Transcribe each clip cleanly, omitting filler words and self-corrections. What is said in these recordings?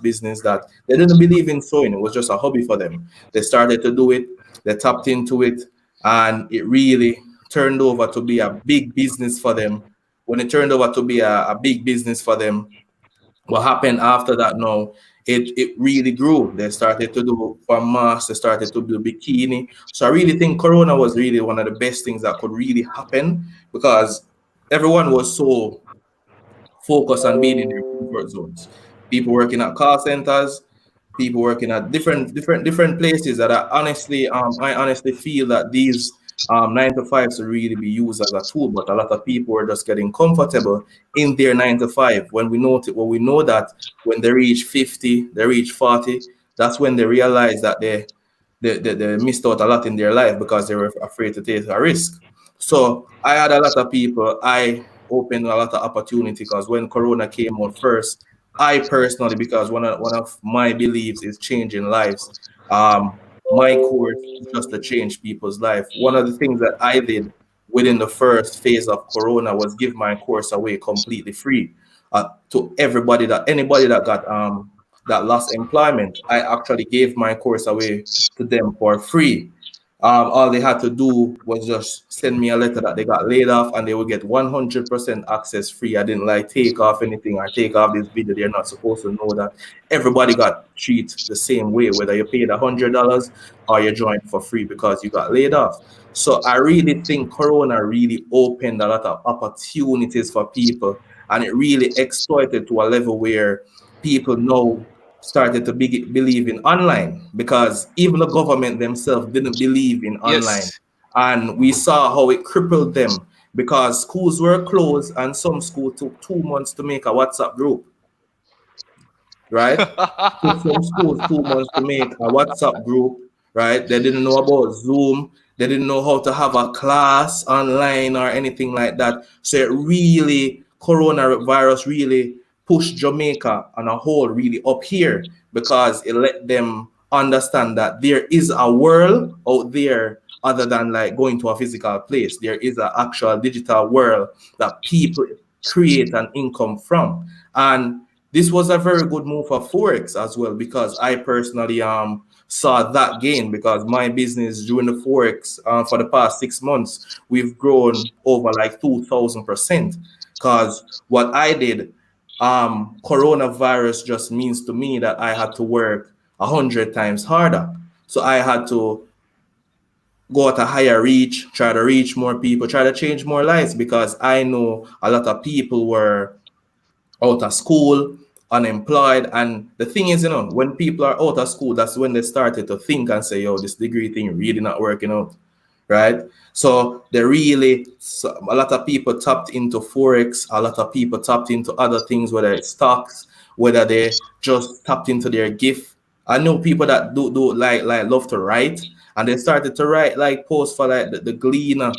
business that they didn't believe in sewing. It was just a hobby for them. They started to do it, they tapped into it, and it really turned over to be a big business for them. When it turned over to be a big business for them, what happened after that now, it really grew. They started to do for masks, they started to do bikini. So I really think Corona was really one of the best things that could really happen, because everyone was so focused on being in their comfort zones. People working at call centers, people working at different places that I honestly feel that these 9 to 5s should really be used as a tool, but a lot of people are just getting comfortable in their 9 to 5. When we know that when they reach 50, they reach 40, that's when they realize that they missed out a lot in their life because they were afraid to take a risk. So I had a lot of people, I opened a lot of opportunity, because when Corona came out first, I personally, because one of my beliefs is changing lives. My course is just to change people's life. One of the things that I did within the first phase of Corona was give my course away completely free to anybody that got that lost employment. I actually gave my course away to them for free. All they had to do was just send me a letter that they got laid off, and they would get 100% access free. I didn't like take off anything or take off this video. They're not supposed to know that. Everybody got treated the same way, whether you paid $100 or you joined for free because you got laid off. So I really think Corona really opened a lot of opportunities for people, and it really exploited to a level where people now started to believe in online, because even the government themselves didn't believe in online. Yes. And we saw how it crippled them, because schools were closed and some schools took 2 months to make a WhatsApp group, right? Took some schools 2 months to make a WhatsApp group, right? They didn't know about Zoom. They didn't know how to have a class online or anything like that. So it really, coronavirus really pushed Jamaica on a whole really up here, because it let them understand that there is a world out there other than like going to a physical place. There is an actual digital world that people create an income from. And this was a very good move for Forex as well, because I personally saw that gain, because my business during the Forex for the past 6 months, we've grown over like 2,000%. Because what I did, coronavirus just means to me that I had to work 100 times harder. So I had to go at a higher reach, try to reach more people, try to change more lives, because I know a lot of people were out of school, unemployed. And the thing is, when people are out of school, that's when they started to think and say, yo, this degree thing really not working out, right? So a lot of people tapped into Forex, a lot of people tapped into other things, whether it's stocks, whether they just tapped into their gift. I know people that do like love to write, and they started to write like posts for like the Gleaner,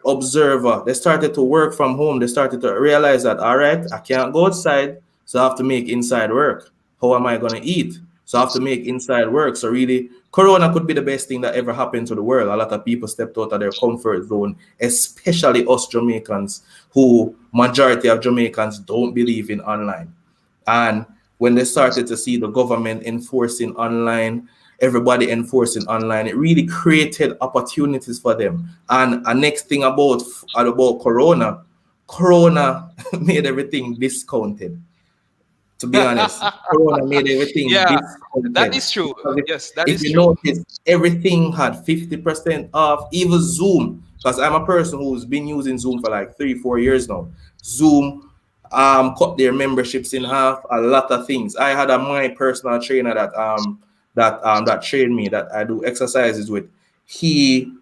Observer. They started to work from home. They started to realize that, all right, I can't go outside, so I have to make inside work. How am I going to eat? So I have to make inside work. So really, Corona could be the best thing that ever happened to the world. A lot of people stepped out of their comfort zone, especially us Jamaicans, who majority of Jamaicans don't believe in online. And when they started to see the government enforcing online, everybody enforcing online, it really created opportunities for them. And a next thing about Corona made everything discounted. To be honest, Corona made everything Yeah, that discounted. is true. Because Yes, that if is you true. notice, everything had 50% off, even Zoom. Because I'm a person who's been using Zoom for like 3-4 years now. Zoom cut their memberships in half, a lot of things. I had my personal trainer that trained me, that I do exercises with. He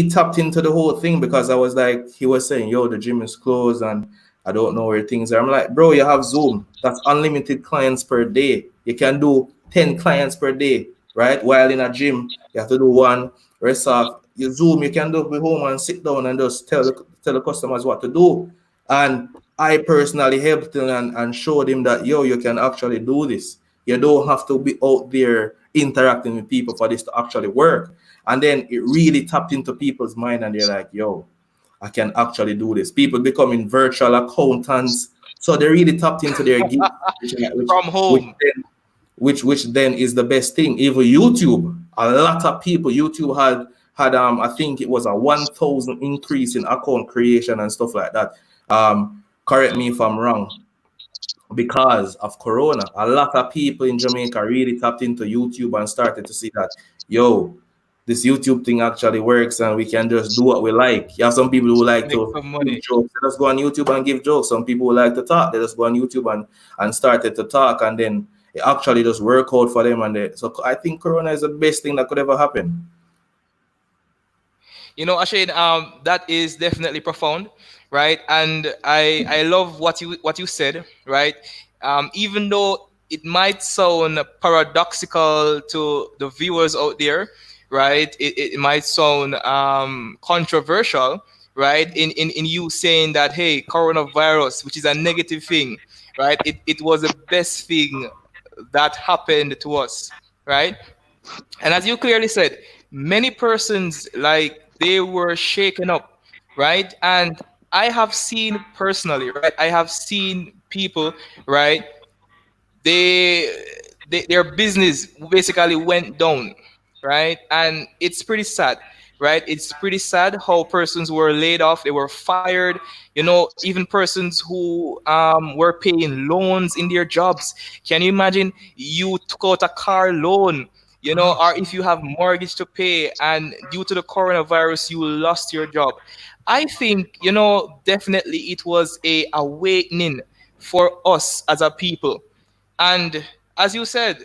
tapped into the whole thing, because I was like, he was saying, yo, the gym is closed and I don't know where things are. I'm like, bro, you have Zoom. That's unlimited clients per day. You can do 10 clients per day, right? While in a gym, you have to do one, rest off. You Zoom, you can do it at home and sit down and just tell the customers what to do. And I personally helped him and showed him that, yo, you can actually do this. You don't have to be out there interacting with people for this to actually work. And then it really tapped into people's mind, and they're like, yo, I can actually do this. People becoming virtual accountants So they really tapped into their gift, which From which home. then which then is the best thing. Even YouTube, a lot of people, YouTube had I think it was a 1,000 increase in account creation and stuff like that. Correct me if I'm wrong. Because of Corona, a lot of people in Jamaica really tapped into YouTube and started to see that, yo, this YouTube thing actually works and we can just do what we like. You have some people who like Make to some give money. jokes. They just go on YouTube and give jokes. Some people who like to talk. They just go on YouTube and started to talk, and then it actually just work out for them. And so I think Corona is the best thing that could ever happen. You know, Ashane, that is definitely profound, right? And I love what you said, right? Even though it might sound paradoxical to the viewers out there, right? It might sound controversial, right? In you saying that, hey, coronavirus, which is a negative thing, right? It was the best thing that happened to us, right? And as you clearly said, many persons, like, they were shaken up, right? And I have seen personally, right? I have seen people, right? they, their business basically went down, right? And it's pretty sad, right? It's pretty sad how persons were laid off, they were fired, you know, even persons who were paying loans in their jobs. Can you imagine, you took out a car loan, you know, or if you have mortgage to pay, and due to the coronavirus you lost your job? I think, you know, definitely it was a awakening for us as a people. And as you said,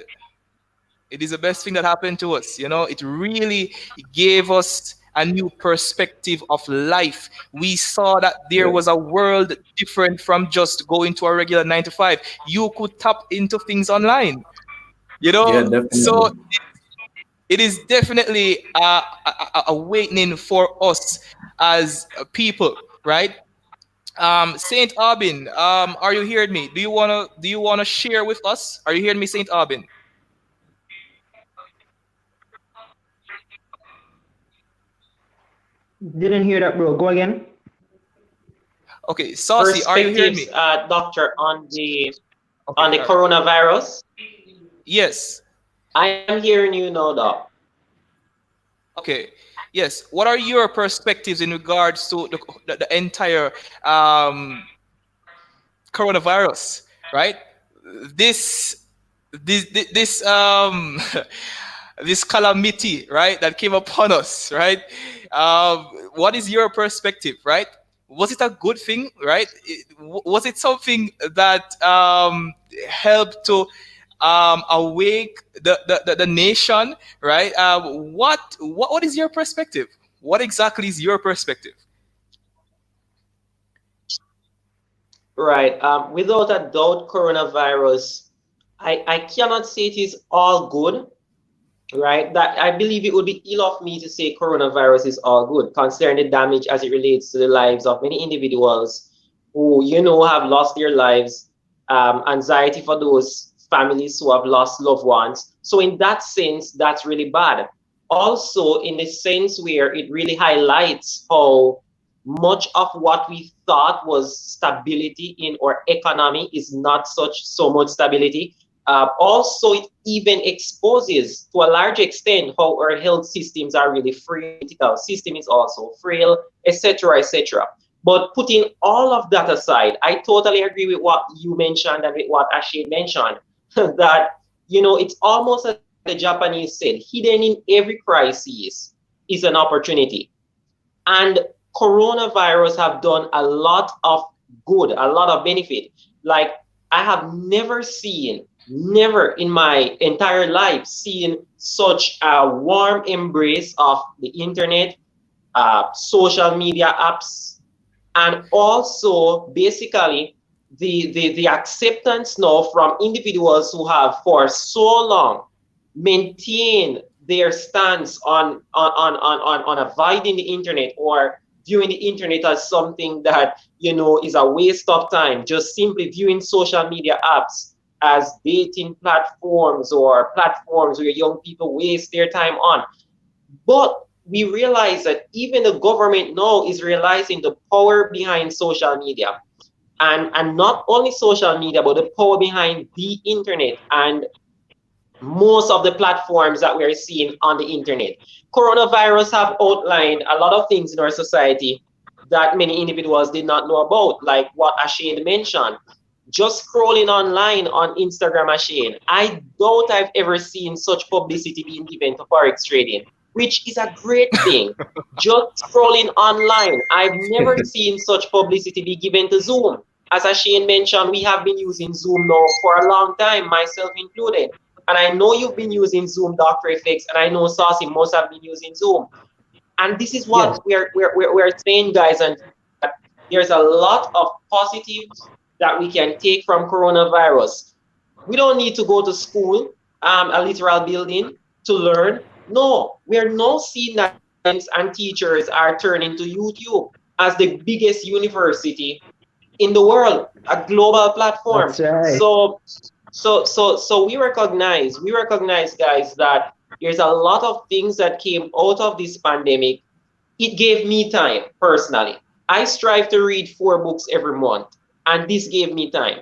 it is the best thing that happened to us. You know, it really gave us a new perspective of life. We saw that there Yeah, was a world different from just going to a regular 9 to 5. You could tap into things online, you yeah, know. So definitely. it is definitely a awakening for us as people, right? Saint Aubin, are you hearing me? Do you wanna share with us? Are you hearing me, Saint Aubin? Didn't hear that, bro. Go again. Okay, Saucy, are you hearing Perspectives, me? doctor, Okay, on the all right. coronavirus. Yes. I am hearing you now, doc. Okay. Yes. What are your perspectives in regards to the entire um, coronavirus? Right. This this this calamity, right, that came upon us, right? Um, what is your perspective, right? Was it a good thing, right? Was it something that helped to awake the nation, right? What is your perspective? What exactly is your perspective? Right. Without a doubt, coronavirus, I cannot say it is all good, right? That I believe it would be ill of me to say coronavirus is all good, considering the damage as it relates to the lives of many individuals who, have lost their lives, anxiety for those families who have lost loved ones. So in that sense, that's really bad. Also, in the sense where it really highlights how much of what we thought was stability in our economy is not so much stability. Also, it even exposes to a large extent how our health systems are really frail. Political system is also frail, etc., etc. But putting all of that aside, I totally agree with what you mentioned and with what Ashe mentioned. That it's almost like the Japanese said, hidden in every crisis is an opportunity. And coronavirus have done a lot of good, a lot of benefit. Like, I have never in my entire life seen such a warm embrace of the internet, social media apps, and also basically the acceptance now from individuals who have for so long maintained their stance on avoiding the internet, or viewing the internet as something that is a waste of time, just simply viewing social media apps as dating platforms or platforms where young people waste their time on. But we realize that even the government now is realizing the power behind social media. and not only social media, but the power behind the internet and most of the platforms that we are seeing on the internet. Coronavirus have outlined a lot of things in our society that many individuals did not know about, like what Ashane mentioned. Just scrolling online on Instagram, Ashane, I doubt I've ever seen such publicity being given to Forex trading, which is a great thing. Just scrolling online, I've never seen such publicity be given to Zoom. As Ashane mentioned, we have been using Zoom now for a long time, myself included. And I know you've been using Zoom, Dr. FX, and I know Saucy must have been using Zoom. And this is Yes. what we're saying, guys, and that there's a lot of positives that we can take from coronavirus. We don't need to go to school, a literal building, to learn. No, we're now seeing that students and teachers are turning to YouTube as the biggest university in the world, a global platform. That's right. So we recognize, guys, that there's a lot of things that came out of this pandemic. It gave me time personally. I strive to read 4 books every month, and this gave me time.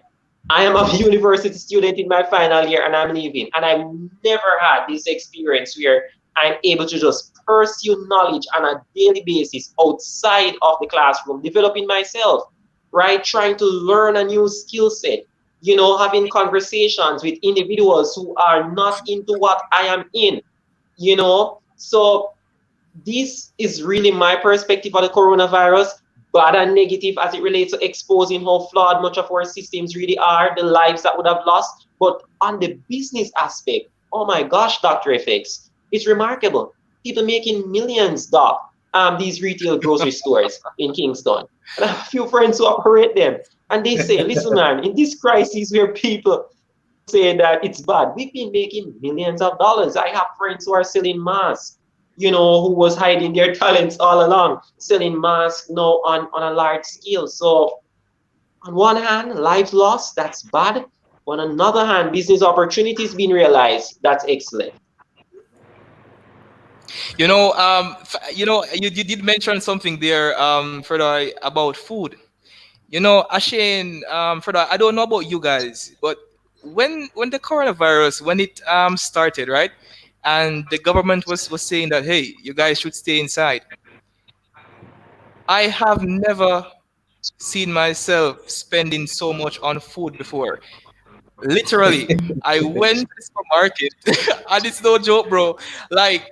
I am a university student in my final year and I'm leaving, and I've never had this experience where I'm able to just pursue knowledge on a daily basis outside of the classroom, developing myself, right? Trying to learn a new skill set, having conversations with individuals who are not into what I am in, So this is really my perspective on the coronavirus, bad and negative as it relates to exposing how flawed much of our systems really are, the lives that would have lost. But on the business aspect, oh my gosh, Dr. FX, it's remarkable. People making millions, Doc. These retail grocery stores in Kingston. And I have a few friends who operate them. And they say, listen, man, in this crisis where people say that it's bad, we've been making millions of dollars. I have friends who are selling masks, who was hiding their talents all along, selling masks now on a large scale. So on one hand, lives lost, that's bad. On another hand, business opportunities being realized, that's excellent. You did mention something there, further about food. Ashane, further, I don't know about you guys, but when the coronavirus, when it started, right, and the government was saying that, hey, you guys should stay inside. I have never seen myself spending so much on food before. Literally, I went to the supermarket, and it's no joke, bro. Like,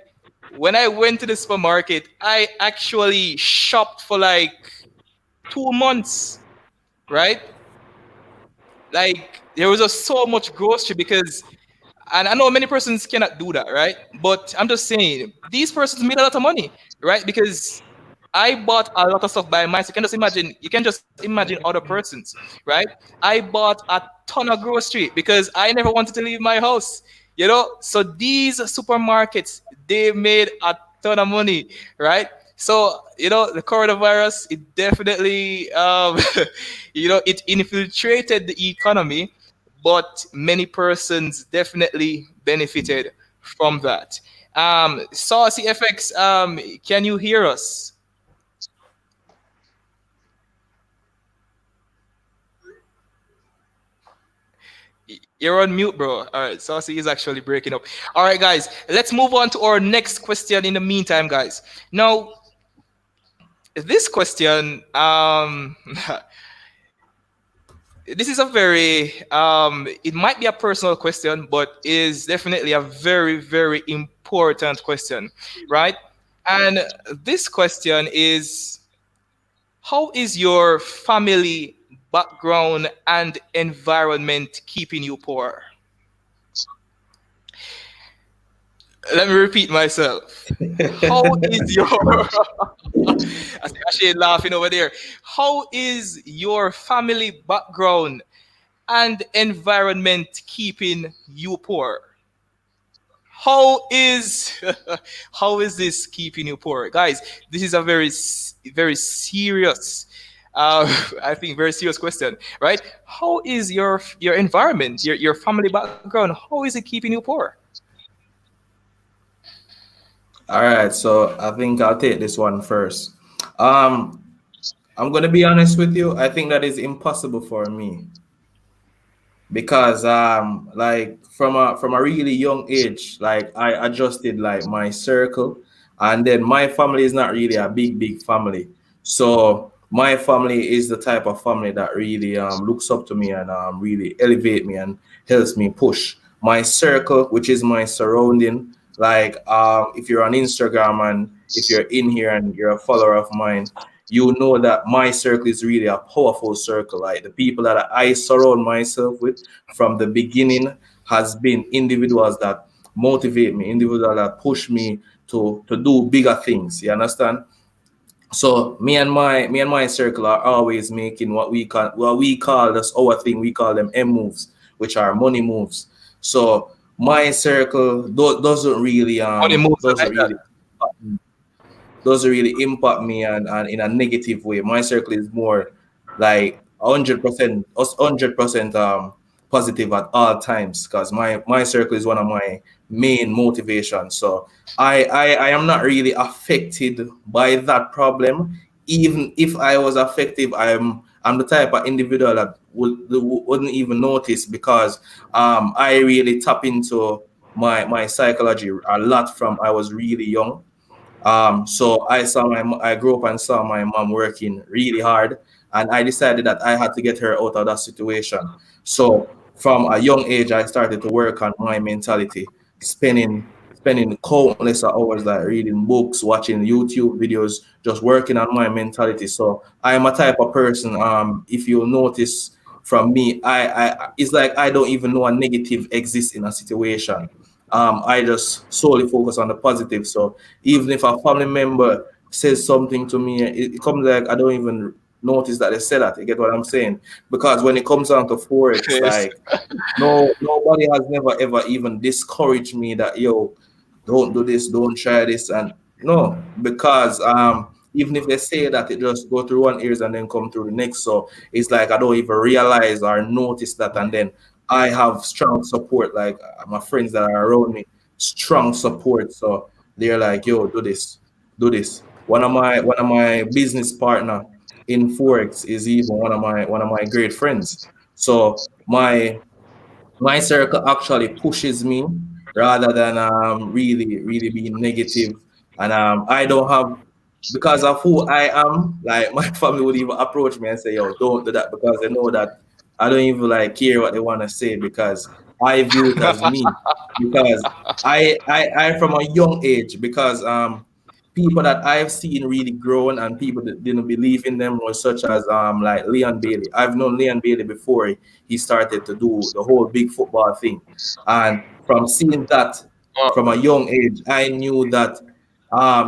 when I went to the supermarket, I actually shopped for like 2 months, right? Like, there was just so much grocery because, and I know many persons cannot do that, right? But I'm just saying, these persons made a lot of money, right? Because I bought a lot of stuff by myself. You can just imagine other persons, right? I bought a ton of grocery because I never wanted to leave my house, So these supermarkets, they made a ton of money, right? So, the coronavirus, it definitely, it infiltrated the economy, but many persons definitely benefited from that. Saucy FX, can you hear us? You're on mute, bro. All right, Saucy is actually breaking up. All right, guys, let's move on to our next question in the meantime, guys. Now, this question, this is a very, it might be a personal question, but is definitely a very, very important question, right? And this question is, how is your family background and environment keeping you poor? Let me repeat myself. How is your I see Ashen laughing over there. How is your family background and environment keeping you poor? How is how is this keeping you poor, guys? This is a very serious, I think, very serious question, right? How is your environment, your family background? How is it keeping you poor? All right, so I think I'll take this one first. Um, I'm gonna be honest with you. I think that is impossible for me because like from a really young age, like I adjusted like my circle, and then my family is not really a big family. So my family is the type of family that really looks up to me and really elevate me and helps me push my circle, which is my surrounding. Like if you're on Instagram and if you're in here and you're a follower of mine, you know that my circle is really a powerful circle. Like the people that I surround myself with from the beginning has been individuals that motivate me, individuals that push me to do bigger things. You understand? So me and my circle are always making what we call that's our thing. We call them M moves, which are money moves. So my circle doesn't really Money moves, I doesn't like that. really doesn't really impact me and in a negative way. My circle is more like 100% positive at all times because my circle is one of my main motivations. So I am not really affected by that problem. Even if I was affected, I'm the type of individual that wouldn't even notice because I really tap into my psychology a lot from I was really young. So I grew up and saw my mom working really hard, and I decided that I had to get her out of that situation. So from a young age, I started to work on my mentality, spending countless hours like reading books, watching YouTube videos, just working on my mentality. So I am a type of person. If you notice from me, I it's like I don't even know a negative exists in a situation. I just solely focus on the positive. So even if a family member says something to me, it comes like I don't even notice that they said that. You get what I'm saying? Because when it comes down to Forex, Yes. like nobody has never ever even discouraged me that yo, don't do this, don't try this, and no, because even if they say that, it just go through one ears and then come through the next. So it's like I don't even realize or notice that, and then I have strong support, like my friends that are around me, strong support. So they're like, yo, do this, do this. One of my business partner in Forex is even one of my great friends. So my circle actually pushes me rather than really being negative. And I don't have because of who I am, like my family would even approach me and say, yo, don't do that because they know that I don't even like care what they want to say because I view it as me. Because I from a young age, because people that I've seen really grown and people that didn't believe in them was such as like Leon Bailey. I've known Leon Bailey before he started to do the whole big football thing. And from seeing that from a young age, I knew that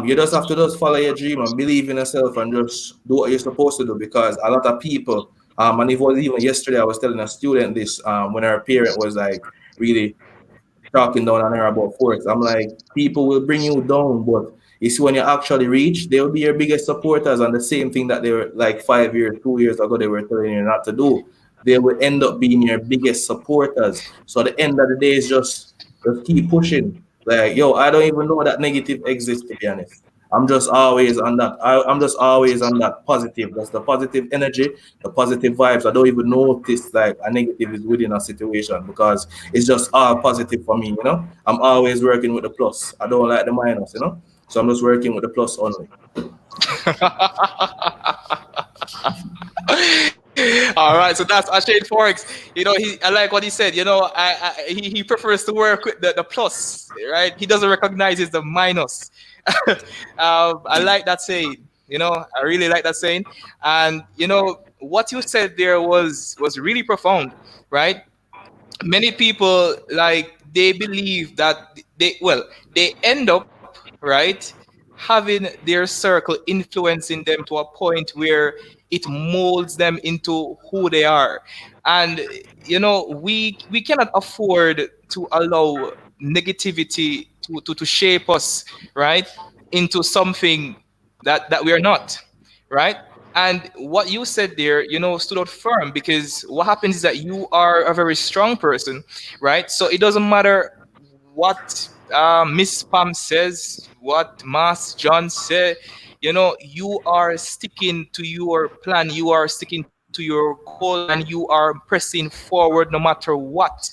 you just have to just follow your dream and believe in yourself and just do what you're supposed to do because a lot of people and it was even yesterday I was telling a student this when her parent was like really talking down on her about Forex. I'm like, people will bring you down, but you see, when you actually reach, they'll be your biggest supporters. And the same thing that they were like 5 years, 2 years ago, they were telling you not to do, they will end up being your biggest supporters. So at the end of the day, is just keep pushing. Like, yo, I don't even know that negative exists, to be honest. I'm just always on that. I'm just always on that positive. That's the positive energy, the positive vibes. I don't even notice like a negative is within a situation because it's just all positive for me. I'm always working with the plus. I don't like the minus. So I'm just working with the plus only. All right, so that's Ashane4x. I like what he said. He prefers to work with the plus, right? He doesn't recognize it's the minus. I like that saying. I really like that saying. And what you said there was really profound, right? Many people, like, they believe that they end up, right, having their circle influencing them to a point where it molds them into who they are. And we cannot afford to allow negativity to shape us, right, into something that we are not, right? And what you said there, stood out firm, because what happens is that you are a very strong person, right? So it doesn't matter what Miss Pam says, what Mas John said, you are sticking to your plan, you are sticking to your goal, and you are pressing forward no matter what.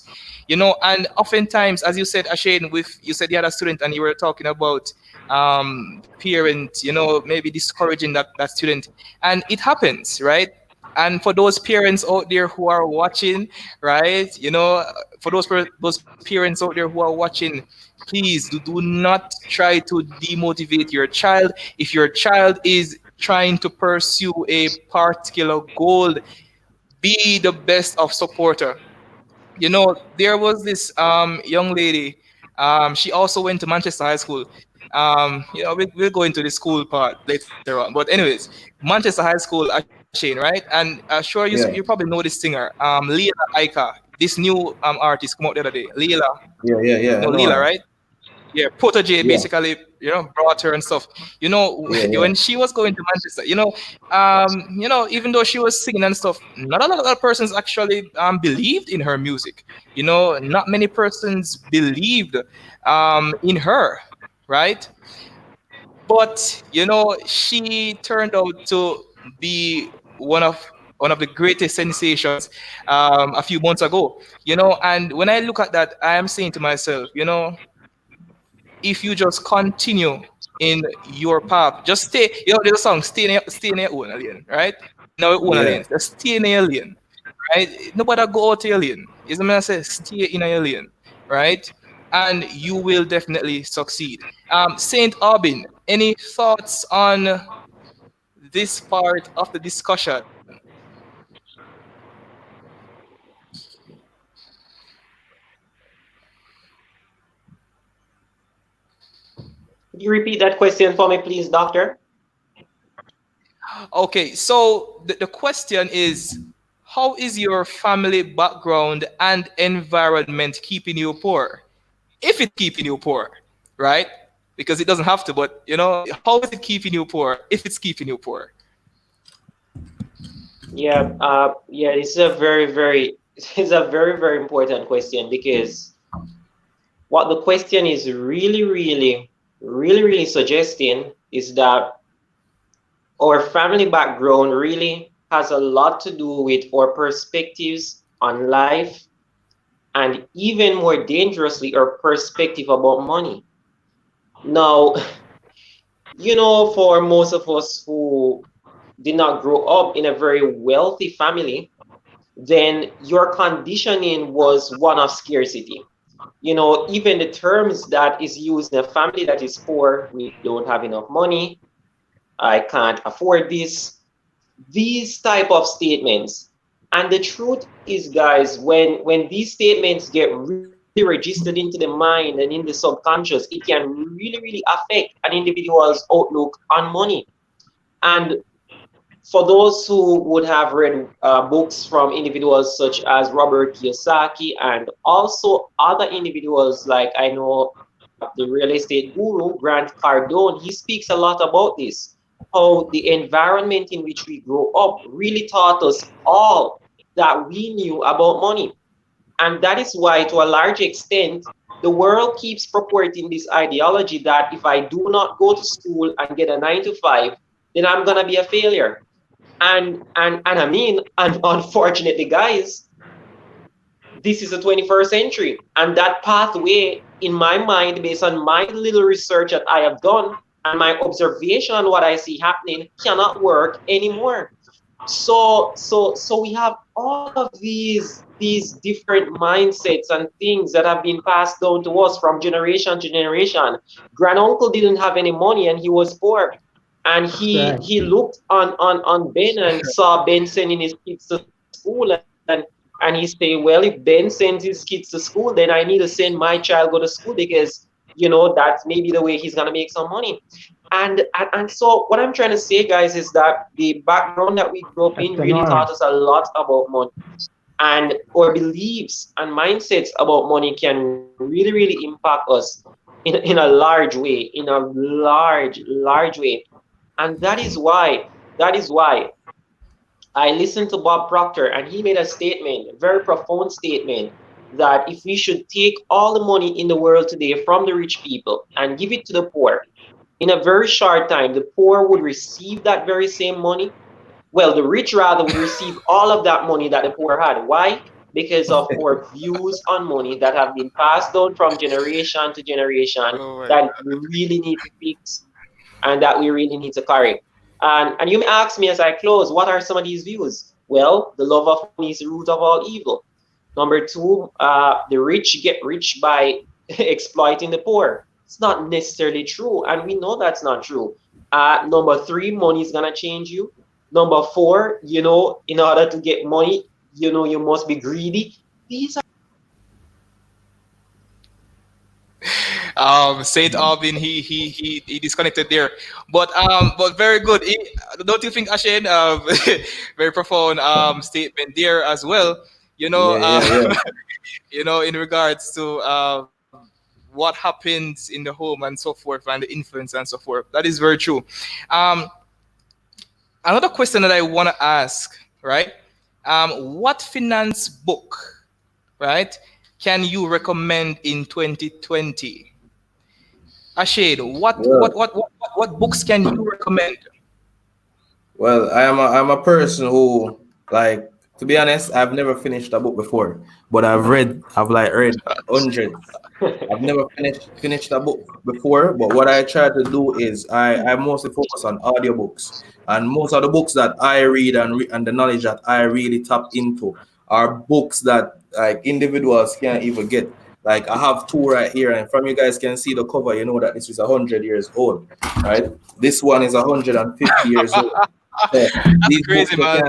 And oftentimes, as you said, Ashane, you said you had a student and you were talking about the parent, maybe discouraging that student, and it happens, right? And for those parents out there who are watching, right, for those parents out there who are watching, please do not try to demotivate your child. If your child is trying to pursue a particular goal, be the best of supporter. There was this young lady. She also went to Manchester High School. We'll go into the school part later on. But anyways, Manchester High School, Ashane, right? And sure, you Yeah, probably know this singer, Leela Aika. This new artist come out the other day. Leela, yeah, yeah, yeah. I know Leela, her. right? Yeah, Protege Yeah, basically, brought her and stuff. yeah, yeah, When she was going to Manchester, even though she was singing and stuff, not a lot of persons actually believed in her music. Not many persons believed in her, right? But she turned out to be one of the greatest sensations a few months ago. And when I look at that, I am saying to myself, if you just continue in your path, just stay. There's a song, stay in your own lane, right? In our own yeah. lane, just stay in your lane, right? Nobody go out your lane. Is the man say stay in your lane, right? And you will definitely succeed. Saint Aubin, any thoughts on this part of the discussion? Could you repeat that question for me, please, doctor? Okay, so the question is, how is your family background and environment keeping you poor? If it's keeping you poor, right? Because it doesn't have to, but how is it keeping you poor if it's keeping you poor? Yeah, yeah, this is a very, very, it's a very, very important question because what the question is really, really, really, really suggesting is that our family background really has a lot to do with our perspectives on life and even more dangerously, our perspective about money. Now, for most of us who did not grow up in a very wealthy family, then your conditioning was one of scarcity. Even the terms that is used in a family that is poor, we don't have enough money, I can't afford this, these type of statements. And the truth is, guys, when these statements get really registered into the mind and in the subconscious, it can really, really affect an individual's outlook on money. And for those who would have read books from individuals such as Robert Kiyosaki and also other individuals like I know the real estate guru Grant Cardone, he speaks a lot about this. How the environment in which we grow up really taught us all that we knew about money. And that is why, to a large extent, the world keeps purporting this ideology that if I do not go to school and get a 9 to 5, then I'm gonna be a failure. And I mean, and unfortunately, guys, this is the 21st century, and that pathway, in my mind, based on my little research that I have done and my observation on what I see happening, cannot work anymore. So we have all of these different mindsets and things that have been passed down to us from generation to generation. Granduncle didn't have any money and he was poor, and Right. he looked on Ben and saw Ben sending his kids to school, and he say, well, if Ben sends his kids to school, then I need to send my child go to school because that's maybe the way he's gonna make some money. And so what I'm trying to say, guys, is that the background that we grew up in Dr. really taught Nora. us a lot about money, and our beliefs and mindsets about money can really, really impact us in a large way, in a large way. And that is why I listened to Bob Proctor, and he made a statement, a very profound statement, that if we should take all the money in the world today from the rich people and give it to the poor, in a very short time, the poor would receive that very same money. Well, the rich rather would receive all of that money that the poor had. Why? Because of our views on money that have been passed down from generation to generation Oh my that God. we really need to fix and that we really need to correct. And you may ask me as I close, what are some of these views? Well, the love of money is the root of all evil. Number two, the rich get rich by exploiting the poor. It's not necessarily true, and we know that's not true. Number three, money is gonna change you. Number four, in order to get money, you must be greedy. These are Saint Alvin, he disconnected there, but very good. Don't you think, Ashen? Very profound statement there as well. You know, Yeah, yeah, yeah. in regards to what happens in the home and so forth, and the influence and so forth. That is very true. Um, Another question that I want to ask, right? What finance book, right, can you recommend in 2020? Ashade, Well, what books can you recommend? well, I'm a person who, like, to be honest, I've never finished a book before, but I've like read hundreds. I've never finished a book before, but what I try to do is I mostly focus on audiobooks, and most of the books that I read and the knowledge that I really tap into are books that like individuals can't even get. Like I have two right here, and from you guys can see the cover, you know that this is 100 years old, right? This one is 150 years old. So That's crazy, man.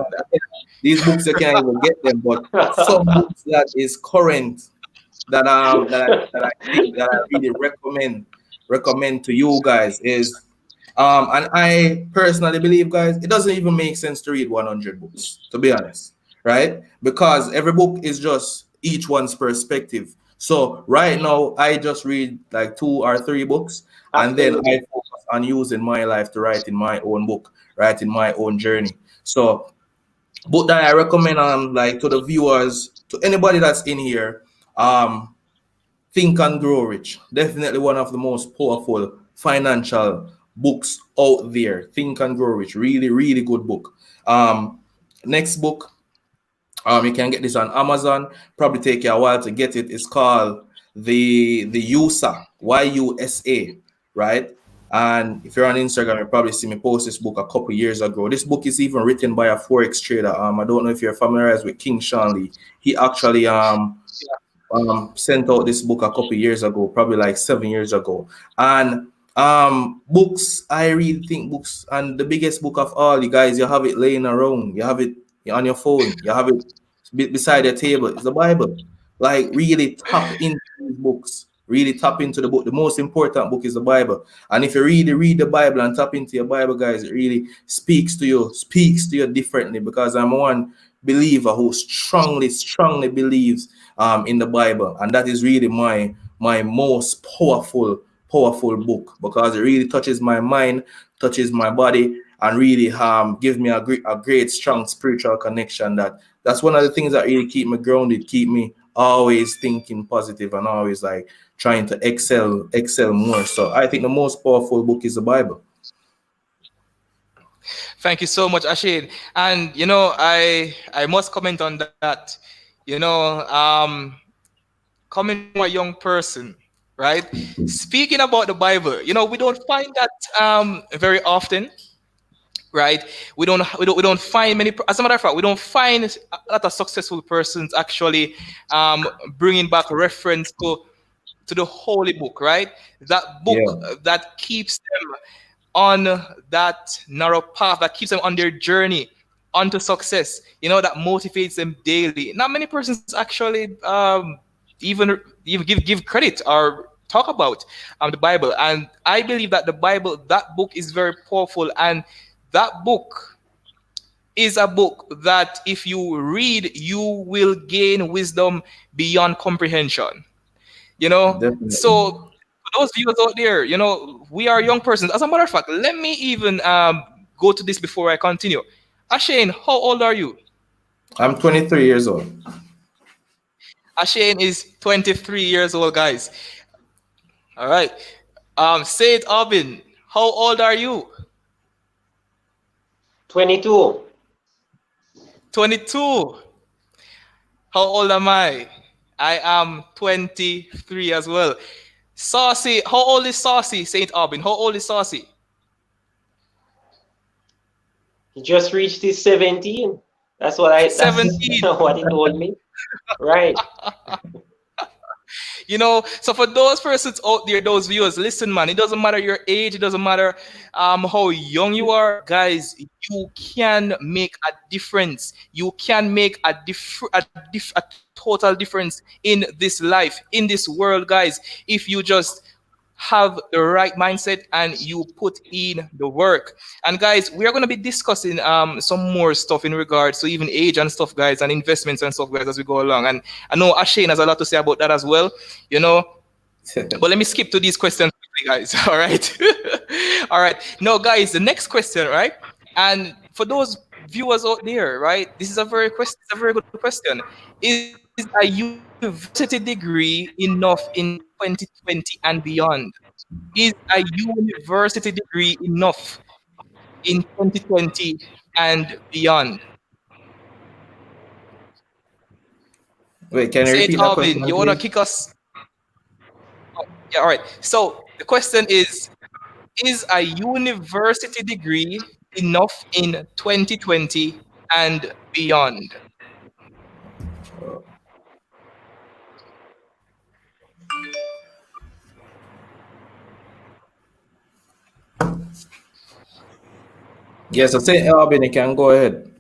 these books you can't even get them, but some books that is current that I think that I really recommend to you guys is and I personally believe, guys, it doesn't even make sense to read 100 books, to be honest, right? Because every book is just each one's perspective. So right now I just read like 2 or 3 books, and then I absolutely. focus on using my life to write in my own book, write in my own journey. So book that I recommend like to the viewers, to anybody that's in here, um Think and Grow Rich. Definitely one of the most powerful financial books out there. Think and Grow Rich. Really, really good book. Next book, you can get this on Amazon. Probably take you a while to get it. It's called the USA, YUSA, right? And if you're on Instagram, you probably see me post this book a couple years ago. This book is even written by a Forex trader. I don't know if you're familiarized with King Sean Lee. He actually sent out this book a couple years ago, probably like 7 years ago. And books, I really think books, and the biggest book of all, you guys, you have it laying around, you have it on your phone, you have it beside your table. It's the Bible. Like really tap into these books. Really tap into the book. The most important book is the Bible. And if you really read the Bible and tap into your Bible, guys, it really speaks to you differently, because I'm one believer who strongly believes in the Bible, and that is really my most powerful book, because it really touches my mind, touches my body, and really gives me a great strong spiritual connection. That's one of the things that really keep me grounded, keep me always thinking positive, and always like trying to excel more. So I think the most powerful book is the Bible. Thank you so much, Ashade. And I must comment on that. You know, coming from a young person, right? Speaking about the Bible, we don't find that very often, right? We don't find many. As a matter of fact, we don't find a lot of successful persons actually bringing back reference to the holy book, right? That book Yeah, that keeps them on that narrow path, that keeps them on their journey onto success, that motivates them daily. Not many persons actually even give credit or talk about the Bible. And I believe that the Bible, that book is very powerful, and that book is a book that if you read, you will gain wisdom beyond comprehension. definitely. So for those viewers out there, we are young persons. As a matter of fact, let me even go to this before I continue. Ashane, how old are you? I'm 23 years old. Ashane is 23 years old, guys. All right. Said Alvin, how old are you? 22. 22. How old am I? I am 23 as well. Saucy, how old is Saucy, St. Aubin? How old is Saucy? He just reached his 17. That's that's 17. what he told me. Right. You know, so for those persons out there, those viewers, listen, man, it doesn't matter your age, it doesn't matter how young you are, guys, you can make a difference. You can make a total difference in this life, in this world, guys, if you just have the right mindset and you put in the work. And guys, we are going to be discussing some more stuff in regards to even age and stuff, guys, and investments and stuff, guys, as we go along. And I know Ashane has a lot to say about that as well, you know. But let me skip to these questions quickly, guys. All right. All right. Now, guys, the next question, right? And for those viewers out there, right, this is a very good question. Is a university degree enough in 2020 and beyond? Is a university degree enough in 2020 and beyond? Wait, can you St. repeat that Alvin, question, you want to please? kick us? Oh, yeah, all right. So the question is a university degree enough in 2020 and beyond? Yes, so say Albin, you can go ahead.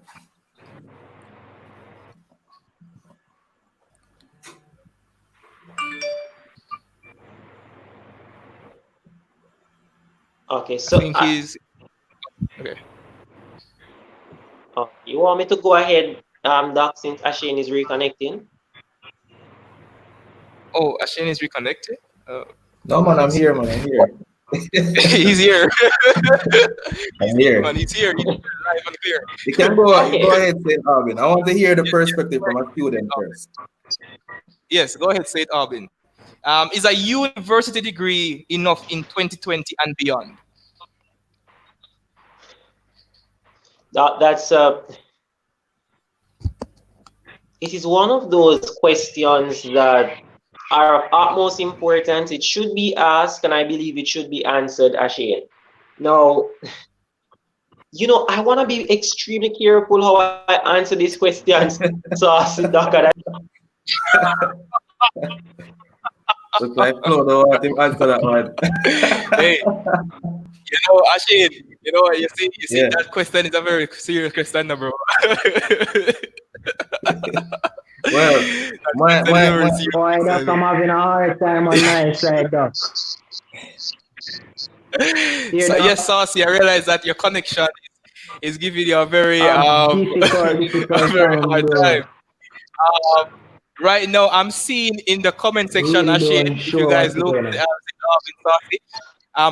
Okay, I so think he's okay. you want me to go ahead, Doc, since Ashane is reconnecting? Oh, Ashen is reconnected. No, man, I'm here, man. I'm here. He's here. I'm here. Man, he's here. He's live and clear. You can go Okay. ahead, say Albin. I want to hear the perspective from a student first. Yes, go ahead, St. Albin. Is a university degree enough in 2020 and beyond? That's it is one of those questions that are of utmost importance. It should be asked, and I believe it should be answered, Ashane. Now, you know, I want to be extremely careful how I answer these questions. So, Doc, Looks like Flo don't want him answer that one. Hey, you know, Ashen, you know, you see, Yeah. that question is a very serious question, bro. Well, my Boy, Doc, I'm having a hard time on my side, Doc. Here, So, Doc. yes, Saucy, I realize that your connection is giving you a very difficult a very time, hard bro. time. Right now, I'm seeing in the comment section, Really Ashen, doing if sure you guys what's look going on. Saucy,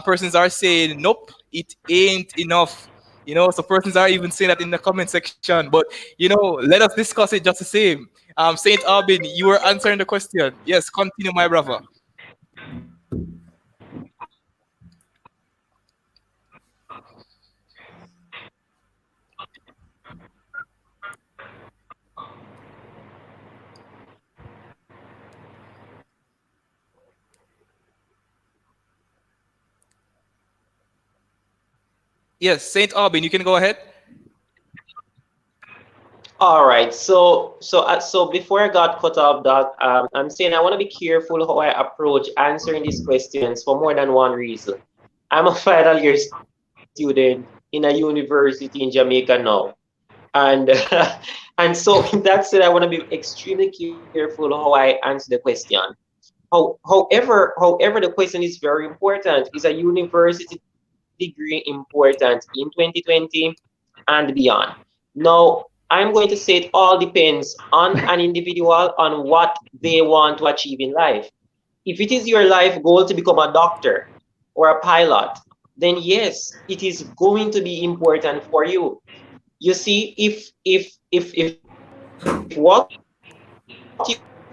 persons are saying, nope, it ain't enough. You know, so persons are even saying that in the comment section. But, you know, let us discuss it just the same. St. Albin, you were answering the question. Yes, continue, my brother. Yes, St. Albin, you can go ahead. all right. So before I got cut off, Doc, I'm saying I want to be careful how I approach answering these questions for more than one reason. I'm a final year student in a university in Jamaica now. And and so with that said, I want to be extremely careful how I answer the question. However, the question is very important. Is a university degree important in 2020 and beyond? Now, I'm going to say it all depends on an individual on what they want to achieve in life. If it is your life goal to become a doctor or a pilot, then yes, it is going to be important for you. You see, if what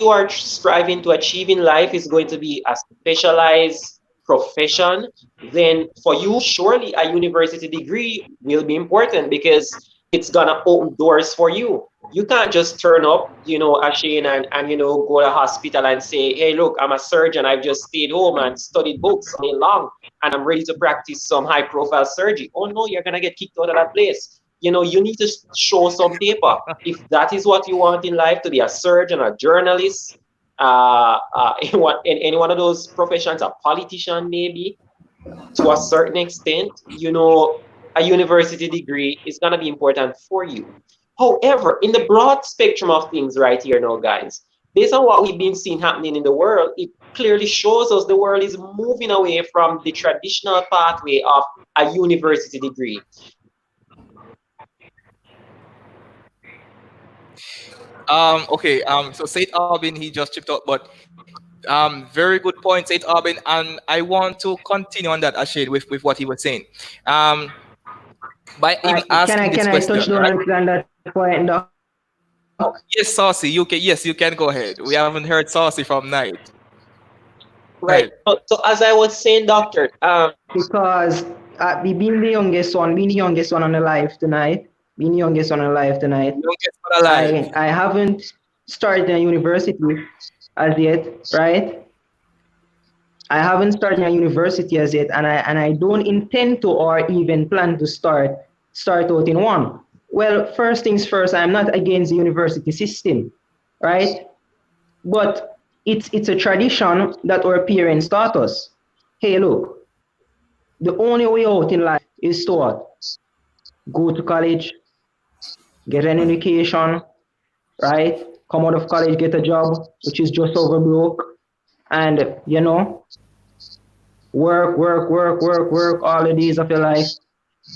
you are striving to achieve in life is going to be a specialized profession, then for you, surely a university degree will be important because it's gonna open doors for you. You can't just turn up, Ashane, and go to the hospital and say, hey, look, I'm a surgeon. I've just stayed home and studied books all day long, and I'm ready to practice some high profile surgery. Oh no, you're gonna get kicked out of that place. You need to show some paper. If that is what you want in life, to be a surgeon, a journalist, in any one of those professions, a politician maybe, to a certain extent, a university degree is going to be important for you. However, in the broad spectrum of things right here now, guys, based on what we've been seeing happening in the world, it clearly shows us the world is moving away from the traditional pathway of a university degree. Okay. So Said Albin, he just chipped out, but very good point, Said Albin, and I want to continue on that, Ashade, with what he was saying. By even asking this can I touch question, right? on that point, Doc? Yes, Saucy, you can. Yes, you can go ahead. We haven't heard Saucy from night. Right. So as I was saying, Doctor, Because being the youngest one, on the live tonight, Youngest one alive. I haven't started a university as yet, right? I haven't started a university as yet, and I don't intend to or even plan to start out in one. Well, first things first, I'm not against the university system, right? But it's a tradition that our parents taught us. Hey, look, the only way out in life is to what? Go to college, get an education, right? Come out of college, get a job, which is just over broke, and work all the days of your life.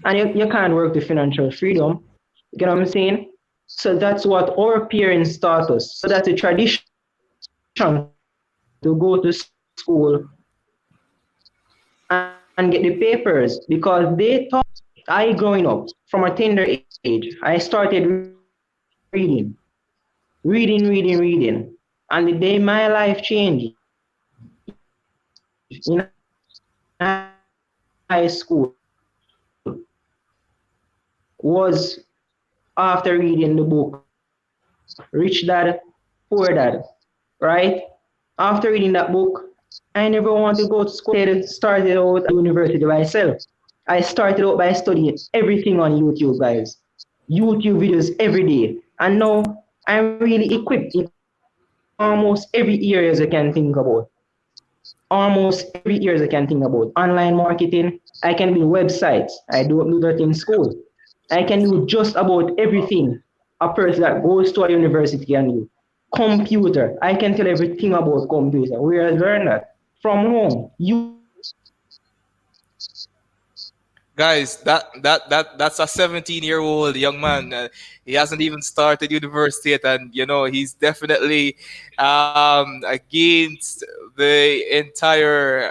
And you can't work the financial freedom. You get what I'm saying? So that's what our parents taught us. So that's a tradition to go to school and get the papers, because they taught. I growing up from a tender age, I started reading. And the day my life changed in high school was after reading the book Rich Dad, Poor Dad, right? After reading that book, I never wanted to go to school. I started out at university myself. I started out by studying everything on YouTube, guys. YouTube videos every day. And now I'm really equipped in almost every area you can think about. Online marketing, I can build websites. I don't do that in school. I can do just about everything a person that goes to a university can do. Computer, I can tell everything about computer. Where I learned that? From home. Guys, that's a 17-year-old young man. He hasn't even started university yet, and he's definitely against the entire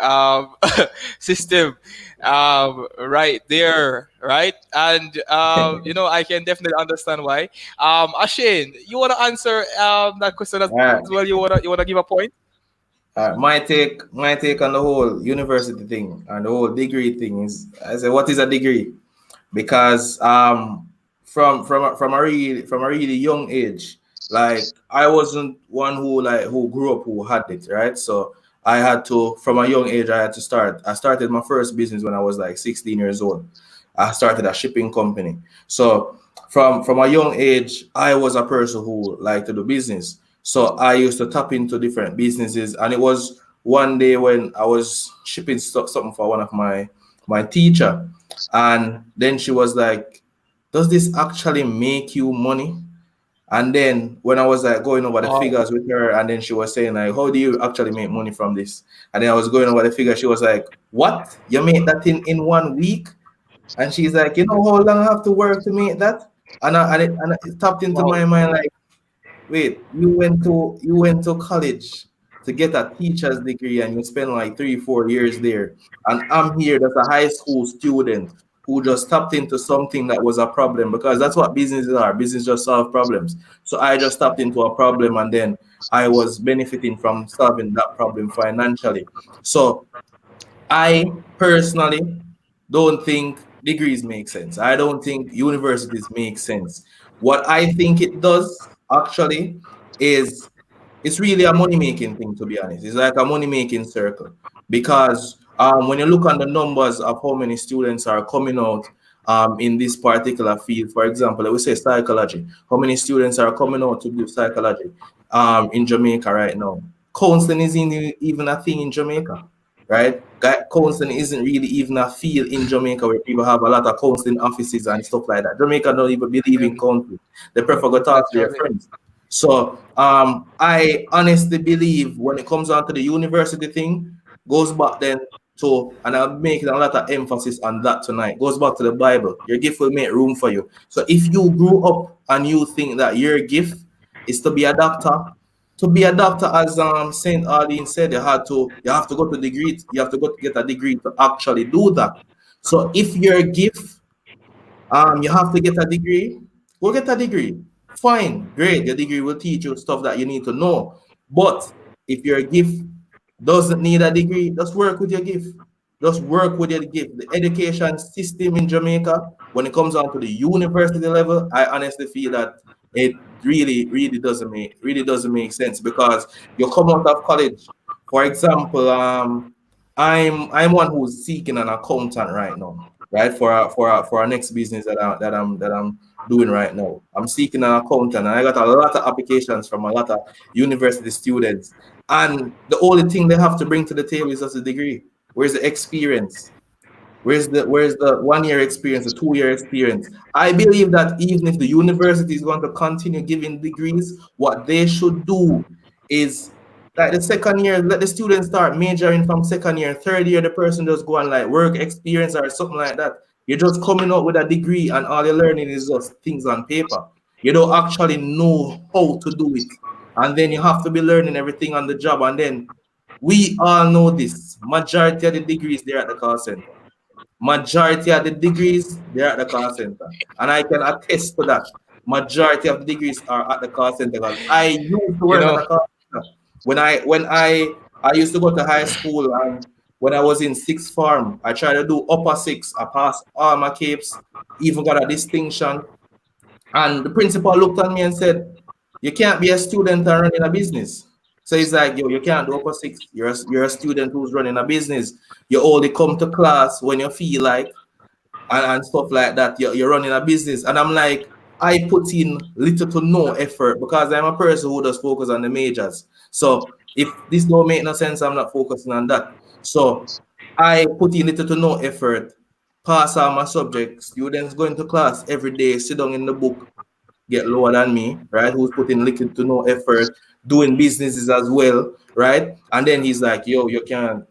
system right there, right? And I can definitely understand why. Ashane, you want to answer that question as well? You wanna give a point? My take on the whole university thing and the whole degree thing is, I say, what is a degree? Because from a really young age, like I wasn't one who grew up who had it, right? So I had to, from a young age, I had to start. I started my first business when I was like 16 years old. I started a shipping company. So from a young age, I was a person who liked to do business. So I used to tap into different businesses, and it was one day when I was shipping something for one of my teacher, and then she was like, "Does this actually make you money?" And then when I was like going over the figures with her, and then she was saying like, "How do you actually make money from this?" And then I was going over the figure. She was like, "What? You make that in 1 week?" And she's like, "You know how long I have to work to make that?" And it tapped into my mind like, wait, you went to college to get a teacher's degree and you spent like 3-4 years there, and I'm here as a high school student who just tapped into something that was a problem, because that's what businesses are. Business just solve problems. So I just tapped into a problem, and then I was benefiting from solving that problem financially. So I personally don't think degrees make sense. I don't think universities make sense. What I think it does actually is it's really a money making thing, to be honest. It's like a money making circle because when you look on the numbers of how many students are coming out in this particular field, for example, I would say psychology, how many students are coming out to do psychology in Jamaica right now? Counseling isn't even a thing in Jamaica, right? Counseling isn't really even a field in Jamaica where people have a lot of counseling offices and stuff like that. Jamaica don't even believe in counseling. They prefer to talk to their Naturally. friends. So I honestly believe when it comes down to the university thing, goes back then to, and I'm making a lot of emphasis on that tonight, goes back to the Bible. Your gift will make room for you. So if you grew up and you think that your gift is to be a doctor, as Saint Arlene said, you have to go to degree, you have to go to get a degree to actually do that. So if your gift you have to get a degree. Go get a degree. Fine, great. Your degree will teach you stuff that you need to know. But if your gift doesn't need a degree, just work with your gift. Just work with your gift. The education system in Jamaica, when it comes down to the university level, I honestly feel that it really doesn't make sense because you come out of college. For example, I'm one who's seeking an accountant right now, right? For our next business that I'm doing right now. I'm seeking an accountant, and I got a lot of applications from a lot of university students. And the only thing they have to bring to the table is just a degree. Where's the experience? Where's the 1 year experience, the 2 year experience? I believe that even if the university is going to continue giving degrees, what they should do is like the second year, let the students start majoring from second year, third year, the person just go on like work experience or something like that. You're just coming out with a degree and all you're learning is just things on paper. You don't actually know how to do it. And then you have to be learning everything on the job. And then we all know this. Majority of the degrees there at the call center. Majority of the degrees they're at the call center, and I can attest to that. Majority of the degrees are at the call center because I used to You work at know, a call center when I used to go to high school, and when I was in sixth form, I tried to do upper six. I passed all my capes, even got a distinction. And the principal looked at me and said, "You can't be a student and running a business." So he's like, "Yo, you can't do upper six. You're a student who's running a business. You only come to class when you feel like and stuff like that. You're running a business." And I'm like, I put in little to no effort because I'm a person who does focus on the majors. So if this don't make no sense, I'm not focusing on that. So I put in little to no effort, pass all my subjects, students going to class every day, sit down in the book, get lower than me, right? Who's putting little to no effort, doing businesses as well, right? And then he's like, "Yo, you can't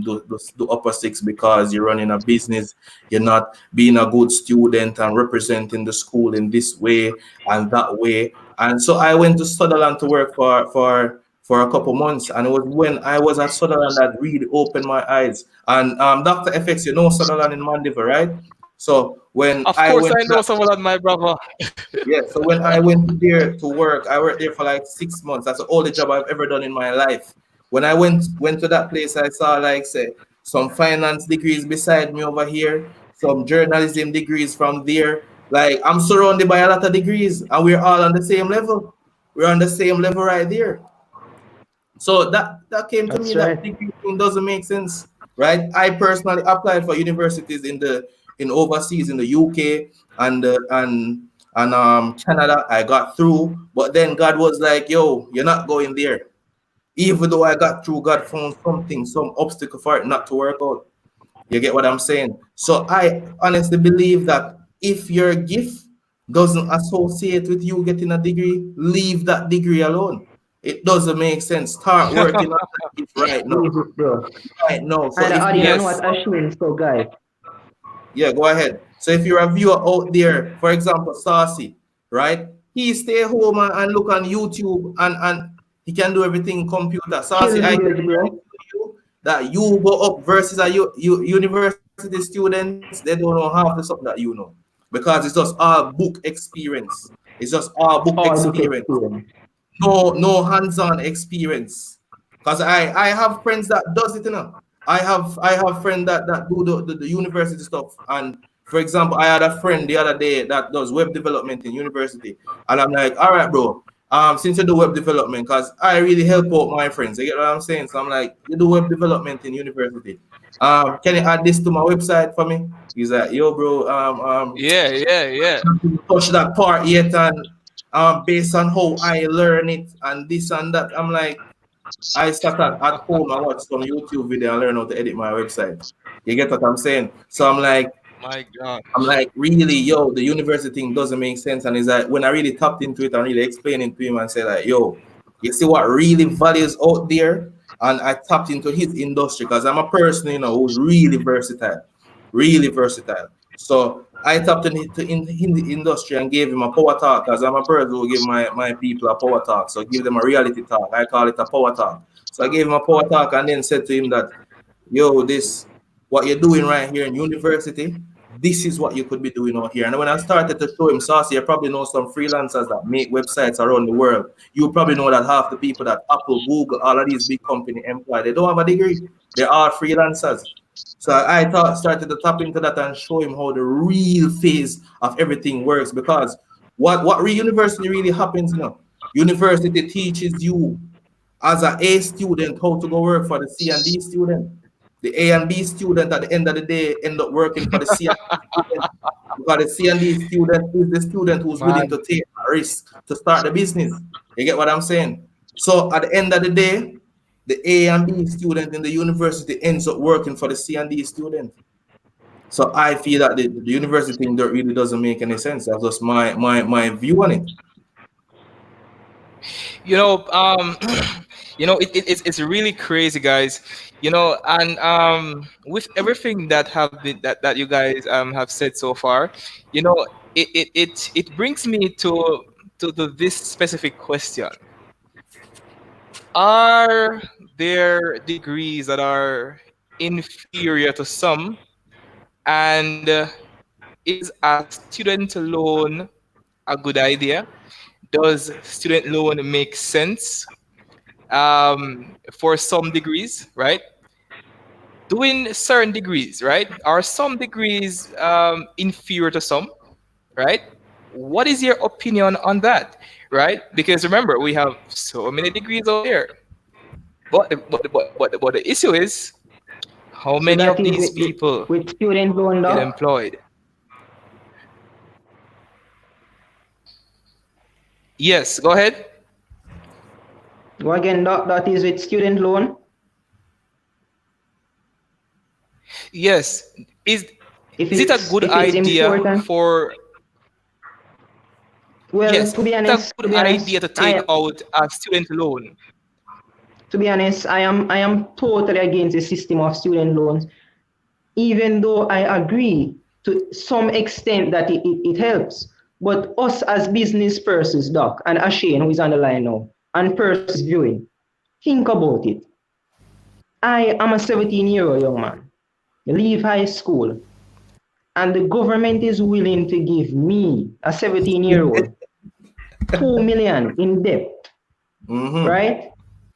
do upper six because you're running a business. You're not being a good student and representing the school in this way and that way." And so I went to Sutherland to work for a couple months, and it was when I was at Sutherland that really opened my eyes. And Dr.FX, you know Sutherland in Mandeville, right? So when of I course, went I to know that some of that, my brother. yeah, so when I went there to work, I worked there for like 6 months. That's the only job I've ever done in my life. When I went to that place, I saw like say some finance degrees beside me over here, some journalism degrees from there. Like I'm surrounded by a lot of degrees, and we're all on the same level. We're on the same level right there. So that came to me That's that right. degree thing doesn't make sense, right? I personally applied for universities in overseas in the UK and Canada. I got through, but then God was like, "Yo, you're not going there." Even though I got through, God found something, some obstacle for it not to work out. You get what I'm saying? So I honestly believe that if your gift doesn't associate with you getting a degree, leave that degree alone. It doesn't make sense. Start working on that gift right now. Leave it, bro. Right now. So And if adding you on what Yes. Ashane, so guys, yeah, go ahead. So if you're a viewer out there, for example, Saucy, right? He stay home and look on YouTube and he can do everything in computer. kill Saucy, I can videos, bro. guarantee you that you go up versus a university students, they don't know half the stuff that you know. Because it's just all book experience. It's just all book All book experience. experience. No hands-on experience. Because I have friends that does it, you know. I have friends that do the university stuff. And for example, I had a friend the other day that does web development in university. And I'm like, all right, bro. Since you do web development, because I really help out my friends. You get what I'm saying? So I'm like, you do web development in university. Can you add this to my website for me? He's like, yo, bro, Yeah. touch that part yet, and based on how I learn it and this and that. I'm like, I sat at home and watch some YouTube video and learn how to edit my website. You get what I'm saying? So My God. I'm like, really, yo, the university thing doesn't make sense. And it's like when I really tapped into it and really explained it to him and said, like, yo, you see what really values out there? And I tapped into his industry because I'm a person, who's really versatile, really versatile. So I tapped into in the industry and gave him a power talk because I'm a person who give my people a power talk. So give them a reality talk. I call it a power talk. So I gave him a power talk and then said to him that, yo, this what you're doing right here in university, this is what you could be doing out here. And when I started to show him Saucy, you probably know some freelancers that make websites around the world. You probably know that half the people that Apple, Google, all of these big company employ, they don't have a degree. They are freelancers. So I started to tap into that and show him how the real phase of everything works. Because what university really happens, university teaches you as an A student how to go work for the C and D student. The A and B student at the end of the day end up working for the C and D student, because the C and D student is the student who's willing to take a risk to start the business. You get what I'm saying? So at the end of the day, the A and B student in the university ends up working for the C and D student. So I feel that the university thing that really doesn't make any sense. That's just my view on it. You know, it's really crazy, guys. And with everything that have been that you guys have said so far, it brings me to this specific question: are there degrees that are inferior to some, and is a student loan a good idea? Does student loan make sense for some degrees, right? Doing certain degrees, right? Are some degrees inferior to some, right? What is your opinion on that, right? Because remember, we have so many degrees out there, but the issue is how So many that of is these people with student loan, get doc. employed? Yes, go ahead. Go again, doc. That is with student loan. Yes, is If is it a it's good if it's idea important. for Well, yes, to be it's a honest, to good be honest, idea to take out a student loan? I am totally against the system of student loans, even though I agree to some extent that it helps. But us as business persons, Doc, and Ashane, who is on the line now, and persons viewing, think about it. I am a 17-year-old young man, leave high school, and the government is willing to give me, a 17-year-old, 2 million in debt, Mm-hmm. right?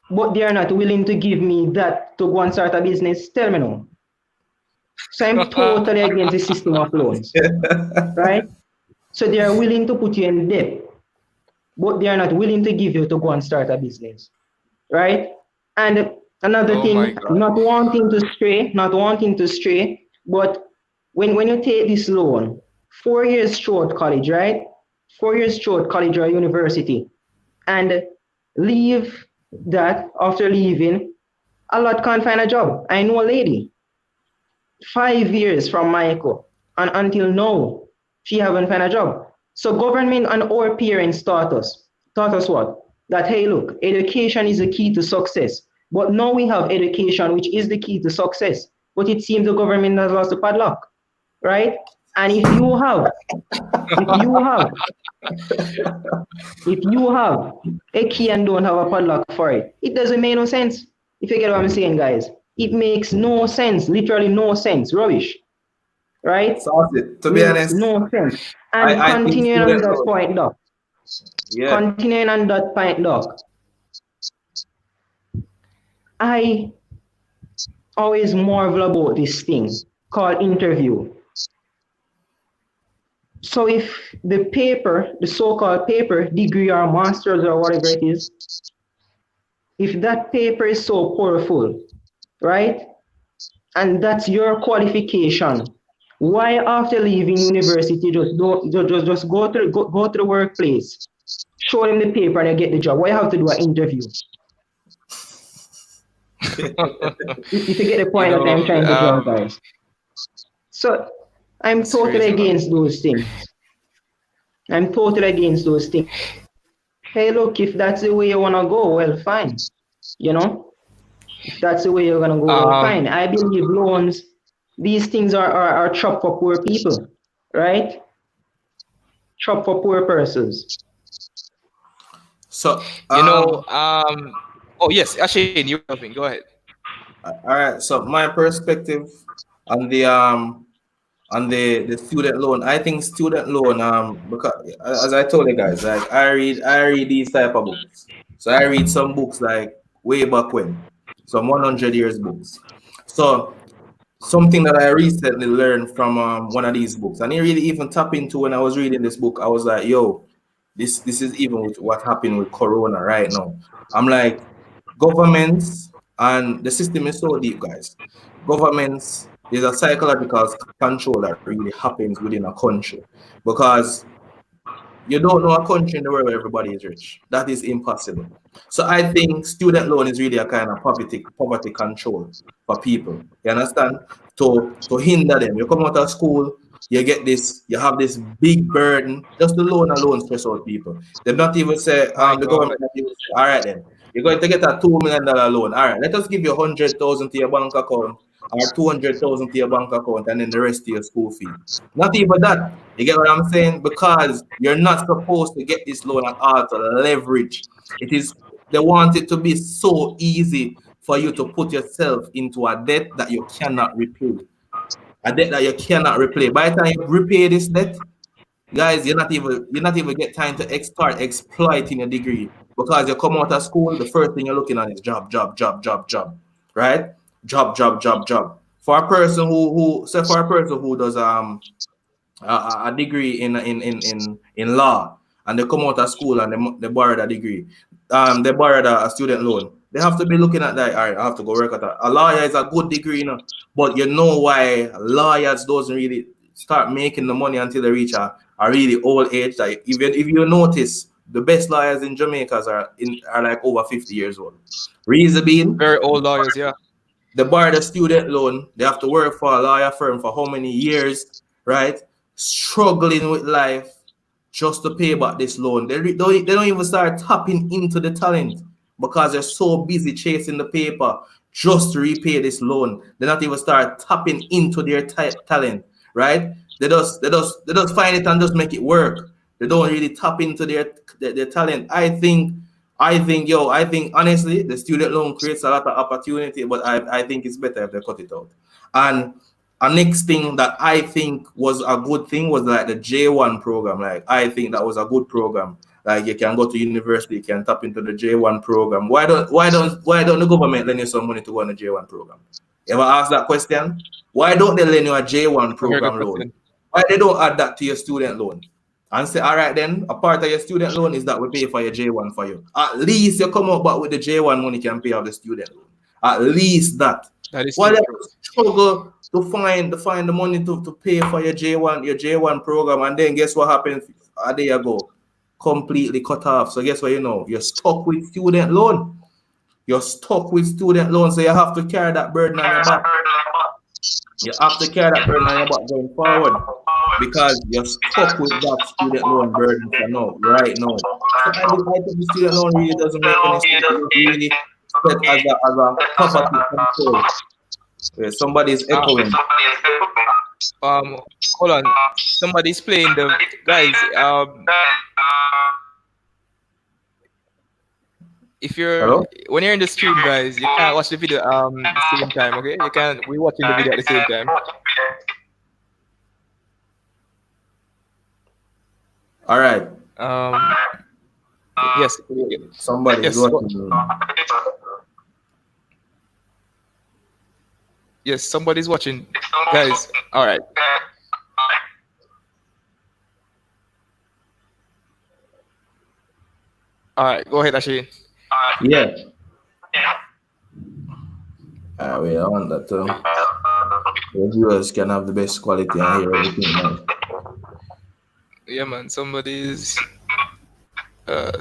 But they are not willing to give me that to go and start a business. Tell me now. So I'm totally against the system of loans, right? So they are willing to put you in debt, but they are not willing to give you to go and start a business, right? And another Oh my thing, God. not wanting to stray, but when you take this loan, 4 years throughout college, right? 4 years throughout college or university, and leave that after leaving, a lot can't find a job. I know a lady, 5 years from Michael, and until now, she haven't found a job. So government and our parents taught us what? That hey, look, education is the key to success. But now we have education, which is the key to success. But it seems the government has lost the padlock, right? And if you have a key and don't have a padlock for it, it doesn't make no sense. If you get what I'm saying, guys, it makes no sense, literally no sense, rubbish, right? So to be Makes honest, no sense. And I think continuing on student that loan. point, doc. Yeah. Continuing on that point, doc. I always marvel about this thing called interview. So if the paper, the so-called paper, degree or master's or whatever it is, if that paper is so powerful, right? And that's your qualification. Why after leaving university just go to the workplace, show them the paper and you get the job? Why you have to do an interview? If you get the point that I'm trying to draw, guys. So I'm totally against those things. I'm totally against those things. Hey, look, if that's the way you want to go, well, fine. You know, if that's the way you're going to go, well, fine. I believe loans, these things are trap for poor people, right? Trap for poor persons. So, oh, yes, Ashane, you're helping. Go ahead. All right. So my perspective on the student loan, I think student loan, because as I told you guys, like I read these type of books. So I read some books like way back when, some 100 years books. So something that I recently learned from one of these books, and it really even tap into when I was reading this book. I was like, yo, this is even with what happened with Corona right now. I'm like, governments and the system is so deep, guys. Governments, there's a psychological control that really happens within a country because you don't know a country in the world where everybody is rich. That is impossible. So I think student loan is really a kind of poverty control for people. You understand? To hinder them. You come out of school, you get this, you have this big burden. Just the loan alone stress out people. They not even say, the government not even say, all right then, you're going to get a $2 million loan. All right, let us give you 100,000 to your bank account or 200,000 to your bank account and then the rest to your school fee. Not even that. You get what I'm saying? Because you're not supposed to get this loan at all to leverage. It is, they want it to be so easy for you to put yourself into a debt that you cannot repay. A debt that you cannot repay. By the time you repay this debt, guys, you're not even get time to start exploiting your degree because you come out of school, the first thing you're looking at is job, right? Job. For a person who does a degree in law and they come out of school and they borrowed a degree, they borrowed a student loan. They have to be looking at that. All right, I have to go work at that. A lawyer is a good degree, but you know why lawyers doesn't really start making the money until they reach a really old age. Like even if you notice, the best lawyers in Jamaica are like over 50 years old. Reason being, very old lawyers, yeah. They borrow the student loan. They have to work for a lawyer firm for how many years, right? Struggling with life just to pay back this loan. They don't even start tapping into the talent because they're so busy chasing the paper just to repay this loan. They not even start tapping into their talent, right? They just find it and just make it work. They don't really tap into their talent. I think honestly the student loan creates a lot of opportunity, but I think it's better if they cut it out. And a next thing that I think was a good thing was like the J1 program. Like I think that was a good program. Like you can go to university, you can tap into the J1 program. Why don't the government lend you some money to go on the J1 program? You ever ask that question? Why don't they lend you a J1 program loan? Why they don't add that to your student loan? And say, all right, then a part of your student loan is that we pay for your J1 for you. At least you come up back with the J1 money can pay off the student loan. At least that. Why they struggle to find the money to pay for your J1 program, and then guess what happens? There you go, completely cut off. So guess what? You're stuck with student loan. You're stuck with student loan, so you have to carry that burden on your back. You have to carry that burden on your back going forward because you're stuck with that student loan burden for now, right now. So I think the student loan really doesn't make any sense. It's really set as a property control. Somebody's echoing. Hold on. Somebody's playing the guys. If when you're in the stream, guys, you can't watch the video at the same time. Okay, we're watching the video at the same time. All right. Yes. Somebody is watching. Yes, somebody's watching, guys. All right. All right, go ahead, Ashane. Yeah. Wait, I want that the viewers can have the best quality and hear everything nice. Yeah, man. Somebody's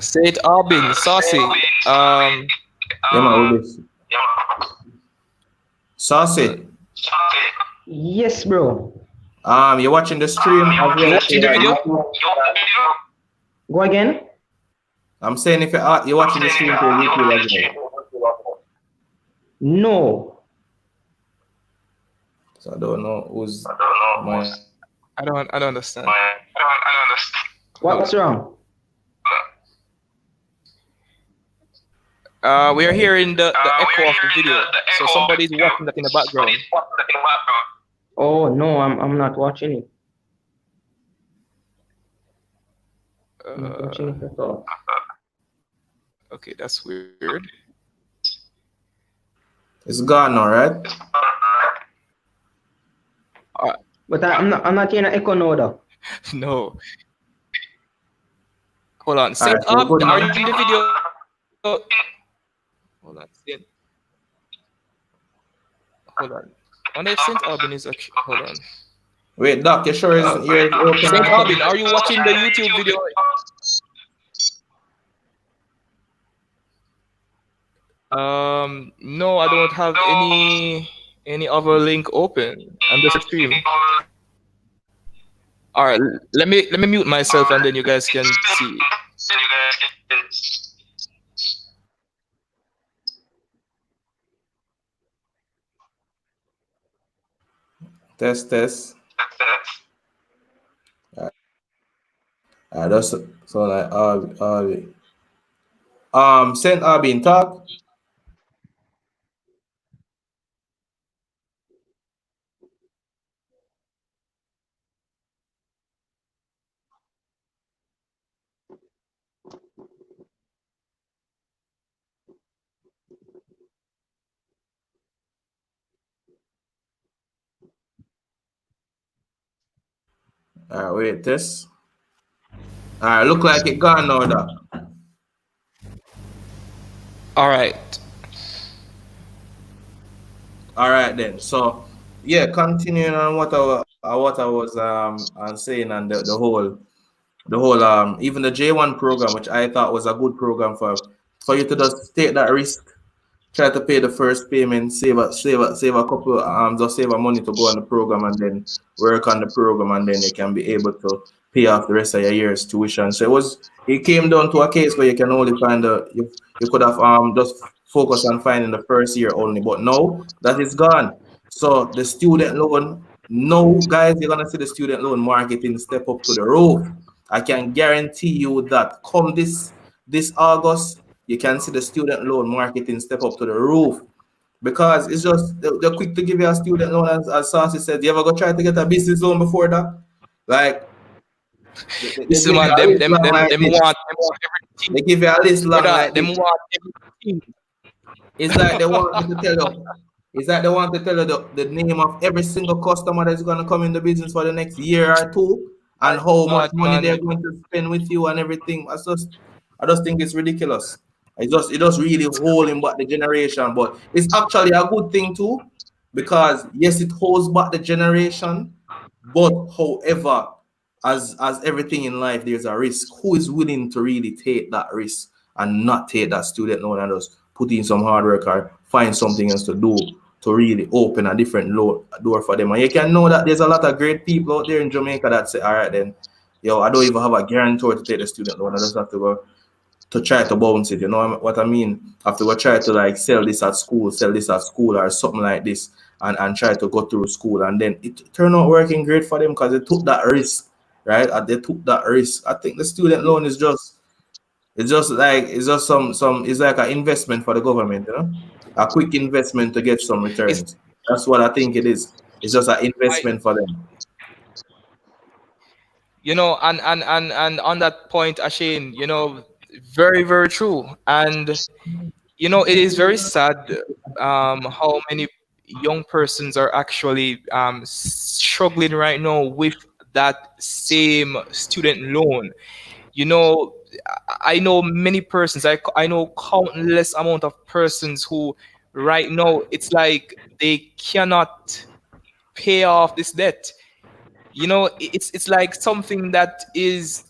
Saint Albin, Saucy. Um, Yeah, man, all this. uh, Saucy. Yes, bro. You're watching the stream as you well watching the through video? YouTube. Go again. I'm saying if you're watching the stream through YouTube as well. No. So I don't know who's my. I don't understand. What's wrong? We are hearing the echo of the video, so somebody's watching that in the background. Oh no, I'm not watching it. I'm not watching it at all. Okay, that's weird. It's gone now, right? But I'm not hearing an echo now though. No. Hold on. Saint so Ab, good are now. you in the video? Hold on. Hold on. I wonder if Saint Albin is okay. Hold on. Wait, Doc, you sure you're open? Saint Albin, are you watching the YouTube video? No, I don't have any other link open. I'm just streaming. All right, let me mute myself and then you guys can see. Test. That's so like Saint Albin talk. Wait, test. Look like it gone now, Doc. All right. All right then. So yeah, continuing on what I was saying and the whole even the J1 program, which I thought was a good program for you to just take that risk, try to pay the first payment, save a couple just save a money to go on the program and then work on the program and then you can be able to pay off the rest of your year's tuition. So it came down to a case where you can only find you could have just focus on finding the first year only, but now that is gone. So the student loan, no guys, you're gonna see the student loan marketing step up to the roof. I can guarantee you that come this August, you can see the student loan marketing step up to the roof because it's just they're quick to give you a student loan. As Saucy said, you ever go try to get a business loan before that? Like Listen, man, them want everything. they give you a list long Brother, like them this. want everything. It's like they want me to tell you. It's like they want to tell you the name of every single customer that's going to come in the business for the next year or two and how much money they're going to spend with you and everything. I just think it's ridiculous. It just really holding back the generation, but it's actually a good thing too, because yes, it holds back the generation, but however, as everything in life, there's a risk. Who is willing to really take that risk and not take that student loan and just put in some hard work or find something else to do to really open a different door for them? And you can know that there's a lot of great people out there in Jamaica that say, all right, then, yo, I don't even have a guarantor to take the student loan. I just have to go to try to bounce it. You know what I mean? I have to go try to like sell this at school or something like this and try to go through school. And then it turned out working great for them because they took that risk, right? They took that risk. I think the student loan is just like an investment for the government, you know, a quick investment to get some returns. That's what I think it is. It's just an investment for them. You know, and on that point, Ashane, you know, very, very true. And you know, it is very sad how many young persons are actually struggling right now with that same student loan. You know, I know many persons, I know countless amount of persons who right now it's like they cannot pay off this debt. You know, it's like something that is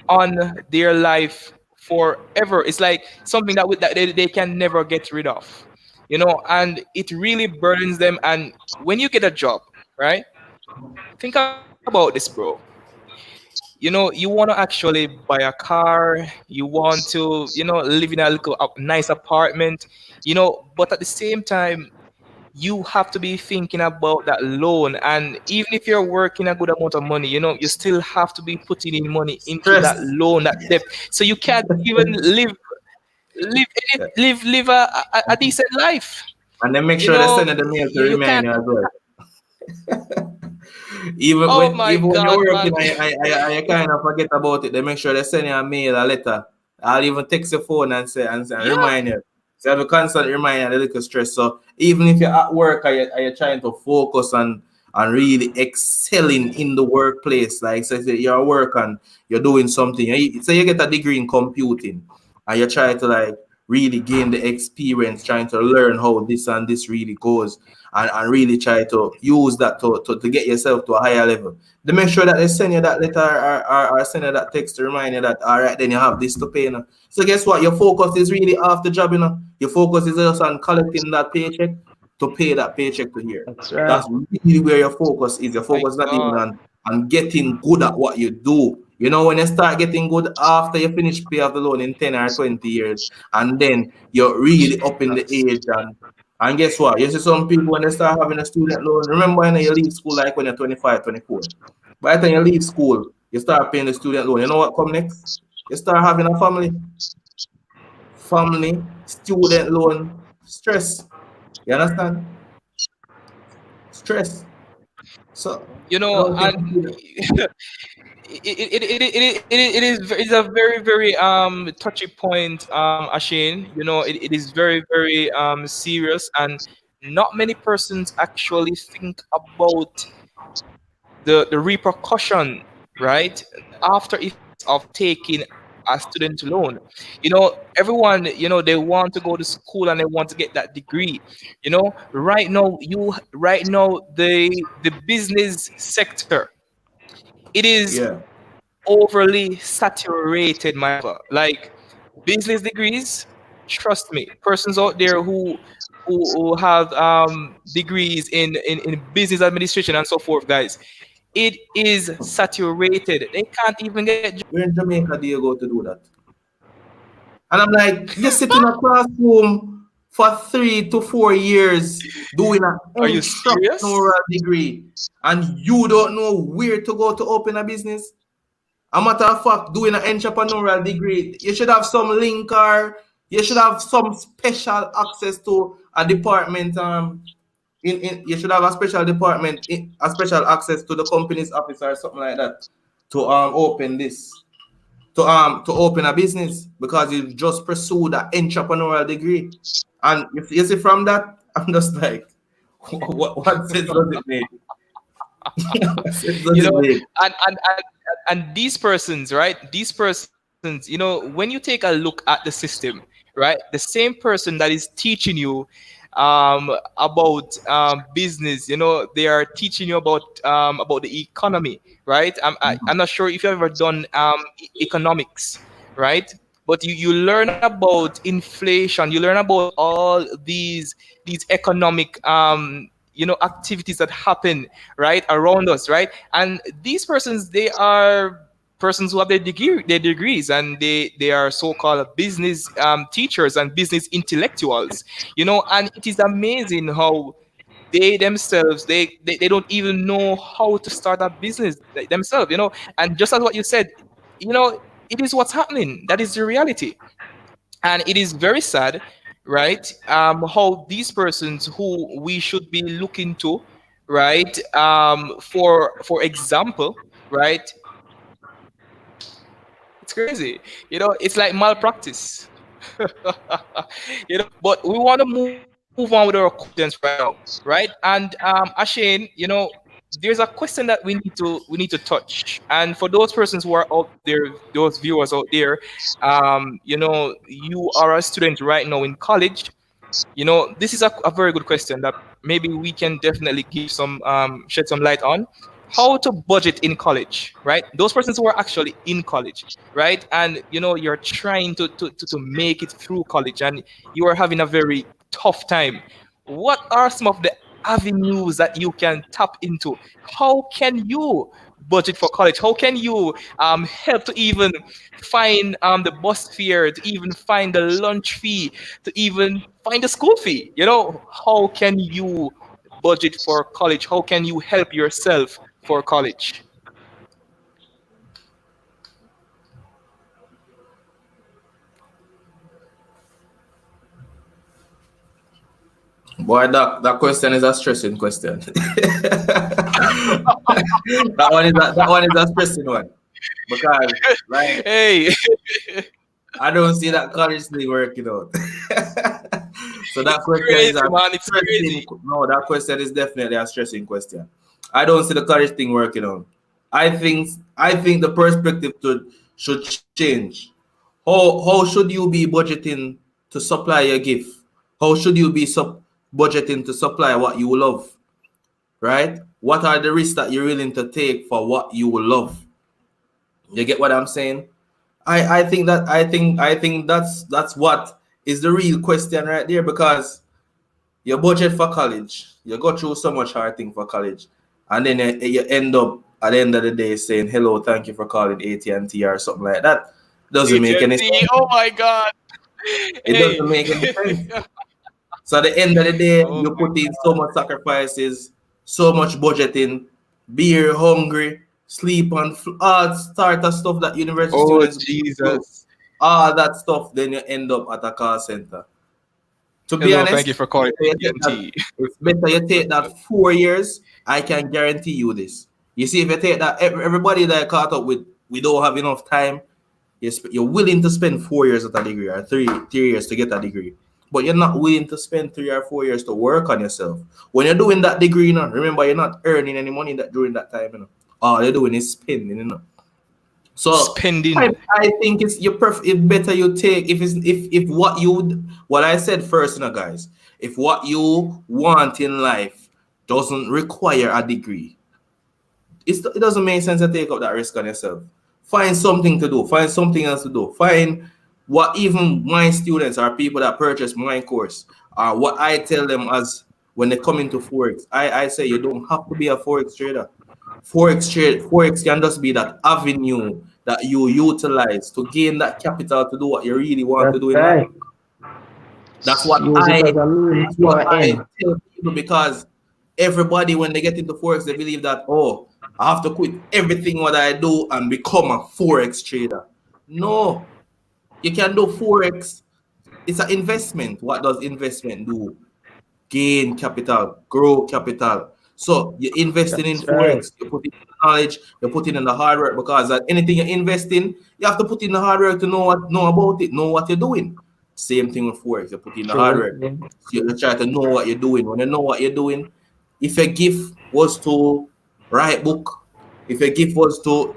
on their life forever. It's like something that they can never get rid of. You know, and it really burdens them. And when you get a job, right? Think about this, bro. You know, you want to actually buy a car, you want to, live in a little nice apartment, but at the same time, you have to be thinking about that loan. And even if you're working a good amount of money, you still have to be putting in money into that Stress. loan, that debt. So you can't even live a decent life. And then make You sure they know, send you the mail to you remind can't. you as well. Oh my Even when God, you're man. working, I kind of forget about it. They make sure they send you a mail, a letter. I'll even text your phone and Yeah. remind you. So you have a constant reminder, a little stress. So even if you're at work, are you trying to focus on really excelling in the workplace? Like say you're at work and you're doing something. Say you get a degree in computing, and you try to like really gain the experience, trying to learn how this and this really goes, and really try to use that to get yourself to a higher level. They make sure that they send you that letter, or send you that text to remind you that, all right, then you have this to pay now. So guess what? Your focus is really off the job, Your focus is just on collecting that paycheck to pay that paycheck to here. That's right. That's really where your focus is. Your My focus is not even God. on getting good at what you do. When you start getting good after you finish pay off the loan in 10 or 20 years, and then you're really up in the age, and guess what? You see some people when they start having a student loan, remember when you leave school like when you're 25, 24. By the time you leave school, you start paying the student loan. You know what come next? You start having a family, student loan, stress. You understand? Stress. So I don't think And it is a very very touchy point, Ashane. It is very very serious, and not many persons actually think about the repercussion, right? The after effects of taking a student loan. Everyone, they want to go to school and they want to get that degree. Right now the business sector, it is yeah. overly saturated, my brother. Like business degrees, trust me, persons out there who have degrees in business administration and so forth, guys, it is saturated. They can't even get Where in Jamaica do you go to do that? And I'm like, you sit in a classroom for 3 to 4 years doing an Are you serious? entrepreneurial degree, and you don't know where to go to open a business. A matter of fact, doing an entrepreneurial degree, you should have some link, or you should have some special access to a department. You should have a special department, a special access to the company's office or something like that to open this to open a business, because you just pursued an entrepreneurial degree. And if you see from that, I'm just like, what sense does it make? What sense does you it know make? and these persons, right, when you take a look at the system, right, the same person that is teaching you about business, they are teaching you about the economy, right? I'm not sure if you've ever done economics, right? But you learn about inflation, you learn about all these economic activities that happen right around us, right? And these persons, they are persons who have their degrees, and they are so-called business teachers and business intellectuals, and it is amazing how they themselves, they don't even know how to start a business themselves, and just as what you said, it is what's happening. That is the reality. And it is very sad, right? How these persons who we should be looking to, right? For example, right? It's crazy. It's like malpractice. But we want to move move on with our questions right now, right? And Ashane, there's a question that we need to touch. And for those persons who are out there, those viewers out there, you are a student right now in college. This is a very good question that maybe we can definitely give some shed some light on how to budget in college, right? Those persons who are actually in college, right? And you're trying to make it through college and you are having a very tough time. What are some of the avenues that you can tap into? How can you budget for college? How can you help to even find the bus fare, to even find the lunch fee, to even find a school fee? How can you budget for college? How can you help yourself for college? Boy, that question is a stressing question. that one is a stressing one because, like, Hey, I don't see that college thing working out. So that it's question is crazy, a man. It's stressing. crazy. No, that question is definitely a stressing question. I don't see the college thing working out. I think the perspective should change. How should you be budgeting to supply your gift? How should you be budgeting to supply what you love? Right? What are the risks that you're willing to take for what you love? You get what I'm saying? I think that's what is the real question right there, because you budget for college, you go through so much hard thing for college, and then you end up at the end of the day saying hello, thank you for calling AT&T or something like that. Doesn't make any AT&T, sense. oh my God. It Hey. doesn't make any sense. So at the end of the day, Oh you my put in so much sacrifices, so much budgeting, beer, hungry, sleep on all start of stuff that university Oh students go through. Jesus. All that stuff, then you end up at a call center. To be Hello, thank honest, you for calling AT&T. it's better you take that 4 years. I can guarantee you this. You see, if you take that, everybody that I caught up with, we don't have enough time. You're willing to spend 4 years at a degree, or three years to get a degree, but you're not willing to spend 3 or 4 years to work on yourself. When you're doing that degree, remember, you're not earning any money during that time. All you're doing is spending. So Spending. I think it's better you take, if what I said first, guys. If what you want in life doesn't require a degree, it doesn't make sense to take up that risk on yourself. Find something to do. Find something else to do. Find what even my students or people that purchase my course, what I tell them as when they come into Forex. I say you don't have to be a Forex trader. Forex can just be that avenue that you utilize to gain that capital to do what you really want to That's do in life. right. That's what Use it I as a means that's to what an I end. tell people, because everybody, when they get into Forex, they believe that, oh, I have to quit everything what I do and become a Forex trader. No, you can do Forex. It's an investment. What does investment do? Gain capital, grow capital. So you're investing in That's right. Forex, you put in the knowledge, you put in the hard work, because anything you invest in, you have to put in the hard work to know about it, know what you're doing. Same thing with Forex, you put in the hard True. work. So you try to know what you're doing. When you know what you're doing, if your gift was to write book, if your gift was to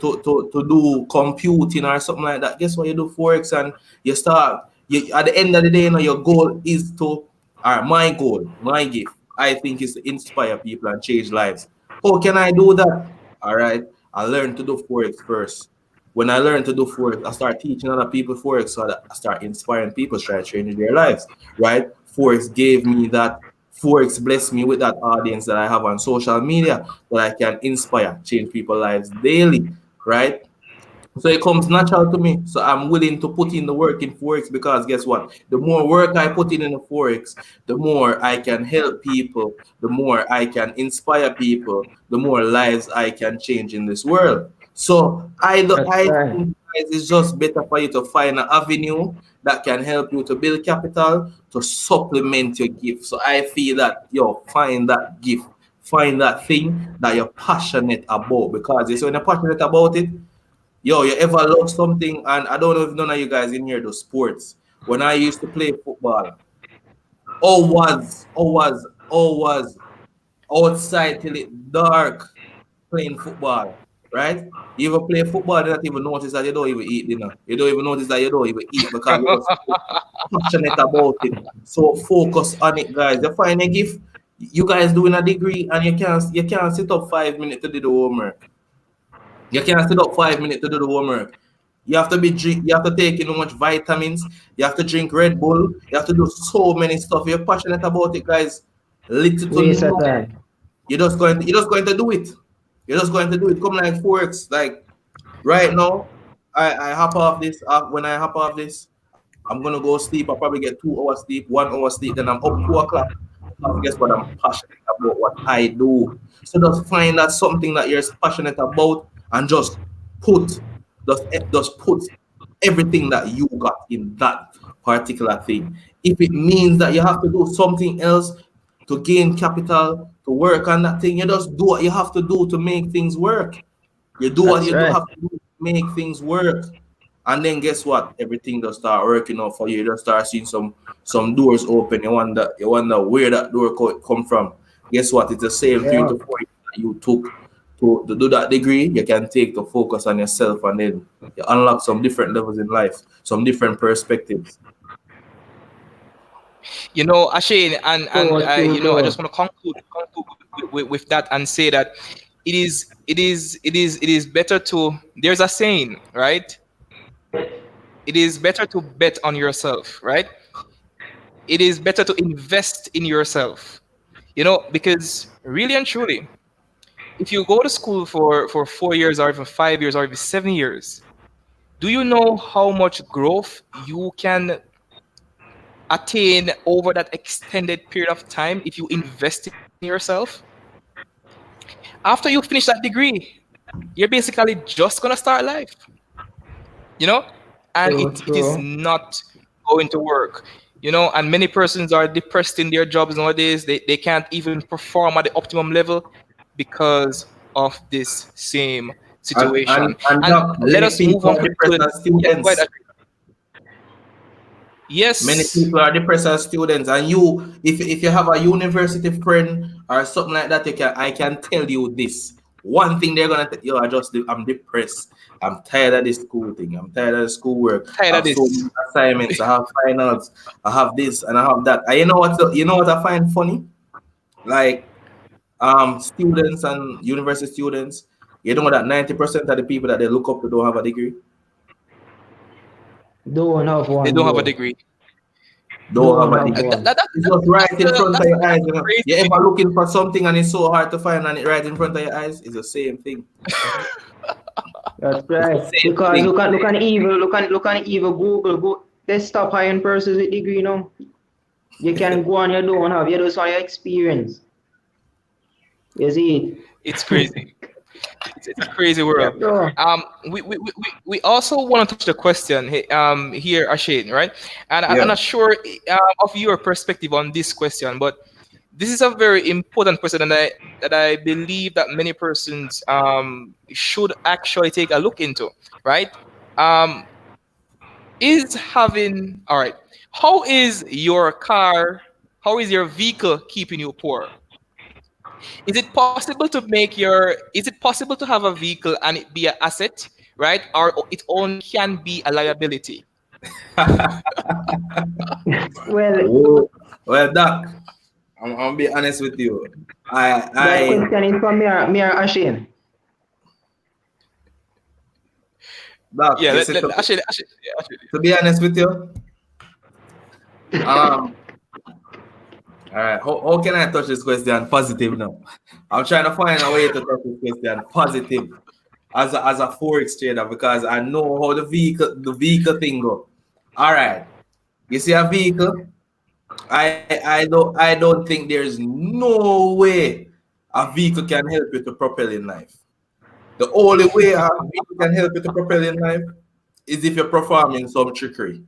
do computing or something like that, guess what? You do Forex, and you start, at the end of the day, your goal is to, or my goal, my gift, I think, is to inspire people and change lives. How can I do that? All right, I learned to do Forex first. When I learned to do Forex, I start teaching other people Forex, so that I start inspiring people to try changing their lives, right? Forex gave me that. Forex blessed me with that audience that I have on social media, that I can inspire, change people's lives daily, right? So it comes natural to me. So I'm willing to put in the work in Forex, because guess what? The more work I put in the Forex, the more I can help people, the more I can inspire people, the more lives I can change in this world. So That's I right. think, guys, it's just better for you to find an avenue that can help you to build capital to supplement your gift. So I feel that, find that gift, find that thing that you're passionate about, because when you're passionate about it, you ever love something? And I don't know if none of you guys in here do sports. When I used to play football, was outside till it dark playing football, right? You ever play football, you don't even notice that you don't even eat dinner. You don't even notice that you don't even eat because you're so passionate about it. So focus on it, guys. You find a gift, you guys doing a degree and you can't sit up 5 minutes to do the homework. You can't sit up 5 minutes to do the homework. You have to take in much vitamins, you have to drink Red Bull, you have to do so many stuff. You're passionate about it, guys. Little to Waste of no. time. You're just going to do it. You're just going to do it. Come like Forex. Like right now, I hop off this. When I hop off this, I'm gonna go sleep. I'll probably get 2 hours sleep, 1 hour sleep. Then I'm up 2 o'clock. Because guess what? I'm passionate about what I do. So just find that something that you're passionate about and put just put everything that you got in that particular thing. If it means that you have to do something else to gain capital, to work on that thing, you just do what you have to do to make things work. You do what That's you do right. have to do to make things work. And then guess what? Everything just start working out for you. You just start seeing some doors open. You wonder where that door come from. Guess what? It's the same Yeah. 3 to 4 years that you took to do that degree. You can take to focus on yourself, and then you unlock some different levels in life, some different perspectives. Ashane, and True, true, I true. just want to conclude with that and say that it is better to. There's a saying, right? It is better to bet on yourself, right? It is better to invest in yourself, because really and truly, if you go to school for 4 years or even 5 years or even 7 years, do you know how much growth you can attain over that extended period of time if you invest in yourself? After you finish that degree, you're basically just gonna start life, you know, and True, it is true. not going to work. And many persons are depressed in their jobs nowadays. They can't even perform at the optimum level because of this same And situation. and, and And Doc, let many us move people on are quickly to depressed the. as Yeah, go ahead. students. Many Yes. people are depressed as students, and if you have a university friend or something like that, I can tell you this one thing they're gonna tell you. I'm depressed. I'm tired of this school thing. I'm tired of the schoolwork. Tired I of have so this. many assignments. I have finals. I have this and I have that. And you know what I find funny? Like students and university students, you know that 90% of the people that they look up to don't have a degree. Don't have They one, don't have a bro. degree. Don't have Don't a have degree. one. It's just right in front of That's your eyes. the crazy You're thing. ever looking for something and it's so hard to find and it right in front of your eyes? It's the same thing. That's It's the right. same Because thing. look on even Google go desktop hiring persons with degree now. You can go on, you don't have, you just want your experience. You see It's it? crazy. It's a crazy Yeah. world. Bro, We also want to touch the question here, Ashane, right? And I'm Yeah. not sure of your perspective on this question, but this is a very important question, and I believe that many persons should actually take a look into, right? Um, is having all right. How is your car? How is your vehicle keeping you poor? Is it possible to have a vehicle and it be an asset, right? Or it only can be a liability? well, Whoa. Well, Doc, I'm gonna be honest with you. I that I question is from me or Ashane. Doc, Yeah, you said actually, yeah, actually. to be honest with you, um, all right, how can I touch this question positive now? I'm trying to find a way to touch this question positive as a forex trader because I know how the vehicle thing go. All right, you see a vehicle. I don't think there's no way a vehicle can help you to propel in life. The only way a vehicle can help you to propel in life is if you're performing some trickery.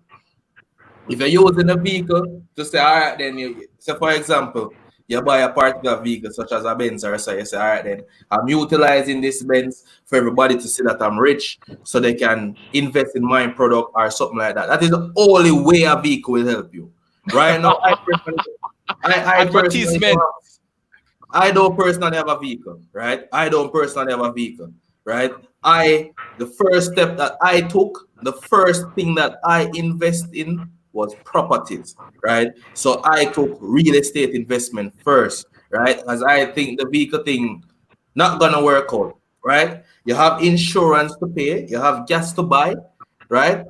If you're using a vehicle to say, all right, then so for example, you buy a particular vehicle such as a Benz or so, you say, all right, then I'm utilizing this Benz for everybody to see that I'm rich so they can invest in my product or something like that. That is the only way a vehicle will help you. Right now, I personally Advertisement. I don't personally have a vehicle, right? I don't personally have a vehicle, right? The first step that I took, the first thing that I invest in was properties, right? So I took real estate investment first, right? As I think the vehicle thing not gonna work out, right? You have insurance to pay, you have gas to buy, right?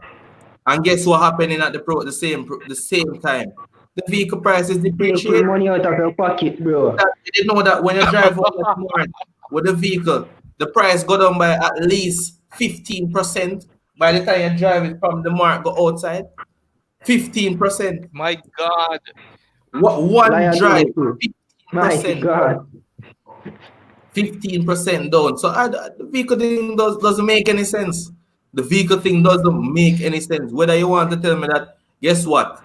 And guess what happening at the same time? The vehicle prices Taking depreciate. money out of your pocket, bro. You didn't know that when you drive home this morning with the vehicle, the price go down by at least 15% by the time you drive it from the mark go outside. 15%. My God. What one drive, Liability. My 15% down. God. 15% down. So the vehicle thing doesn't make any sense. The vehicle thing doesn't make any sense. Whether you want to tell me that, guess what?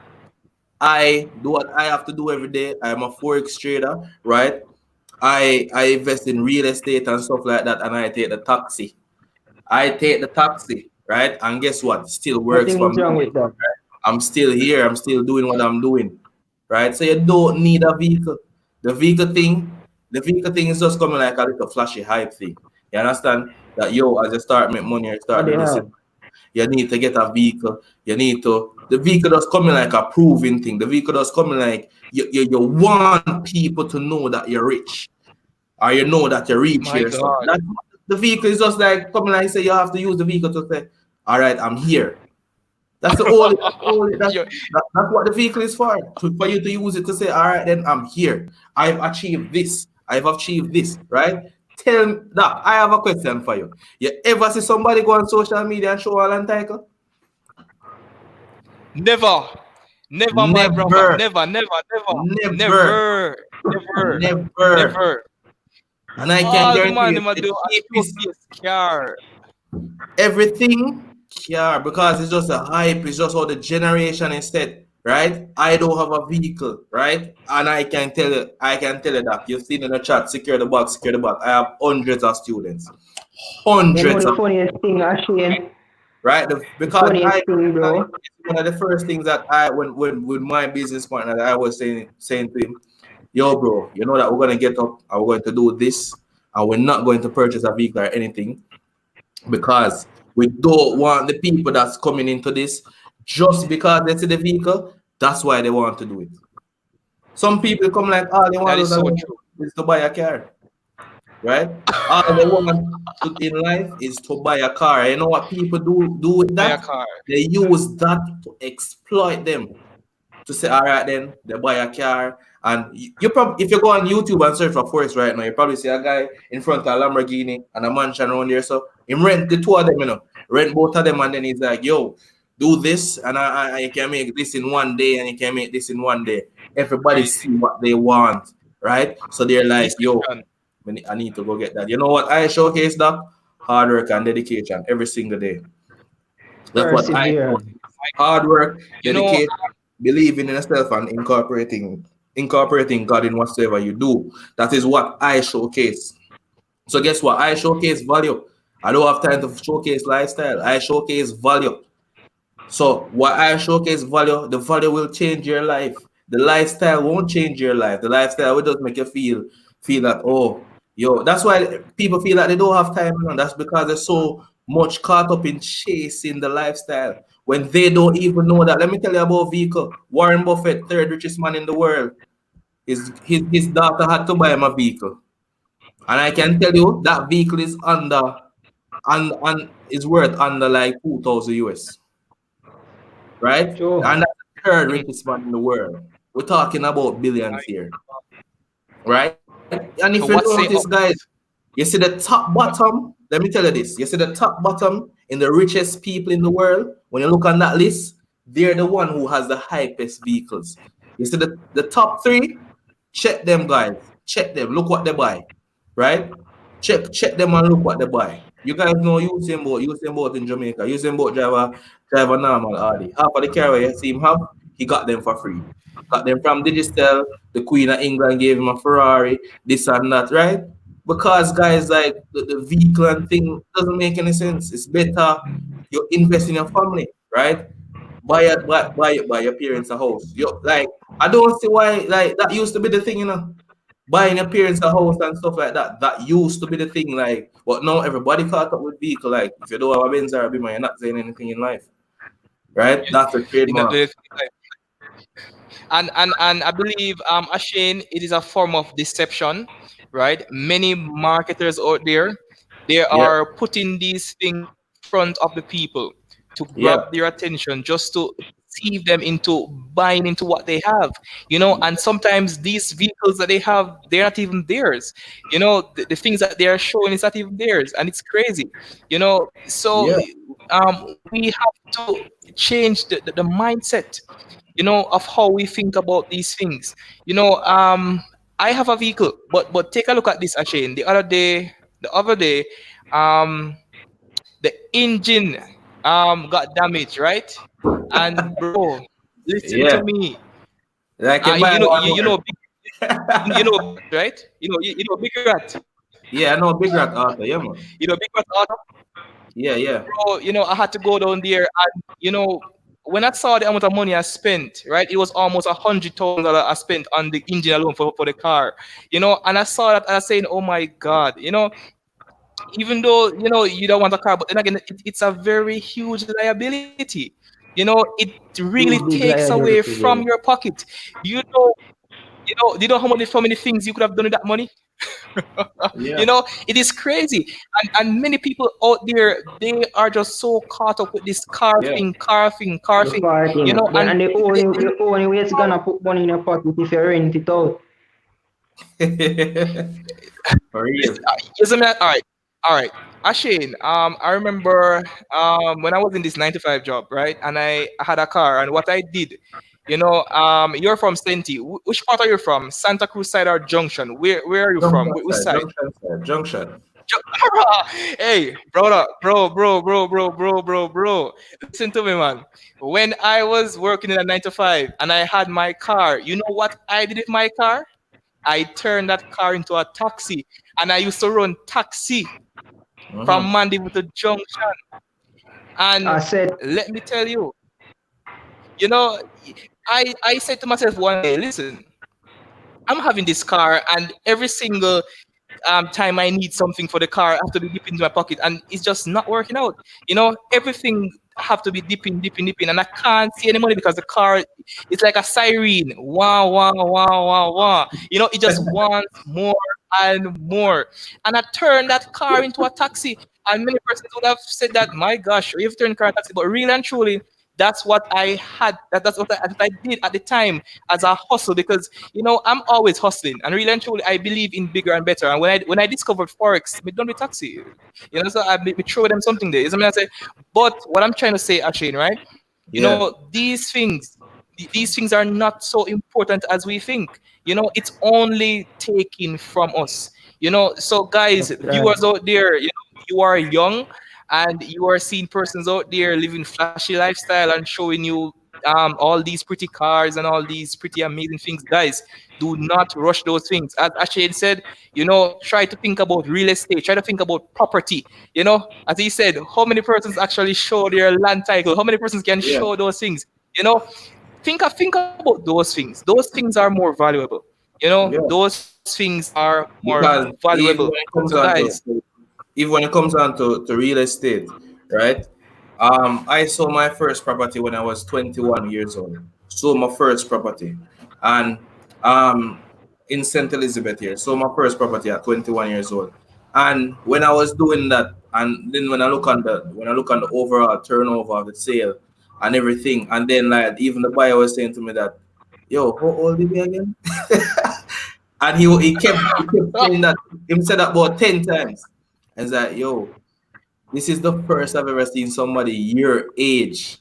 I do what I have to do every day. I'm a Forex trader, right? I invest in real estate and stuff like that, and I take the taxi. I take the taxi, right? And guess what? Still works Nothing for is wrong me. with that. I'm still here. I'm still doing what I'm doing, right? So you don't need a vehicle. The vehicle thing, the vehicle thing is just coming like a little flashy hype thing. You understand? That yo, as you start make money, you What start they doing this. have. You need to get a vehicle. You need to. The vehicle does coming like a proving thing. The vehicle does coming like you want people to know that you're rich, or you know that you reach My here. So God. that the vehicle is just like coming like say you have to use the vehicle to say, all right, I'm here. That's the only. You- That's what the vehicle is for you to use it to say, all right, then I'm here. I've achieved this. I've achieved this. Right? Tell me that I have a question for you. You ever see somebody go on social media and show all and title? Never. Never, my brother. Never, Never, never, never. never, Never. Never. never. Never. And I can All the guarantee man you, them a the do a cheapest showcase car. everything, yeah, because it's just a hype, it's just how the generation is set, right? I don't have a vehicle, right? And I can tell you that. You've seen in the chat, secure the box, secure the box. I have hundreds of students. You know Hundreds the of funniest thing, Ashane? right? The Because funniest thing, bro. it's one of the first things that I when with my business partner that I was saying to him, yo, bro, you know that we're gonna get up and we're going to do this, and we're not going to purchase a vehicle or anything because we don't want the people that's coming into this just because they see the vehicle. That's why they want to do it. Some people come like, all they That want is so true. is to buy a car, right? All they want in life is to buy a car. You know what people do with Buy a that? car. They use that to exploit them. To say, all right, then they buy a car, and you probably if you go on YouTube and search for Forex right now, you probably see a guy in front of a Lamborghini and a mansion around there. So him rent the two of them, rent both of them, and then he's like, yo, do this, and I can make this in one day, and you can make this in one day. Everybody see what they want, right? So they're like, yo, Description. I need to go get that. You know what I showcase that? Hard work and dedication every single day. That's what I Persevere. showcase. Hard work, You know, dedication, believing in yourself, and incorporating God in whatsoever you do. That is what I showcase. So guess what? I showcase value. I don't have time to showcase lifestyle. I showcase value. So what I showcase value, the value will change your life. The lifestyle won't change your life. The lifestyle will just make you feel that, oh, yo, that's why people feel like they don't have time. That's because they're so much caught up in chasing the lifestyle when they don't even know that. Let me tell you about vehicle. Warren Buffett, third richest man in the world. His daughter had to buy him a vehicle. And I can tell you that vehicle is under and is worth under like 2,000 US, right? Sure. And that's the third richest man in the world. We're talking about billions here, right? And if you so what say notice, up? guys, you see the top bottom. Let me tell you this. You see the top bottom in the richest people in the world. When you look on that list, they're the one who has the highest vehicles. You see the top three. Check them, guys. Check them. Look what they buy, right? Check them and look what they buy. You guys know Usain Bolt in Jamaica. Usain Bolt drive a normal Audi. Half of the car where you see him have, he got them for free. Got them from Digistel. The Queen of England gave him a Ferrari. This and that, right? Because guys, like the vehicle and thing doesn't make any sense. It's better you invest in your family, right? buy your parents a house. You like I don't see why like that used to be the thing, you know. Buying your parents a house and stuff like that. That used to be the thing, like but now everybody caught up with vehicle. Like if you don't have a Benz or a Beamer, you're not saying anything in life. Right? That's a You know, trademark. and I believe Ashane, it is a form of deception, right? Many marketers out there, they Yeah, are putting these things in front of the people to grab yeah, their attention, just to deceive them into buying into what they have, you know. And sometimes these vehicles that they have, they're not even theirs, you know. The things that they are showing is not even theirs, and it's crazy, you know. So yeah, we have to change the mindset, you know, of how we think about these things. You know, I have a vehicle, but take a look at this, Ashane. The other day, um, the engine got damaged, right? And bro, listen yeah. to me. Like you buy You know, one you more. know, you know, Big Rat, right? You know, Big Rat. Yeah, I know big rat author, yeah man. You know, Big Rat Auto. Yeah, yeah. Bro, you know, I had to go down there, and you know, when I saw the amount of money I spent, right, it was almost $100,000 I spent on the engine alone for the car, you know. And I saw that, and I was saying, oh my god, you know, even though you know you don't want a car, but then again, it's a very huge liability. You know, it really Huge big takes away liability from there. your pocket. You you know how many things you could have done with that money. Yeah. You know, it is crazy. And many people out there, they are just so caught up with this Yeah. car The thing, car you thing. know. Then And and the only way it's gonna put money in your pocket if you rent it out. For real. isn't that all right? All right, Ashane. I remember when I was in this 9 to 5 job, right? And I had a car, and what I did, you know, you're from Senti. Which part are you from? Santa Cruz side or Junction? Where are you from? Junction Which side, side? junction side, junction. Hey, brother, bro. Listen to me, man. When I was working in a 9 to 5 and I had my car, you know what I did with my car? I turned that car into a taxi, and I used to run taxi from Mm-hmm. Mandeville to Junction. I And said, let me tell you, you know, I said to myself one day, listen, I'm having this car, and every single time I need something for the car, I have to be dipping into my pocket, and it's just not working out. You know, everything have to be dipping, and I can't see any money because the car, it's like a siren. Wow, wow, wow, wow, wow. You know, it just wants more and more. And I turned that car into a taxi, and many persons would have said that, my gosh, you've turned car into a taxi, but really and truly, that's what I had. That's what I did at the time as a hustle, because you know I'm always hustling, and really and truly I believe in bigger and better. And when I discovered Forex, me done with taxi, you know, so me throw them something there. Is I mean I say, but what I'm trying to say, actually, right? You Yeah. know, these things are not so important as we think. You know, it's only taken from us. You know, so guys, that's right. viewers out there, you know, you are young, and you are seeing persons out there living flashy lifestyle and showing you all these pretty cars and all these pretty amazing things. Guys, do not rush those things. As Ashane said, you know, try to think about real estate, try to think about property. You know, as he said, how many persons actually show their land title? How many persons can Yeah. show those things? You know, think about those things. Those things are more valuable. You know, Yeah. those things are more Because valuable. even when it So comes on guys, to even when it comes on to real estate, right? I sold my first property when I was 21 years old. Sold my first property. And in St. Elizabeth here. Sold my first property at 21 years old. And when I was doing that, and then when I look on the overall turnover of the sale and everything, and then like even the buyer was saying to me that, yo, how old are you again? And he kept saying that, he said that about 10 times. And it's like, yo, this is the first I've ever seen somebody your age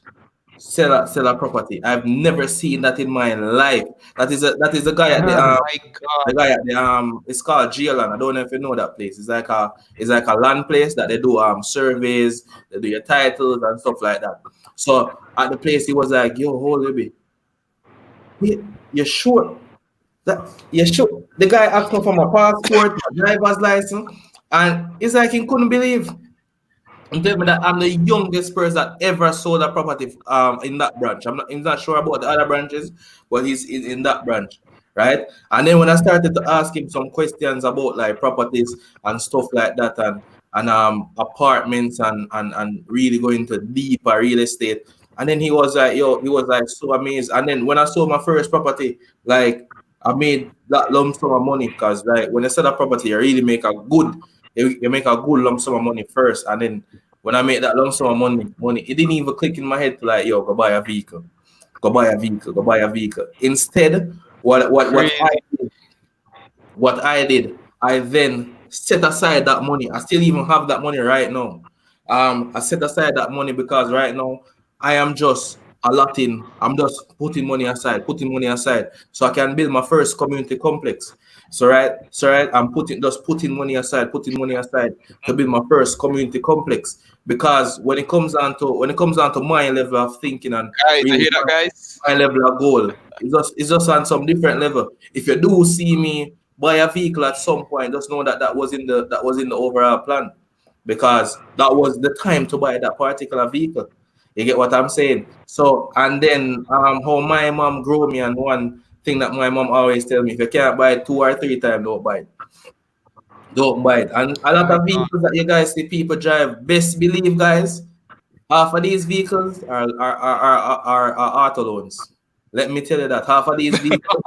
sell a property. I've never seen that in my life. That is the guy at my the God. guy at it's called Jalan. I don't know if you know that place. It's like a land place that they do surveys, they do your titles and stuff like that. So at the place he was like, yo, hold a bit. You sure? That you sure? The guy asked me for my passport, my driver's license, and it's like he couldn't believe. I'm telling you that I'm the youngest person that ever sold a property in that branch. I'm not sure about the other branches, but he's in that branch, right? And then when I started to ask him some questions about like properties and stuff like that, and apartments and really going to deeper real estate, and then he was like, yo, he was like so amazed. And then when I sold my first property, like I made that lump sum of money because like when you sell a property, you really make a good you make a good lump sum of money first, and then when I made that lump sum of money, it didn't even click in my head to like, yo, go buy a vehicle, go buy a vehicle, go buy a vehicle. Instead, Crazy. what I did, I then set aside that money. I still even have that money right now. I set aside that money because right now I am just allotting, I'm just putting money aside so I can build my first community complex. So right, I'm putting money aside to build my first community complex. Because when it comes down to my level of thinking and Guys, you really hear that, guys? my level of goal, it's just on some different level. If you do see me buy a vehicle at some point, just know that that was in the overall plan, because that was the time to buy that particular vehicle. You get what I'm saying? So, and then how my mom grew me, and one thing that my mom always tell me: if you can't buy it 2 or 3 times, don't buy it. Don't buy it. And a lot My of God. vehicles that you guys see people drive, best believe, guys, half of these vehicles are auto loans. Let me tell you that half of these vehicles,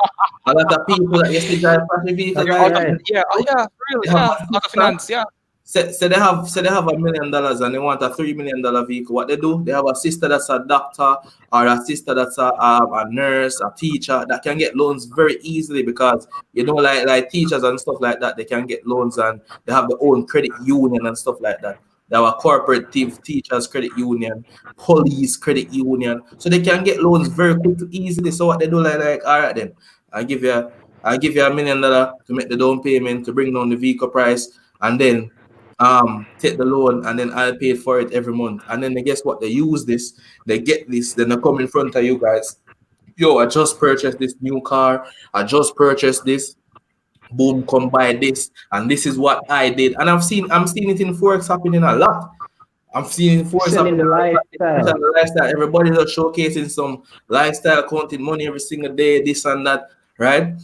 a lot of people that used to drive passenger vehicle, That's guys, Out of, right. yeah, oh, yeah, for real, they have yeah. a Out of sister. finance, yeah. Say they have $1 million and they want a $3 million vehicle. What they do? They have a sister that's a doctor, or a sister that's a nurse, a teacher that can get loans very easily, because like teachers and stuff like that, they can get loans, and they have their own credit union and stuff like that. They have a cooperative teachers credit union, police credit union, so they can get loans very quick easily. So what they do, like all right then, I give you $1 million to make the down payment to bring down the vehicle price, and then take the loan, and then I'll pay for it every month. And then they guess what? They use this, they get this, then they come in front of you guys. Yo, I just purchased this new car. I just purchased this. Boom, come buy this, and this is what I did. And I'm seeing it in Forex happening a lot. I'm seeing Forex Selling happening the a lot. Especially lifestyle. on the lifestyle. Everybody's just showcasing some lifestyle, counting money every single day, this and that, right?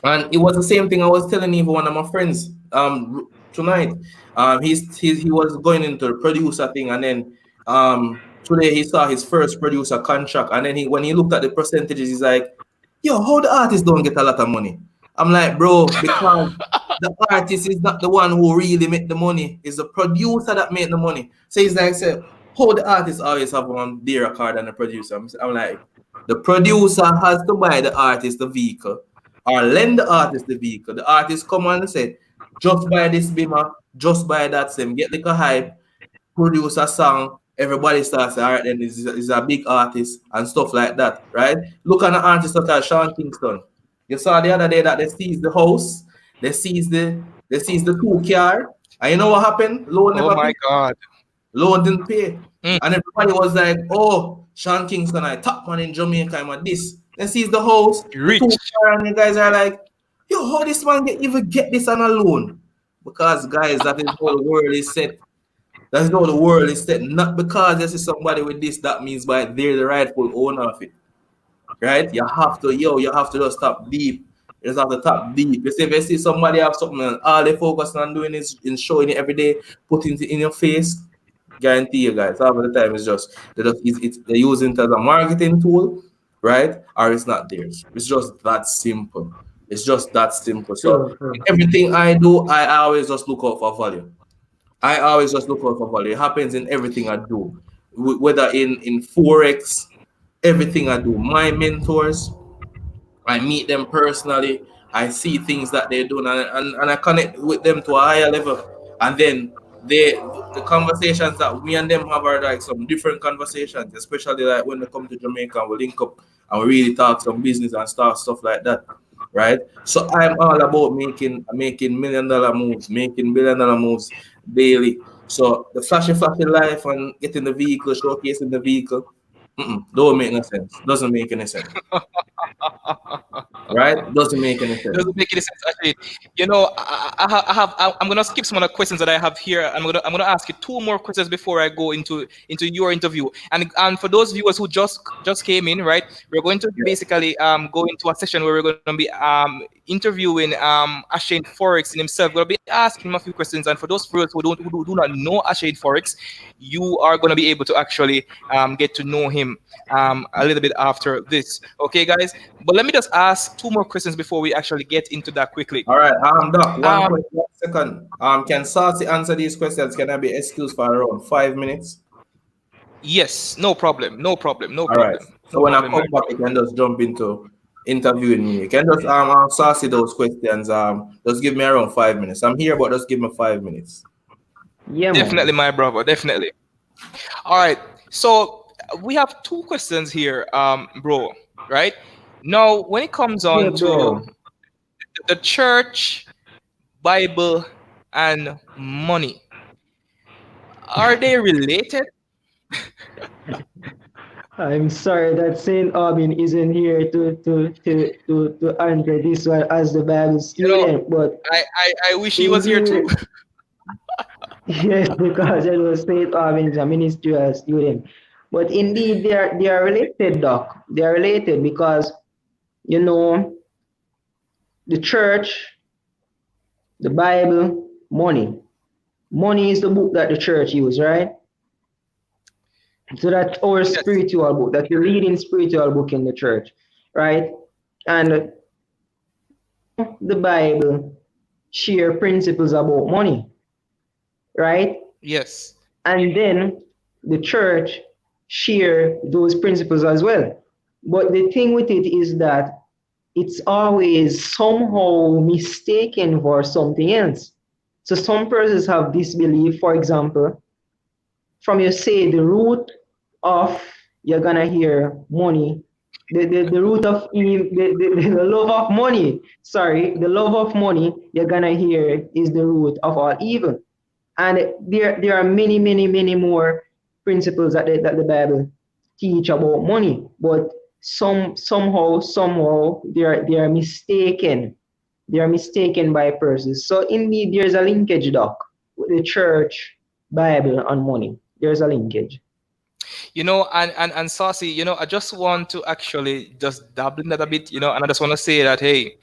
And it was the same thing I was telling even one of my friends tonight. He was going into the producer thing, and then today he saw his first producer contract, and then when he looked at the percentages, he's like, yo, how the artist don't get a lot of money? I'm like, bro, because the artist is not the one who really make the money, it's the producer that make the money. So he's like, say, how the artist always have one dearer card than the producer? I'm like, the producer has to buy the artist the vehicle, or lend the artist the vehicle. The artist come on and say, just buy this Beamer, just buy that same, get like a hype, produce a song, everybody starts saying, all right, then is a big artist and stuff like that, right? Look at an artist such as Sean Kingston. You saw the other day that they seized the house, they seized the 2 car, and you know what happened? Loan Oh never my paid. God. Loan didn't pay. Mm. And everybody was like, oh, Sean Kingston, I top man in Jamaica, I'm this. Then sees the house, the Rich. 2 car, and you guys are like, yo, how this man even get this on a loan? Because guys, that is how the world is set. That's how the world is set. Not because you see somebody with this, that means by they're the rightful owner of it. Right? You have to just stop deep. You just have to tap deep. If you see somebody have something and all they focus on doing is in showing it every day, putting it in your face, guarantee you guys, half of the time it's just they're using it as a marketing tool, right? Or it's not theirs. It's just that simple. It's just that simple. So True, true. everything I do, I always just look out for value. I always just look out for value. It happens in everything I do, whether in Forex, everything I do. My mentors, I meet them personally. I see things that they're doing, and I connect with them to a higher level. And then the conversations that me and them have are like some different conversations, especially like when they come to Jamaica and we link up and we really talk some business and stuff like that. Right? So I'm all about making $1 million moves, making $1 billion moves daily. So the flashy life and getting the vehicle, showcasing the vehicle, don't make no sense. Doesn't make any sense. right? Doesn't make any sense. Doesn't make any sense, actually. I'm gonna skip some of the questions that I have here. I'm gonna ask you two more questions before I go into your interview. And for those viewers who just came in, right, we're going to Yeah. basically go into a session where we're going to be interviewing Ashane4x in himself. We're going to be asking him a few questions. And for those viewers who do not know Ashane4x, you are going to be able to actually get to know him a little bit after this. Okay, guys. But let me just ask two more questions before we actually get into that quickly. All right, Doc, one Um, question, 1 second. Can Saucy answer these questions? Can I be excused for around 5 minutes? yes, no problem, no problem, no All right. problem, no So when I problem, my come back, bro. you can just jump into interviewing me. You can just Saucy those questions. Just give me around 5 minutes. I'm here, but just give me 5 minutes. Yeah, Definitely, man. my brother, definitely. All right. So we have two questions here, bro. Right now, when it comes Yeah, on to bro. the church, Bible, and money, are they related? I'm sorry that Saint Aubin isn't here to answer this one as the Bible You know, student, but I wish he was here too. indeed, yes, because it was Saint Aubin is a ministerial student. But indeed, they are related, Doc. They are related because you know the church, the Bible, money. Money is the book that the church use, right? So that's our Yes, spiritual book. That's the leading spiritual book in the church, right? And the Bible share principles about money, right? yes, And then the church share those principles as well. But the thing with it is that it's always somehow mistaken for something else. So some persons have this belief, for example, from you say the root of you're gonna hear money, the root of the love of money, sorry, the love of money you're gonna hear is the root of all evil. And there are many more principles that the Bible teach about money, but somehow they are mistaken. They are mistaken by persons. So indeed, there's a linkage, doc, with the church, Bible, and money. There's a linkage. and Saucy, I just want to actually just dabble in that a bit, and I just want to say that, hey,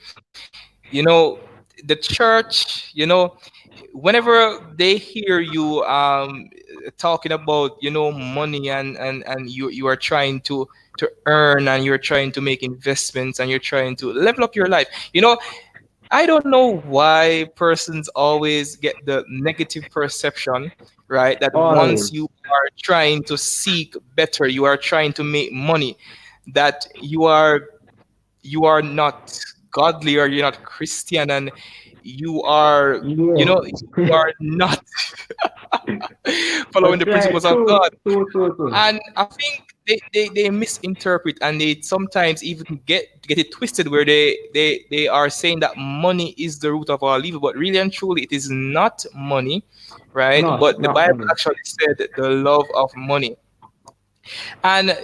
the church, whenever they hear you talking about money, and you are trying to earn, and you're trying to make investments, and you're trying to level up your life, I don't know why persons always get the negative perception, right? That once you Always. are trying to seek better, you are trying to make money, that you are not godly, or you're not Christian, and you are you Yeah. are not following the That's principles right. of True, God. true, true, true. And I think they misinterpret, and they sometimes even get it twisted, where they are saying that money is the root of all evil, but really and truly it is not money, right? Not, But the not Bible money. actually said the love of money. And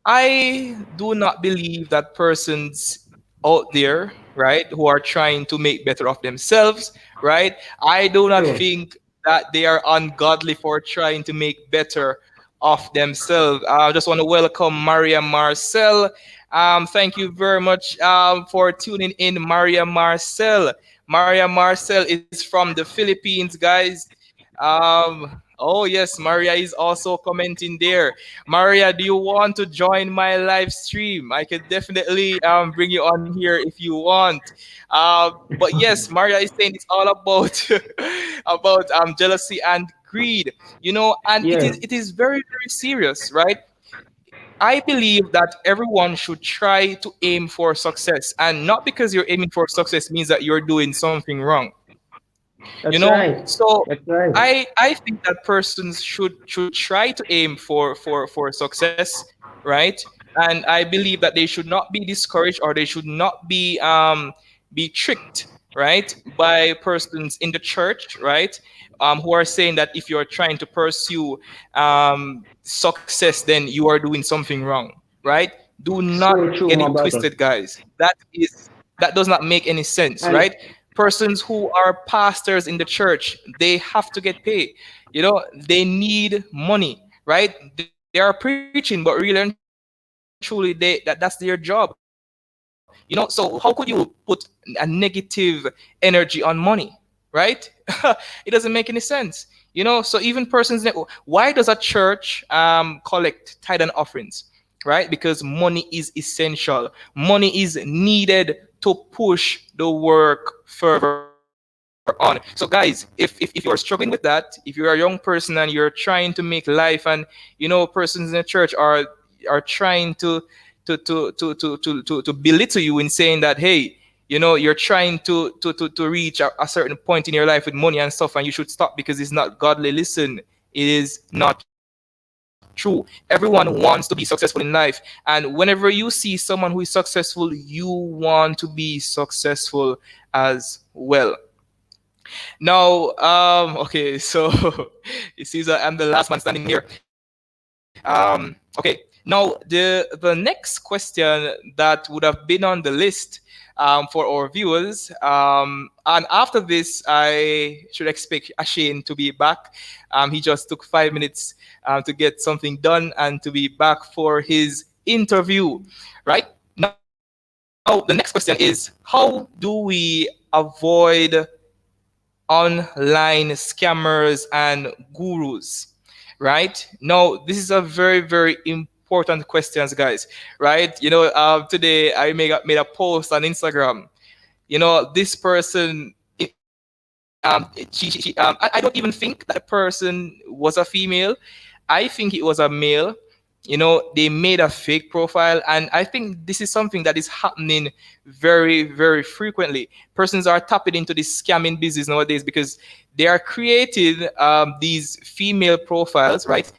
I do not believe that persons out there, right, who are trying to make better of themselves, right? I do not True. think that they are ungodly for trying to make better of themselves. I just want to welcome Maria Marcel. Thank you very much for tuning in, Maria Marcel. Maria Marcel is from the Philippines, guys. Oh yes, Maria is also commenting there. Maria, do you want to join my live stream? I could definitely bring you on here if you want. But yes, Maria is saying it's all about about jealousy and greed. And it Yeah. is it is very very serious, right? I believe that everyone should try to aim for success, and not because you're aiming for success means that you're doing something wrong. That's right. So That's right. I think that persons should try to aim for success, right? And I believe that they should not be discouraged, or they should not be tricked, right, by persons in the church, right, who are saying that if you're trying to pursue success, then you are doing something wrong, right? Do So not true, get my it brother. twisted, guys. That does not make any sense, And right? Persons who are pastors in the church, they have to get paid. They need money, right? They are preaching, but really and truly, that's their job. So how could you put a negative energy on money, right? It doesn't make any sense. So even persons, why does a church collect tithe and offerings? Right? Because money is essential. Money is needed to push the work further on. So guys, if you're struggling with that, if you're a young person and you're trying to make life, and persons in the church are trying to belittle you in saying that, hey, you're trying to reach a certain point in your life with money and stuff, and you should stop because it's not godly. Listen, it is not true. Everyone wants to be successful in life, and whenever you see someone who is successful, you want to be successful as well. Now, okay, so it seems that I'm the last man standing here. Okay, now the next question that would have been on the list for our viewers, and after this, I should expect Ashane to be back. He just took 5 minutes to get something done and to be back for his interview, right? Now, the next question is, how do we avoid online scammers and gurus? Right now, this is a very, very important questions, guys. Right, today I made a post on Instagram. This person, I don't even think that the person was a female. I think it was a male. They made a fake profile, and I think this is something that is happening very, very frequently. Persons are tapping into this scamming business nowadays because they are creating these female profiles, right?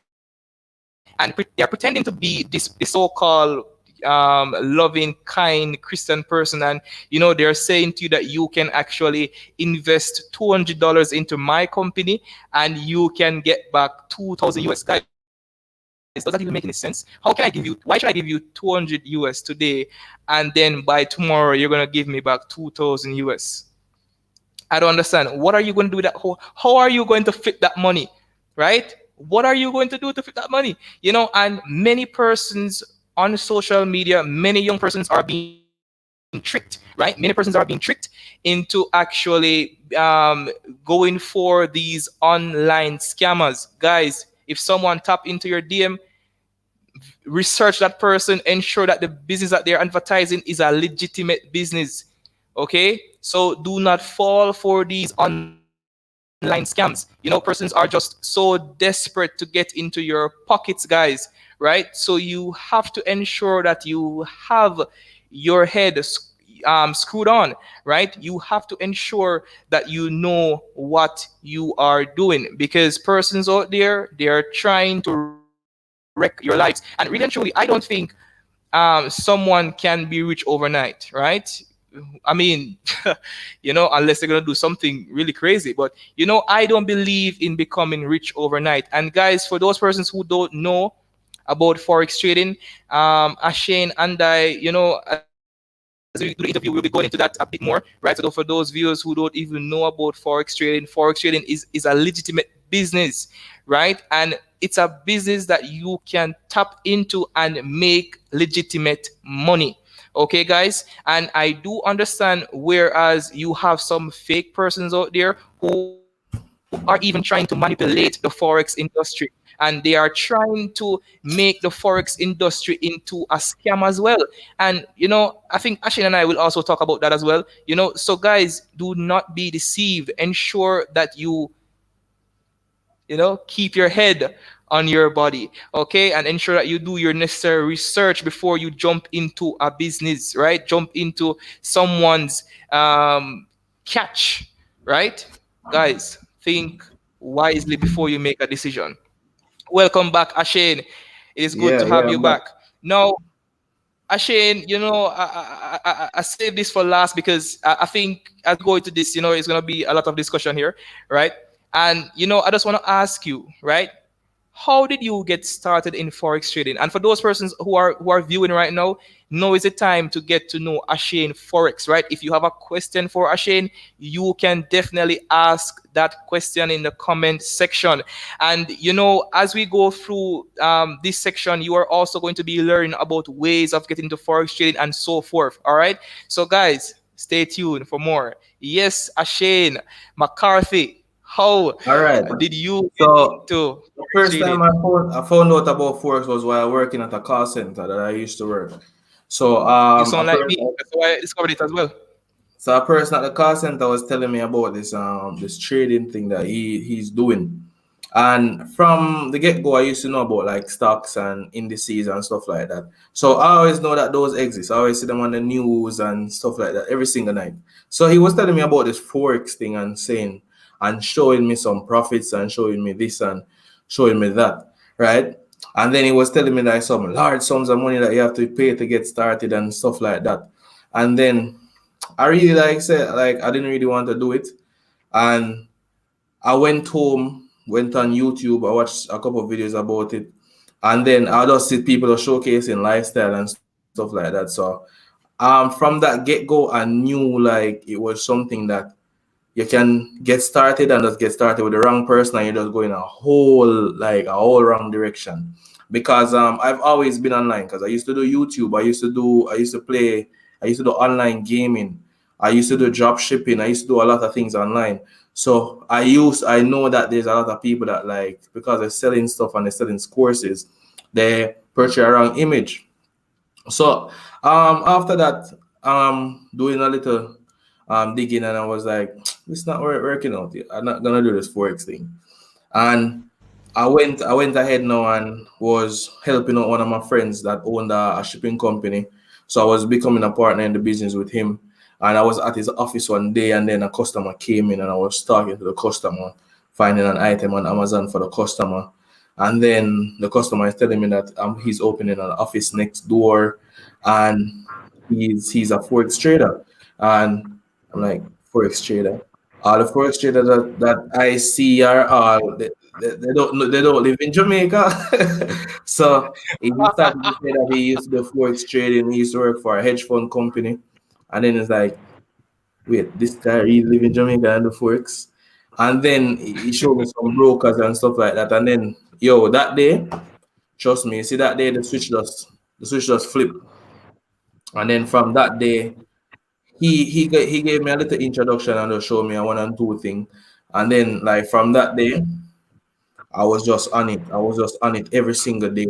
And they are pretending to be this so-called loving, kind Christian person, and they're saying to you that you can actually invest $200 into my company and you can get back 2,000 US. Guys, does that even make any sense? How can I give you? Why should I give you 200 US today, and then by tomorrow you're gonna give me back 2,000 US? I don't understand. What are you going to do with that? How are you going to flip that money, right? What are you going to do to flip that money? And many persons on social media, many young persons are being tricked, right? Many persons are being tricked into actually going for these online scammers. Guys, if someone tap into your DM, research that person, ensure that the business that they're advertising is a legitimate business. Okay, so do not fall for these online scams. Persons are just so desperate to get into your pockets, guys, right? So you have to ensure that you have your head screwed on, right? You have to ensure that you know what you are doing, because persons out there, they are trying to wreck your lives. And really and truly, I don't think someone can be rich overnight, right? I mean, unless they're gonna do something really crazy. But I don't believe in becoming rich overnight. And guys, for those persons who don't know about forex trading, Ashane and I, as we do the interview, we'll be going into that a bit more, right? So for those viewers who don't even know about forex trading is a legitimate business, right? And it's a business that you can tap into and make legitimate money. Okay, guys, and I do understand, whereas you have some fake persons out there who are even trying to manipulate the forex industry, and they are trying to make the forex industry into a scam as well. And I think Ashin and I will also talk about that as well. So guys, do not be deceived. Ensure that keep your head on your body, okay, and ensure that you do your necessary research before you jump into a business, right? Jump into someone's catch, right? Guys, think wisely before you make a decision. Welcome back, Ashane. It is good Yeah, to have yeah, you I'm back. back. Now, Ashane, I saved this for last because I think as we go into this, it's going to be a lot of discussion here, right? And I just want to ask you, right? how did you get started in forex trading? And for those persons who are viewing right now is the time to get to know Ashane Forex, right? If you have a question for Ashane, you can definitely ask that question in the comment section. And as we go through this section, you are also going to be learning about ways of getting into forex trading and so forth. All right. So guys, stay tuned for more. Yes, Ashane McCarthy, how All right. did you get So into the forex first time trading? I found out about Forex was while working at a call center that I used to work. So You a sound like me. person That's why I discovered it as well. so a person at the call center was telling me about this trading thing that he's doing. And from the get-go, I used to know about like stocks and indices and stuff like that. So I always know that those exist. I always see them on the news and stuff like that every single night. So he was telling me about this Forex thing and saying and showing me some profits and showing me this and showing me that, right? And then he was telling me that some large sums of money that you have to pay to get started and stuff like that. And then I really like said like I didn't really want to do it. And I went home, went on YouTube, I watched a couple of videos about it, and then I just see people are showcasing lifestyle and stuff like that. So from that get-go, I knew like it was something that you can get started and just get started with the wrong person and you just go in a whole wrong direction. Because I've always been online because I used to do YouTube, I used to do online gaming, I used to do drop shipping, I used to do a lot of things online. So I know that there's a lot of people that like because they're selling stuff and they're selling courses, they purchase a wrong image. So after that, doing a little digging, and I was like, it's not working out. I'm not gonna do this Forex thing. And I went ahead now and was helping out one of my friends that owned a shipping company. So I was becoming a partner in the business with him. And I was at his office one day, and then a customer came in, and I was talking to the customer, finding an item on Amazon for the customer. And then the customer is telling me that he's opening an office next door, and he's a forex trader. And I'm like, forex trader. All the forex traders that I see are all they don't live in Jamaica. So he started to say that he used to do forex trading. He used to work for a hedge fund company, and then it's like, wait, this guy really live in Jamaica and do forex. And then he showed me some brokers and stuff like that. And then that day, trust me, you see that day the switch just flipped. And then from that day, he gave me a little introduction and just showed me a one and two thing. And then like from that day, I was just on it. I was just on it every single day.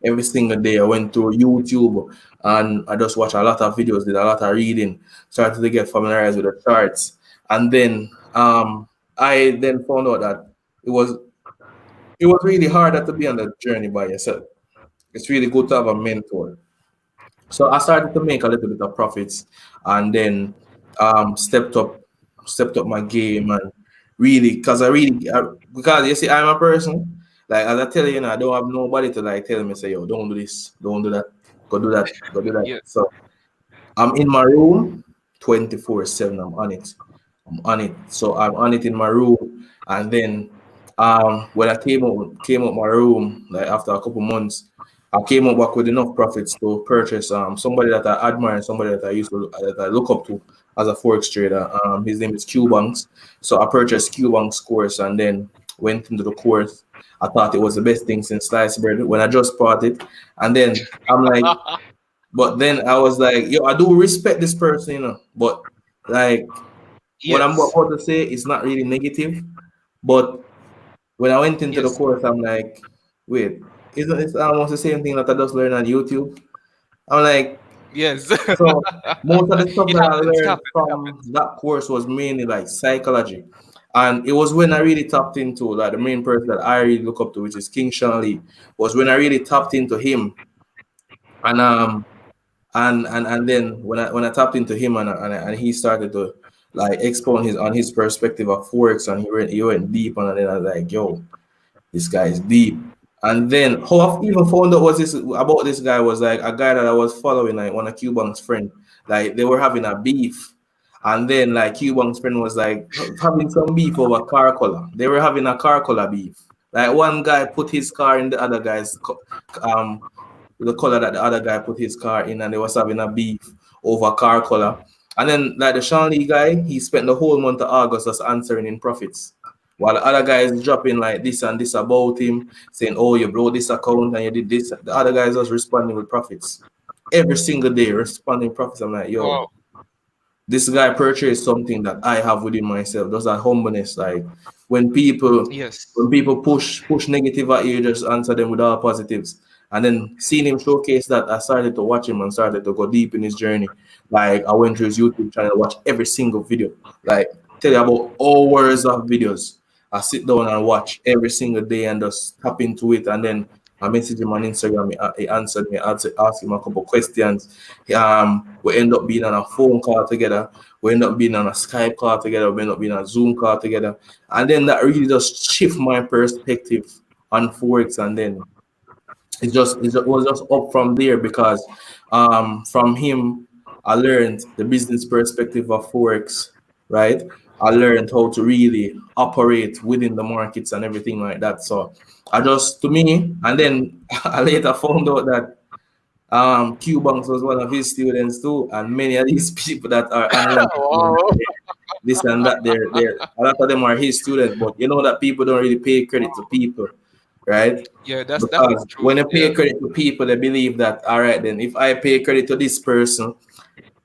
Every single day, I went through YouTube and I just watched a lot of videos, did a lot of reading, started to get familiarized with the charts. And then I then found out that it was really harder to be on the journey by yourself. It's really good to have a mentor. So I started to make a little bit of profits, and then stepped up my game, and really because you see I'm a person like as I tell you, I don't have nobody to like tell me say yo don't do this, don't do that, go do that, go do that. Yeah. So I'm in my room 24/7. I'm on it. I'm on it. So I'm on it in my room, and then when I came out my room like after a couple months, I came up back with enough profits to purchase somebody that I admire and somebody that I look up to as a forex trader. His name is Q Banks. So I purchased Q Banks course and then went into the course. I thought it was the best thing since sliced bread when I just bought it, and then I'm like, but then I was like, yo, I do respect this person, but like what I'm Yes. about to say is not really negative, but when I went into the Yes. course, I'm like, wait, isn't it almost the same thing that I just learned on YouTube? I'm like, Yes. so most of the stuff It that I happens. It learned happens. It from happens. that course was mainly like psychology. And it was when I really tapped into like the main person that I really look up to, which is King Sean Lee, was when I really tapped into him. And and then when I tapped into him and he started to like expound his perspective of forex, and he went deep, and then I was like, yo, this guy is deep. And then how I even found out was this about this guy was like a guy that I was following, like one of Cuban's friend. Like they were having a beef. And then like Cuban's friend was like having some beef over car color. They were having a car color beef. Like one guy put his car in the other guy's the color that the other guy put his car in, and they was having a beef over car color. And then like the Sean Lee guy, he spent the whole month of August just answering in profits. While the other guy is dropping like this and this about him, saying, "Oh, you blow this account and you did this." The other guy is just responding with profits. Every single day responding profits. I'm like, yo, Wow. this guy purchased something that I have within myself. There's that humbleness. Like when people Yes. push negative at you, just answer them with all positives. And then seeing him showcase that, I started to watch him and started to go deep in his journey. Like I went to his YouTube channel, watch every single video. Like tell you about hours of videos. I sit down and watch every single day and just tap into it. And then I messaged him on Instagram. He answered me. I asked him a couple questions. We end up being on a phone call together. We end up being on a Skype call together. We end up being on a Zoom call together. And then that really just shift my perspective on Forex. And then it was just up from there because from him I learned the business perspective of Forex, right? I learned how to really operate within the markets and everything like that. So I just to me, and then I later found out that Q Banks was one of his students too, and many of these people that are online, Wow. this and that, they're a lot of them are his students, but you know that people don't really pay credit to people, right? Yeah, that's Because true. when you Yeah. pay credit to people, they believe that, all right, then if I pay credit to this person,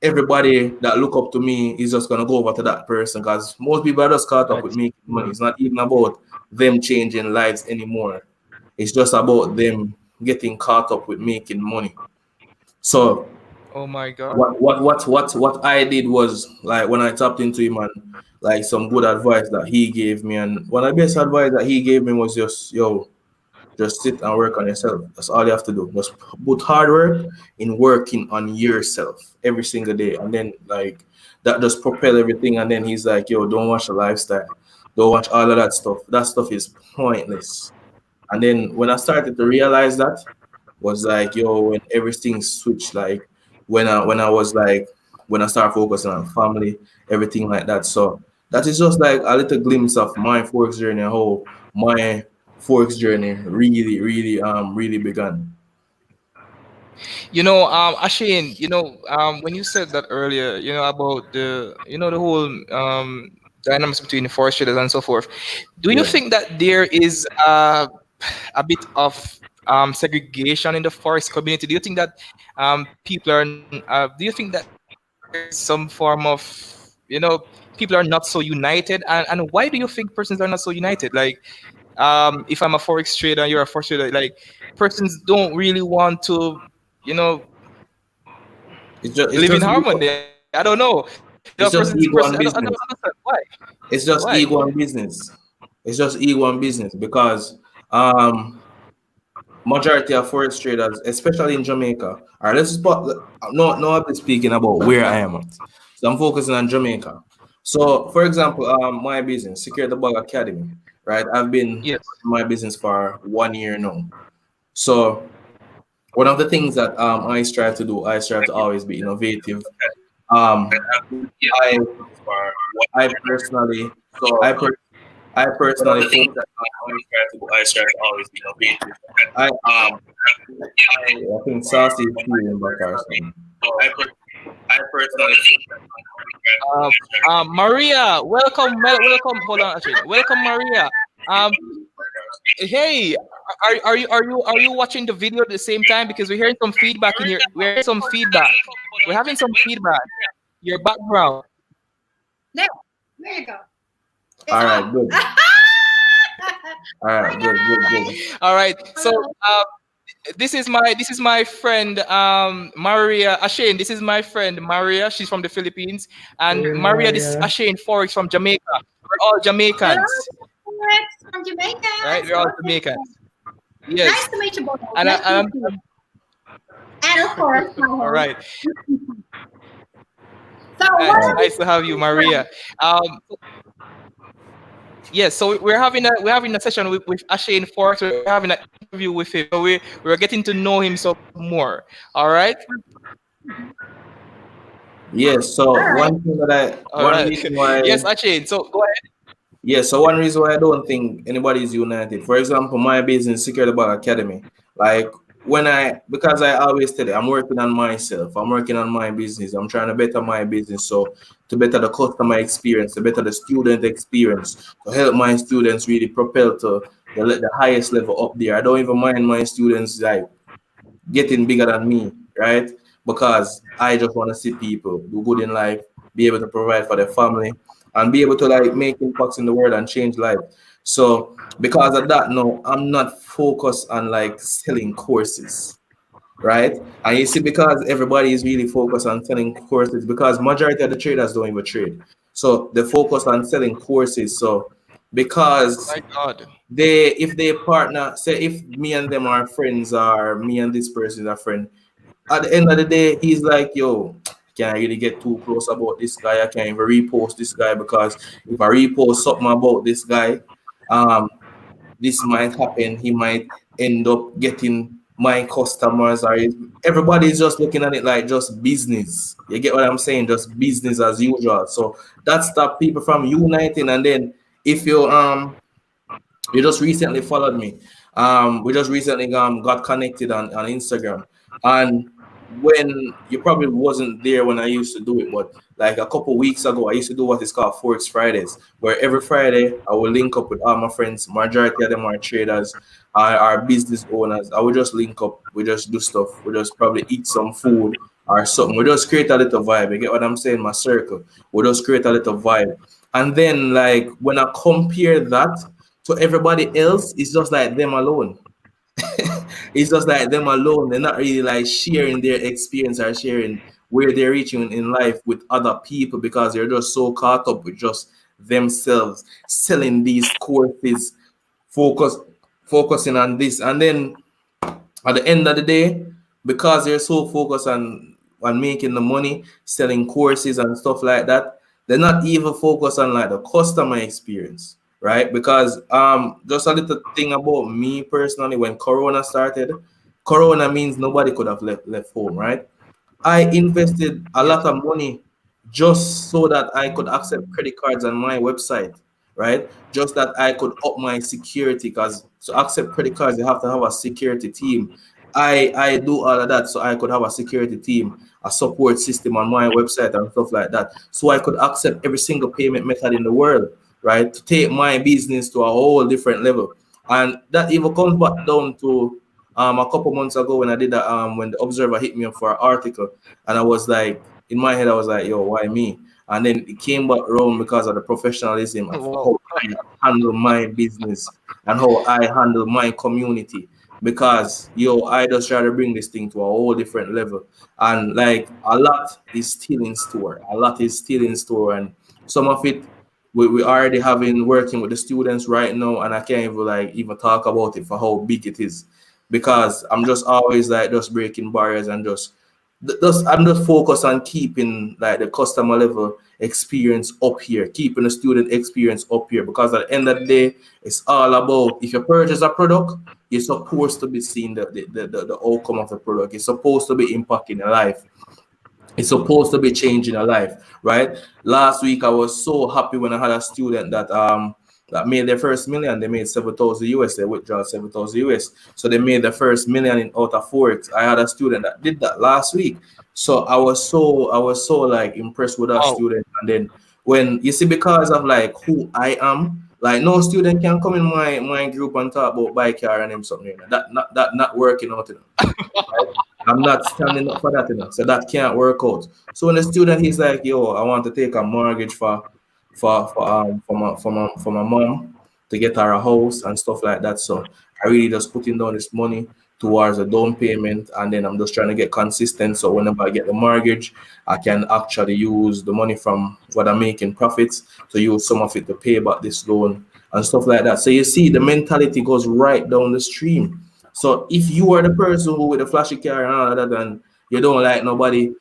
everybody that look up to me is just gonna go over to that person because most people are just caught up with That's making money. It's not even about them changing lives anymore. It's just about them getting caught up with making money. So oh my God. what I did was like when I tapped into him and like some good advice that he gave me, and one of the best advice that he gave me was just just sit and work on yourself. That's all you have to do. Just put hard work in working on yourself every single day. And then like that just propel everything. And then he's like, yo, don't watch the lifestyle. Don't watch all of that stuff. That stuff is pointless. And then when I started to realize that was like, yo, when everything switched, like when I was like when I started focusing on family, everything like that. So that is just like a little glimpse of my Forex journey, how my Forex journey really began. Ashane, when you said that earlier, about the whole dynamics between the forest traders and so forth. Do you Yeah. think that there is a bit of segregation in the forest community? Do you think that people are? Do you think that there is some form of people are not so united? And why do you think persons are not so united? Like, if I'm a forex trader, you're a forex trader. Like, persons don't really want to, you know, It's live in just harmony. I don't know. Persons. it's just I don't ego and understand business. why. It's Why? just ego and business. It's just ego and business because um majority of forex traders, especially in Jamaica, all right, let's spot. No, I'm speaking about where I am at. So I'm focusing on Jamaica. So, for example, my business, Secure the Bug Academy, right? I've been in Yes. my business for 1 year now. So, one of the things that I strive to do, I strive to always be innovative. I I personally, I per, I personally focus. I think Saucy is feeling back or something. Um, Maria, welcome, welcome. Hold on, actually, welcome, Maria. Um, hey, are you watching the video at the same time? Because we're hearing some feedback in your. We're hearing some feedback. We're having some feedback. Your background. There you go. It's All right, off. good. All right, good. All right. So this is my friend Maria Ashane. This is my friend Maria. She's from the Philippines, and Hey, Maria, this is Maria. Ashane4x from Jamaica. We're all Hello, Jamaicans, Forex from Jamaica. right? We're all Jamaicans. Yes. Nice to meet you both. And Nice to meet you. And of course, my all home. right. So what are we Nice to have you, Maria. Yes, so we're having a session with Ashane4x. We're having an interview with him. So we're getting to know him some more. All right. Yes. So All right. one thing that All one right. reason why Yes, Ashane. So go ahead. Yeah, so one reason why I don't think anybody is united, for example, my business, Security Ball Academy, like because I always tell you, I'm working on myself, I'm working on my business, I'm trying to better my business. So to better the customer experience, to better the student experience, to help my students really propel to the highest level up there. I don't even mind my students like getting bigger than me, right? Because I just want to see people do good in life, be able to provide for their family, and be able to like make impacts in the world and change life. So because of that, no, I'm not focused on like selling courses, right? And you see, because everybody is really focused on selling courses, because majority of the traders don't even trade. So they focus on selling courses. So because My God. if they partner, say if me and them are friends or me and this person is a friend, at the end of the day, he's like, yo, can't really get too close about this guy. I can't even repost this guy because if I repost something about this guy, um, this might happen. He might end up getting my customers, or everybody's just looking at it like just business. You get what I'm saying? Just business as usual. So that stopped people from uniting. And then if you just recently followed me. We just recently got connected on Instagram. And when you probably wasn't there when I used to do it, but like a couple weeks ago, I used to do what is called Forex Fridays, where every Friday I will link up with all my friends. Majority of them are traders, are business owners. I will just link up, we just do stuff, we just probably eat some food or something. We just create a little vibe. You get what I'm saying? My circle. We just create a little vibe. And then like when I compare that to everybody else, it's just like them alone. It's just like them alone. They're not really like sharing their experience or sharing where they're reaching in life with other people because they're just so caught up with just themselves selling these courses, focus focusing on this. And then at the end of the day, because they're so focused on making the money, selling courses and stuff like that, they're not even focused on like the customer experience, right? Because just a little thing about me personally, when Corona started, Corona means nobody could have left home, right? I invested a Yes. lot of money just so that I could accept credit cards on my website, right? Just that I could up my security because to accept credit cards, you have to have a security team. I do all of that so I could have a security team, a support system on my website and stuff like that. So I could accept every single payment method in the world, right? To take my business to a whole different level. And that even comes back down to a couple months ago when I did that when the Observer hit me up for an article, and I was like, in my head, I was like, yo, why me? And then it came back around because of the professionalism of Wow. how I handle my business and how I handle my community. Because yo, I just try to bring this thing to a whole different level. And like a lot is still in store. A lot is still in store. And some of it we already having working with the students right now, and I can't even like even talk about it for how big it is because I'm just always like just breaking barriers and just I'm just focused on keeping like the customer level experience up here, keeping the student experience up here. Because at the end of the day, it's all about if you purchase a product, you're supposed to be seeing the outcome of the product. It's supposed to be impacting your life. It's supposed to be changing a life, right? Last week I was so happy when I had a student that made their first million. They made 7,000 US. They withdraw 7,000 US. So they made the first million in out of Forex. I had a student that did that last week. So I was so like impressed with that Wow. student. And then when you see, because of like who I am, like no student can come in my group and talk about bike car and him something. You know. That not working out. You know. I'm not standing up for that, you know. So that can't work out. So when the student he's like, yo, I want to take a mortgage for my mom to get her a house and stuff like that. So I really just putting down this money towards a down payment, and then I'm just trying to get consistent. So whenever I get the mortgage, I can actually use the money from what I'm making profits to use some of it to pay back this loan and stuff like that. So you see, the mentality goes right down the stream. So if you are the person who with a flashy car and all of that, and you don't like nobody,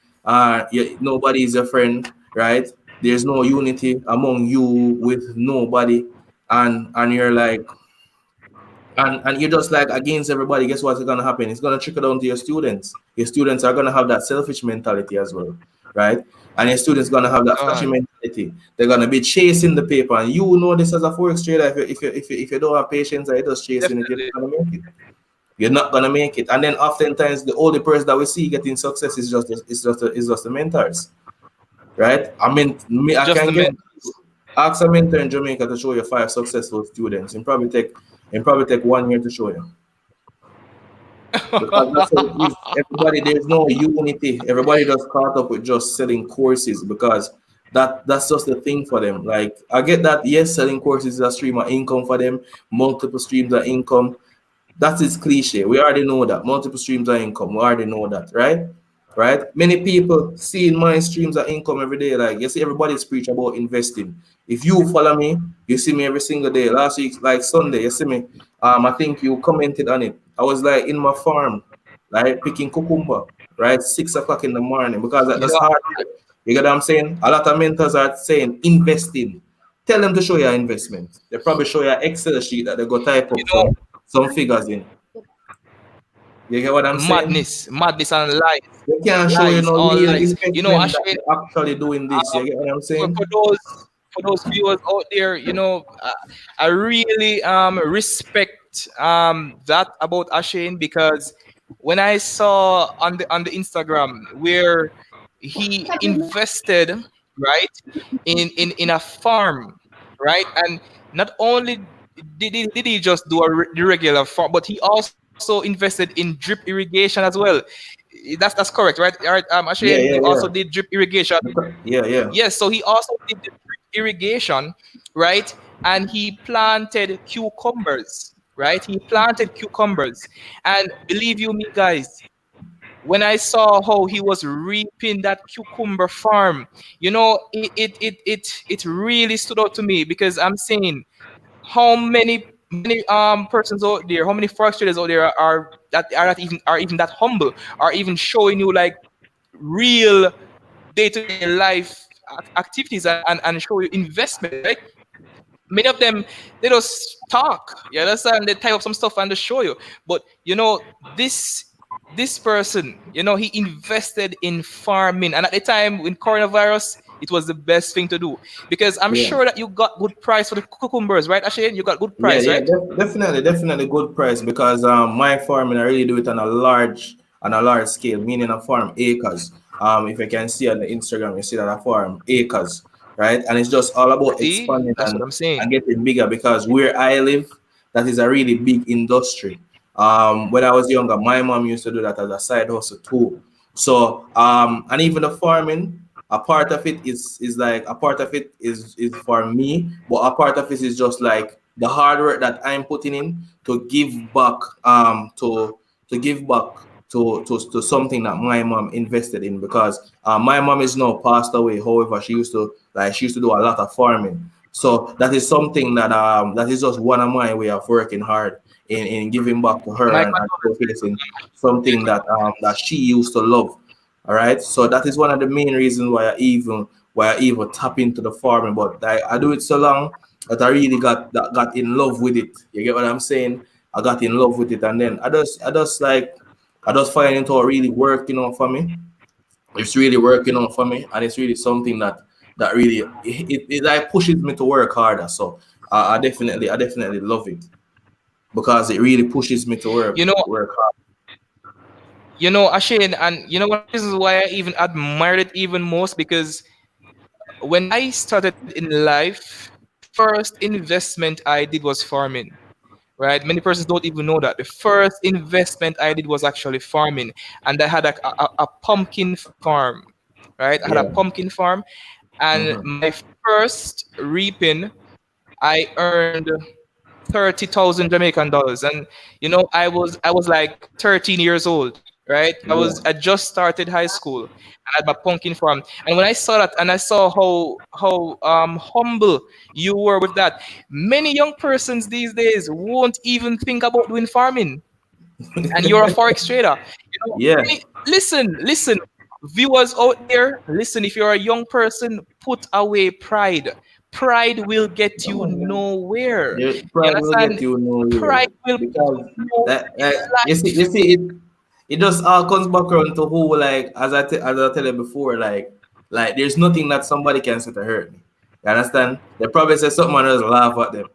nobody is your friend, right? There's no unity among you with nobody, and you're like, and you're just like against everybody. Guess what's gonna happen? It's gonna trickle down to your students. Your students are gonna have that selfish mentality as well, right? And your students gonna have that flashy God. mentality. They're gonna be chasing the paper, and you know this as a forex trader. If you don't have patience, and you're just chasing it, you're Definitely. not gonna make it. You're not gonna make it. And then oftentimes the only person that we see getting success is just the mentors, right? I mean, I Just can the get men. ask a mentor in Jamaica to show you 5 successful students. And probably take 1 year to show you. Because that's how it is. Everybody, there's no unity. Everybody just caught up with just selling courses because that's just the thing for them. Like I get that, yes, selling courses is a stream of income for them, multiple streams of income. That is cliche. We already know that. Multiple streams of income. We already know that, right? Right? Many people seeing my streams of income every day. Like you see, everybody's preach about investing. If you follow me, you see me every single day. Last week, like Sunday, you see me. I think you commented on it. I was like in my farm, like picking cucumber, right? 6 o'clock in the morning because You that's know, hard work. You get what I'm saying? A lot of mentors are saying investing. Tell them to show your investment. They probably show you an Excel sheet that they go type you up know, some figures in. You get what I'm saying? madness and lies, They can't show you lies, no all real lies. You know, investment that Ashane, you're actually doing this. You get what I'm for, saying? for those for those viewers out there, I really respect that about Ashane, because when I saw on the Instagram where he invested, right, in a farm, right, and not only did he just do the regular farm, but he also invested in drip irrigation as well. That's correct, right? All right, Ashane, Yeah, you yeah, also yeah. did drip irrigation. Yeah, yeah. Yes, so he also did the drip irrigation, right? And he planted cucumbers, right? He planted cucumbers. And believe you me, guys, when I saw how he was reaping that cucumber farm, it really stood out to me, because I'm saying how many persons out there, how many forex traders out there are even that humble, are even showing you like real day-to-day life activities, and show you investment, right? Many of them, they just talk, you understand, they type up some stuff and they show you. But this person, he invested in farming, and at the time in coronavirus, it was the best thing to do, because I'm Yeah. sure that you got good price for the cucumbers, right, Ashane? You got good Yeah, price, yeah, right? definitely good price because my farming I really do it on a large scale, meaning I farm acres. If you can see on the Instagram, you see that I farm acres, right? And it's just all about See, expanding that's what I'm saying. and getting bigger because where I live, that is a really big industry. When I was younger, my mom used to do that as a side hustle too. So and even the farming, a part of it is like a part of it is for me, but a part of it is just like the hard work that I'm putting in to give back to give back to something that my mom invested in because my mom is now passed away. However, she used to do a lot of farming. So that is something that is just one of my way of working hard in giving back to her My and condolences. showcasing My something that condolences. that she used to love. All right. So that is one of the main reasons why I even tap into the farming. But I do it so long that I really got in love with it. You get what I'm saying? I got in love with it, and then I just find it all really working out for me. It's really working out for me, and it's really something that really it like pushes me to work harder. So I definitely love it because it really pushes me to You work know, work hard. Ashane, and one of the reasons why I even admired it even most, because when I started in life, the first investment I did was farming. Right? Many persons don't even know that the first investment I did was actually farming, and I had a pumpkin farm. Right? I had a Yeah. pumpkin farm, and Hmm. my first reaping, I earned 30,000 Jamaican dollars, and I was like 13 years old, right? Yeah. I just started high school, and I had my pumpkin farm. And when I saw that, and I saw how humble you were with that, many young persons these days won't even think about doing farming, and you're a forex trader. Yeah. Listen, viewers out there, listen. If you're a young person, put away pride. Pride will get Come you on, man. nowhere. Your You pride will get understand? you nowhere Pride will get because you nowhere that in you see it just all comes back around to who like as I tell you before, like Like there's nothing that somebody can say to hurt me. You understand? They probably say something and I just laugh at them.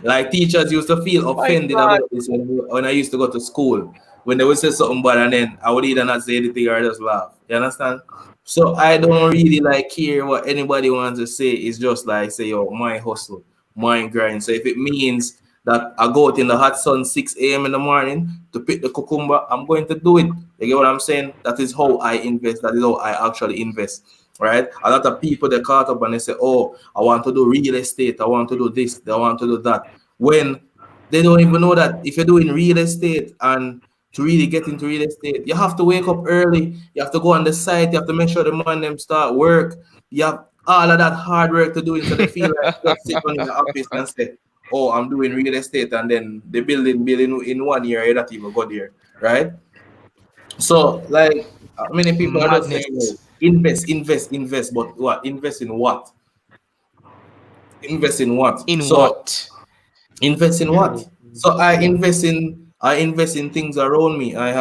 Like teachers used to feel My offended God. about this when I used to go to school. When they would say something bad and then I would either not say anything or just laugh. You understand? So I don't really like care what anybody wants to say. It's just like say, yo, my hustle, my grind. So if it means that I go out in the hot sun 6 a.m. in the morning to pick the cucumber, I'm going to do it. You get what I'm saying? That is how I invest. That is how I actually invest. Right? A lot of people they caught up and they say, oh, I want to do real estate, I want to do this, I want to do that. When they don't even know that if you're doing real estate and to really get into real estate, you have to wake up early, you have to go on the site, you have to make sure the man them start work, you have all of that hard work to do it so they feel like just sit down in the office and say, oh, I'm doing real estate, and then the building in 1 year, you don't even go there, right? So, like, many people are just saying, oh, Madness. invest, but what? Invest in what? Invest in what? In So, what? invest in what? So I invest in things around me. I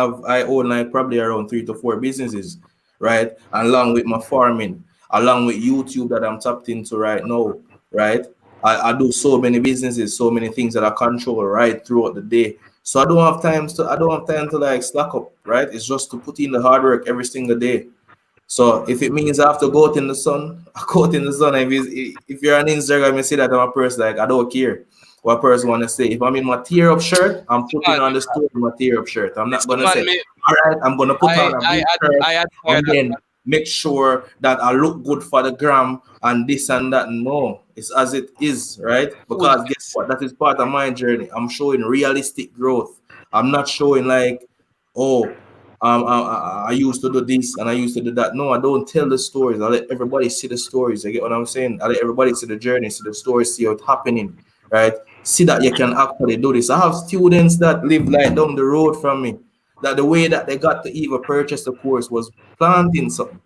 own like probably around 3 to 4 businesses, right? Along with my farming, along with YouTube that I'm tapped into right now, right? I do so many businesses, so many things that I control right throughout the day. So I don't have time to like slack up, right? It's just to put in the hard work every single day. So if it means I have to go out in the sun, I go out in the sun. If you're on Instagram, you see that I'm a person like I don't care what a person want to say. If I'm in my tear up shirt, I'm putting Man, on the story in my tear up shirt. I'm not listen, gonna man, say, all right, I'm gonna put on a big shirt I admire and that. then make sure that I look good for the gram and this and that. No, it's as it is, right? Because guess Foolishness. what? That is part of my journey. I'm showing realistic growth. I'm not showing like, oh, I used to do this and I used to do that. No, I don't tell the stories. I let everybody see the stories. You get what I'm saying? I let everybody see the journey, see the stories, see how it's happening, right? See that you can actually do this. I have students that live like down the road from me, that the way that they got to even purchase the course was planting something,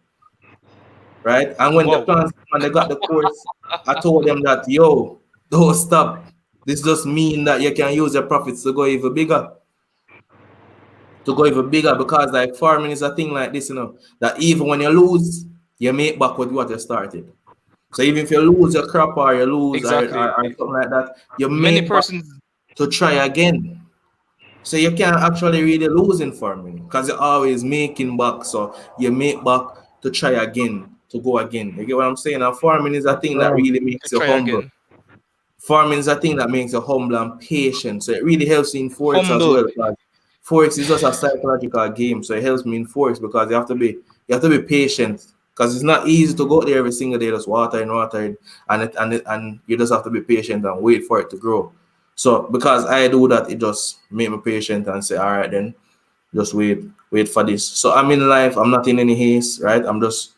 right? And when they Whoa. planted and they got the course, I told them that, yo, don't stop. This just mean that you can use your profits to go even bigger, because like farming is a thing like this, that even when you lose, you make back with what you started. So even if you lose your crop or you lose Exactly. or something like that, you Many make back persons. to try again. So you can't actually really lose in farming because you're always making back. So you make back to try again, to go again. You get what I'm saying? And farming is a thing that Right. really To makes you try humble. again. Farming is a thing that makes you humble and patient. So it really helps in Forex as Humble. well. Because Forex is just a psychological game. So it helps me in Forex because you have to be patient. Because it's not easy to go there every single day just watering, and you just have to be patient and wait for it to grow. So because I do that, it just make me patient and say, all right then, just wait for this. So I'm in life, I'm not in any haste, right? I'm just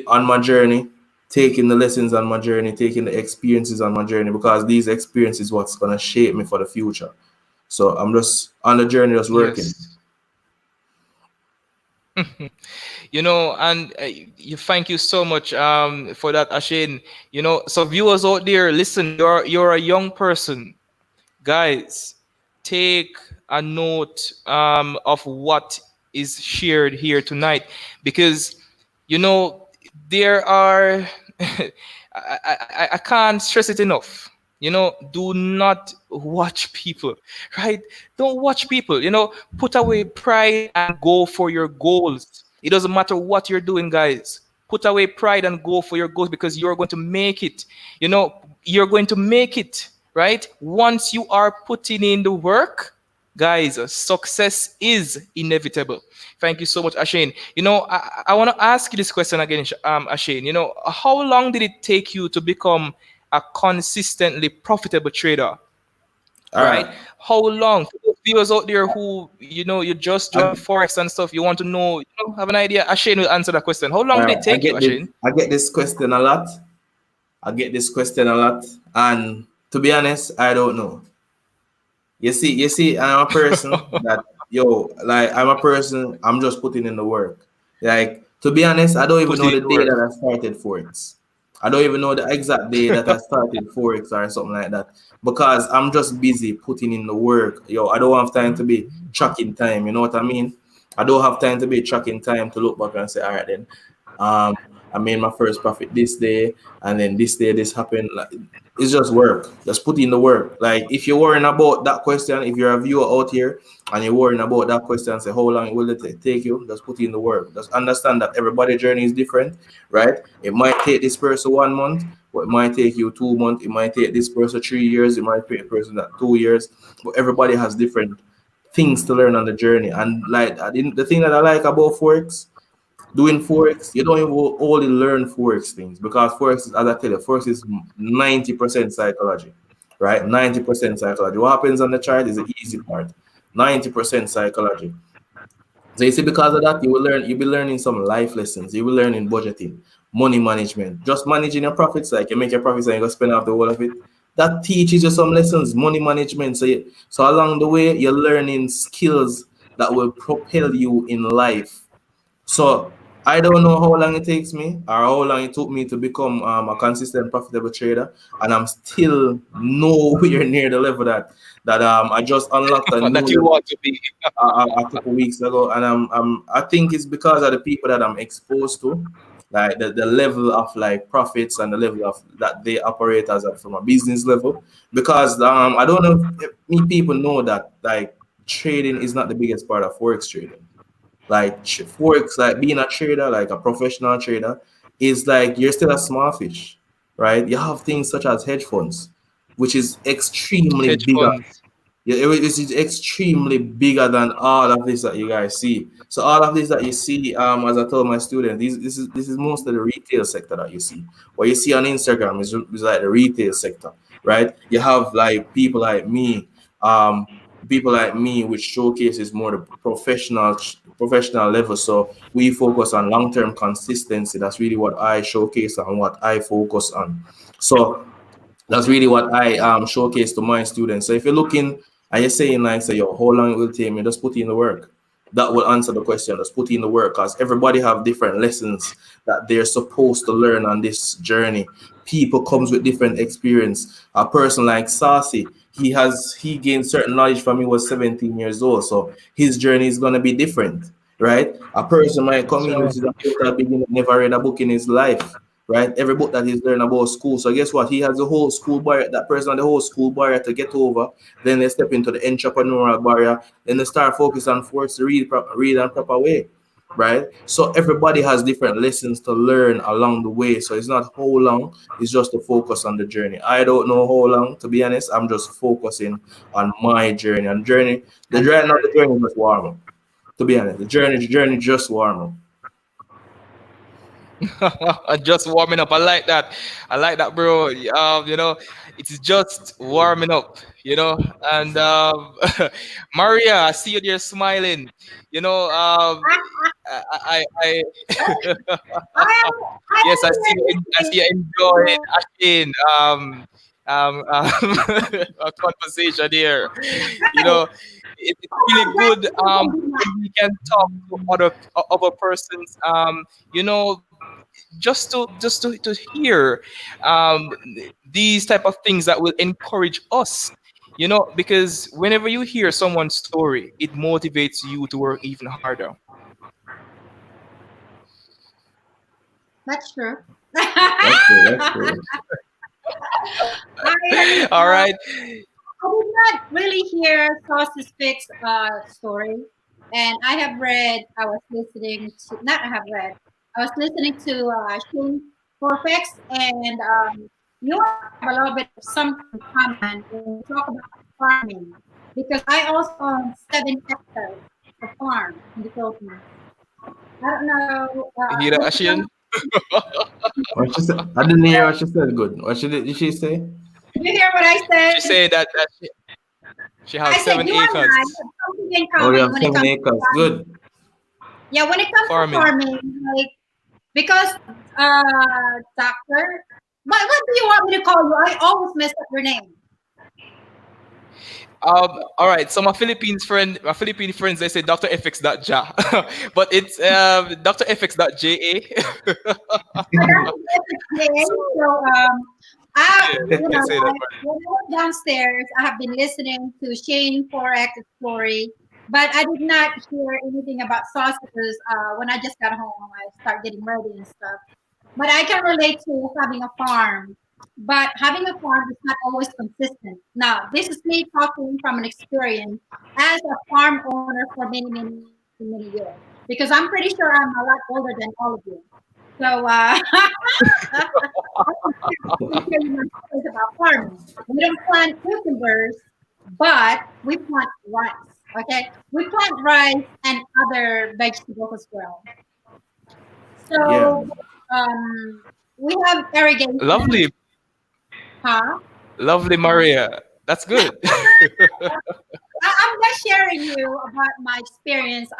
on my journey, taking the lessons on my journey, taking the experiences on my journey, because these experiences what's gonna shape me for the future. So I'm just on the journey, just working. Yes. And you thank you so much for that, Ashen. So viewers out there, listen, you're a young person, guys. Take a note of what is shared here tonight, because you know there are I can't stress it enough. Do not watch people, right? Don't watch people. Put away pride and go for your goals. It doesn't matter what you're doing, guys. Put away pride and go for your goals, because you're going to make it. You're going to make it, right? Once you are putting in the work, guys, success is inevitable. Thank you so much, Ashane. I want to ask you this question again, Ashane. How long did it take you to become a consistently profitable trader? All Right? right. How long? For those viewers out there who you just joined I, Forex and stuff, you want to know, have an idea. Ashane will answer that question. How long all did right. it take you, Ashane? I get this question a lot. I get this question a lot. And to be honest, I don't know. You see, I'm a person that, like I'm a person, I'm just putting in the work. Like, to be honest, I don't even Put it know in the the day work. that I started Forex. I don't even know the exact day that I started Forex or something like that. Because I'm just busy putting in the work. I don't have time to be tracking time, you know what I mean? I don't have time to be tracking time to look back and say, all right then. I made my first profit this day, and then this day this happened. Like, it's just work. Just put in the work. Like if you're worrying about that question, if you're a viewer out here and you're worrying about that question, say how long will it take you? Just put in the work. Just understand that everybody's journey is different, right? It might take this person 1 month, but it might take you 2 months. It might take this person 3 years. It might take a person that 2 years. But everybody has different things to learn on the journey. And like the thing that I like about Forex, doing Forex, you don't even only learn Forex things, because Forex is, as I tell you, Forex is 90% psychology, right? 90% psychology. What happens on the chart is the easy part. 90% psychology. So you see, because of that, you'll be learning some life lessons. You'll be learning budgeting, money management, just managing your profits. Like you make your profits and you go spend off the whole of it. That teaches you some lessons, money management. So along the way, you're learning skills that will propel you in life. So I don't know how long it takes me or how long it took me to become a consistent, profitable trader, and I'm still nowhere near the level that I just unlocked a new that you level want to be. a couple weeks ago, and I think it's because of the people that I'm exposed to, like the level of like profits and the level of that they operate as from a business level. Because I don't know if me people know that like trading is not the biggest part of forex trading. Like Forex, like being a trader, like a professional trader, is like you're still a small fish, right? You have things such as hedge funds, which is extremely Hedge bigger. funds. Yeah, it is extremely bigger than all of this that you guys see. So all of this that you see, as I told my students, this is most of the retail sector that you see. What you see on Instagram is like the retail sector, right? You have like people like me, which showcases more the professional level. So we focus on long-term consistency. That's really what I showcase and what I focus on. So that's really what I showcase to my students. So if you're looking and you're saying like, say, yo, how long it will take me, just put in the work. That will answer the question. Just put in the work, because everybody have different lessons that they're supposed to learn on this journey. People comes with different experience. A person like Saucy, he gained certain knowledge from he was 17 years old. So his journey is gonna be different, right? A person might come in which is a total beginner, never read a book in his life, right? Every book that he's learned about school. So guess what? He has the whole school barrier, that person had the whole school barrier to get over. Then they step into the entrepreneurial barrier. Then they start focus on force to read in proper way, right? So everybody has different lessons to learn along the way. So it's not how long, it's just to focus on the journey. I don't know how long, to be honest. I'm just focusing on my journey. And the journey just warm up. To be honest, the journey just warm up. Just warming up. I like that. I like that, bro. It's just warming up. And Maria, I see you there smiling. I I am, I yes, I am see you. I see you here enjoying Ashen, a conversation here. You listening. know, it's really good when we can talk to other persons. You know, just to hear um, these type of things that will encourage us. Because whenever you hear someone's story, it motivates you to work even harder. That's true. That's true. That's true. All right. I did not really hear Sauce's Fix story, and I have read. I was listening to not. I have read. I was listening to Ashane4x, and you have a little bit of something in common when you talk about farming, because I also own 7 hectares of farm in the Philippines. I don't know. You hear that, When it Ashin? comes, What she said? I didn't hear what she said. Good. What did she say? did you hear what I She said? said that she I has said seven you and I acres have something in Oh, you common have when it 7 acres. comes. Good. Yeah, when it comes to farming. farming, like because doctor, what do you want me to call you? I always mess up your name. All right. So my Philippine friends, they say Dr.FX.JA, but it's Dr.FX.JA. Yeah, So so I yeah, you they know say that. when I was downstairs, I have been listening to Shane4x story, But I did not hear anything about sausages when I just got home. I start getting ready and stuff. But I can relate to having a farm. But having a farm is not always consistent. Now, this is me talking from an experience as a farm owner for many, many, many years. Because I'm pretty sure I'm a lot older than all of you. So I can tell you my stories about farming. We don't plant cucumbers, but we plant rice. Okay, we plant rice and other vegetables as well. Yeah. So we have irrigation. Lovely, Huh? lovely Maria. That's good. I'm just sharing you about my experience.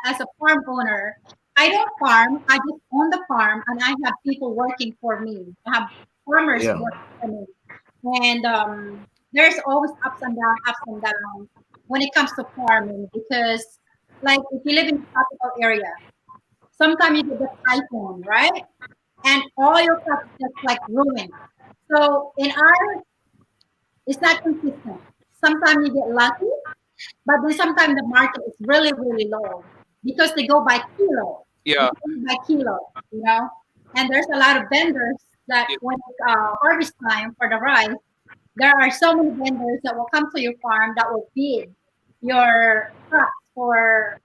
As a farm owner, I don't farm. I just own the farm, and I have people working for me. I have farmers Yeah. working for me, and there's always ups and downs when it comes to farming because, like, if you live in a tropical area, sometimes you get the typhoon, right? And all your crops just like ruined. So in our, it's not consistent. Sometimes you get lucky, but then sometimes the market is really, really low because they go by kilo. They Yeah. go by kilo, you know. And there's a lot of vendors that when it's harvest time for the rice, there are so many vendors that will come to your farm that will bid your crops for,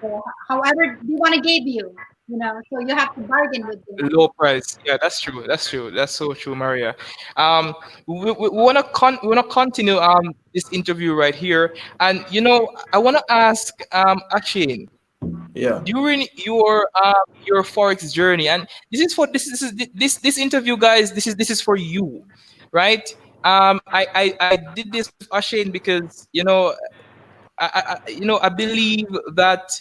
for however they want to give you. So you have to bargain with them. Low price. Yeah, that's true. That's true. That's so true, Maria. Um, we wanna continue this interview right here, and I wanna ask Ashane, Yeah. during your forex journey, and this interview, guys, this is for you, right? I did this with Ashane because I believe that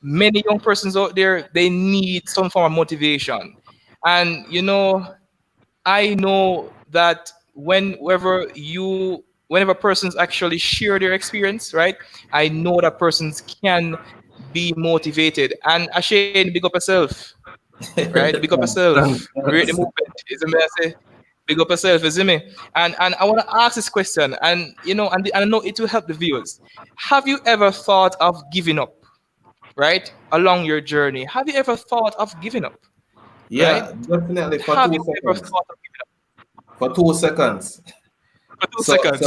many young persons out there, they need some form of motivation, and I know that whenever persons actually share their experience, right, I know that persons can be motivated. And Ashane, big up yourself, right? Big up yourself. Great the Thanks. movement. Is it me? I say, big up yourself, is it me? And I want to ask this question, and and I know it will help the viewers. Have you ever thought of giving up, right, along your journey? Have you ever thought of giving up, right? Yeah, definitely for Have two you ever seconds. thought of giving up For 2 seconds. for two So seconds?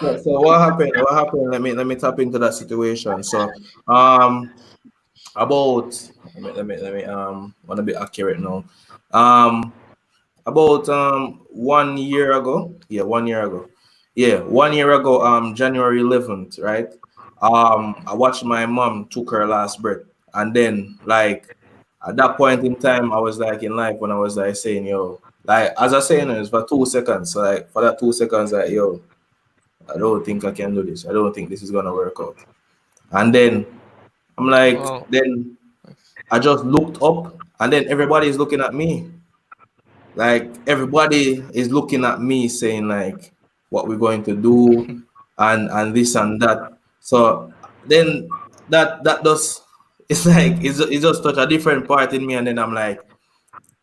so so what happened? What happened? Let me tap into that situation. So about let me want to be accurate now. Um about 1 year ago. Yeah, 1 year ago. Yeah, 1 year ago, January 11th, right? I watched my mom took her last breath. And then like at that point in time, I was like in life when I was like saying, yo, like as I saying it was for 2 seconds. So like for that 2 seconds, like, yo, I don't think I can do this. I don't think this is gonna work out. And then I'm like, Wow. then I just looked up and then everybody is looking at me. Like everybody is looking at me saying like what we're going to do and this and that. So then that does it's like it's just such a different part in me and then I'm like,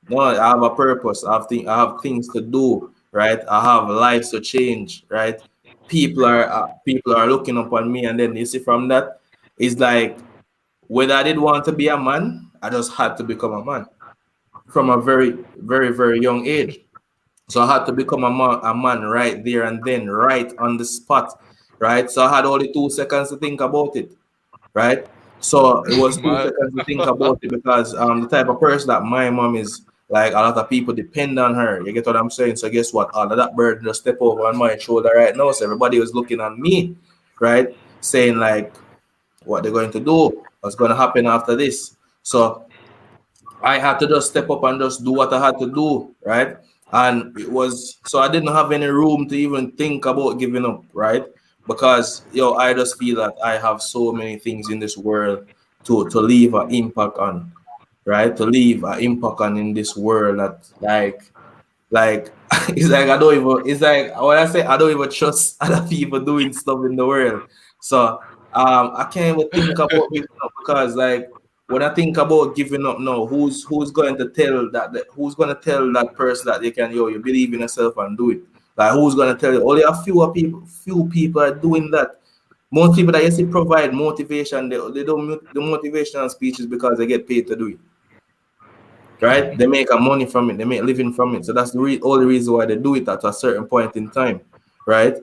no, I have a purpose. I have things to do, right? I have lives to change, right? People are looking upon me, and then you see from that, it's like whether I did want to be a man, I just had to become a man from a very, very, very young age. So I had to become a man right there and then, right on the spot, right? So I had only 2 seconds to think about it, right? So it was two Man. seconds to think about it because the type of person that my mom is, like a lot of people depend on her. You get what I'm saying? So guess what? All of that burden just step over on my shoulder right now. So everybody was looking at me, right? Saying like what they're going to do, what's going to happen after this. So I had to just step up and just do what I had to do, right? And it was so I didn't have any room to even think about giving up, right? Because I just feel that I have so many things in this world to leave an impact on, right? To leave an impact on in this world that like it's like I don't even it's like when I say I don't even trust other people doing stuff in the world. So I can't even think about giving up because like when I think about giving up now, who's going to tell who's going to tell that person that they can you believe in yourself and do it? Like who's going to tell you? Only a few people are doing that, Most people that you see provide motivation, they don't the motivational speeches because they get paid to do it. Right? They make a money from it, they make a living from it. So that's the only reason why they do it at a certain point in time. Right?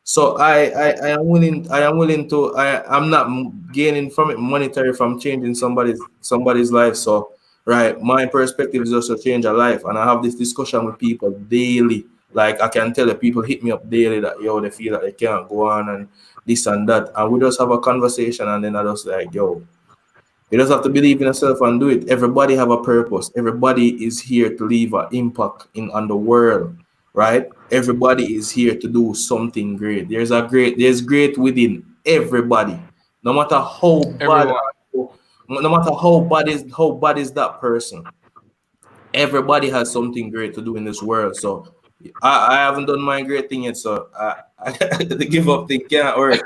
So I am willing to I'm not gaining from it monetary from changing somebody's life. So right, my perspective is just to change a life, and I have this discussion with people daily. Like I can tell you, people hit me up daily that yo they feel that they can't go on and this and that, and we just have a conversation, and then I just like yo, you just have to believe in yourself and do it. Everybody have a purpose. Everybody is here to leave an impact in on the world, right? Everybody is here to do something great. There's great within everybody. No matter how bad, Everyone. no matter how bad is that person. Everybody has something great to do in this world. So I haven't done my great thing yet. So the give up thing can't work.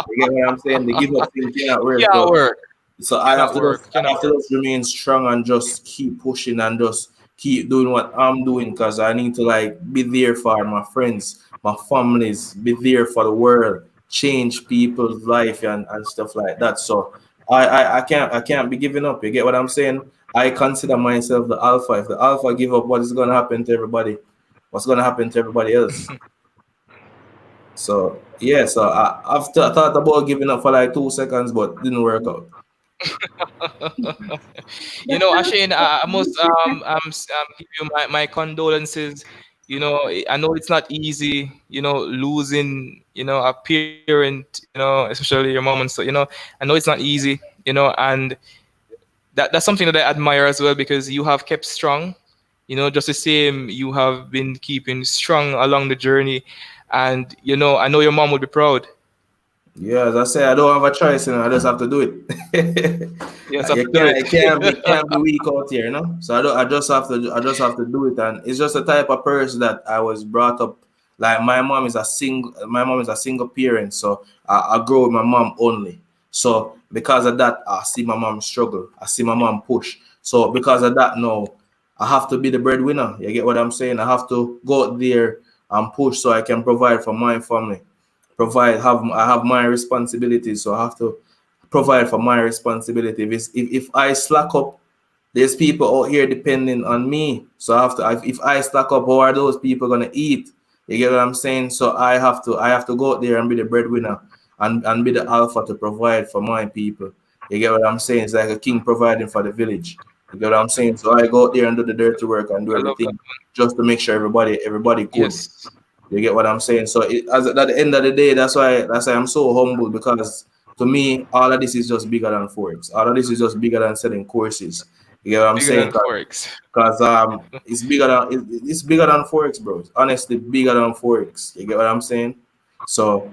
You get what I'm saying? The give up thing can't work. Can't So work. so Cannot work. I Cannot have to work. just remain strong and just keep pushing and just keep doing what I'm doing because I need to like be there for my friends, my families, be there for the world, change people's life and stuff like that. So I can't be giving up. You get what I'm saying? I consider myself the alpha. If the alpha give up, what is gonna happen to everybody? What's gonna happen to everybody else? So yeah, so I thought about giving up for like 2 seconds, but didn't work out. You know, Ashane, I must give you my condolences. You know, I know it's not easy. You know, losing a parent. Especially your mom and so. I know it's not easy. And that's something that I admire as well because you have kept strong. Just the same, you have been keeping strong along the journey, and I know your mom would be proud. Yeah, as I say, I don't have a choice, I just have to do it. You just have You to do it. can't be weak out here. So I just have to do it, and it's just the type of person that I was brought up. Like my mom is a single parent, so I grow with my mom only. So because of that, I see my mom struggle. I see my mom push. So because of that, now I have to be the breadwinner. You get what I'm saying? I have to go out there and push so I can provide for my family. I have my responsibilities, so I have to provide for my responsibility. If I slack up, there's people out here depending on me, so if I slack up, how are those people gonna eat? You get what I'm saying? So I have to go out there and be the breadwinner and be the alpha to provide for my people. You get what I'm saying? It's like a king providing for the village. You get what I'm saying? So I go out there and do the dirty work and do I love that. everything just to make sure everybody good. Yes. You get what I'm saying? So at the end of the day, that's why I'm so humble because to me, all of this is just bigger than Forex. All of this is just bigger than selling courses. You get what I'm Bigger saying? than Forex. Because it's bigger than Forex, bro. It's honestly bigger than Forex. You get what I'm saying? So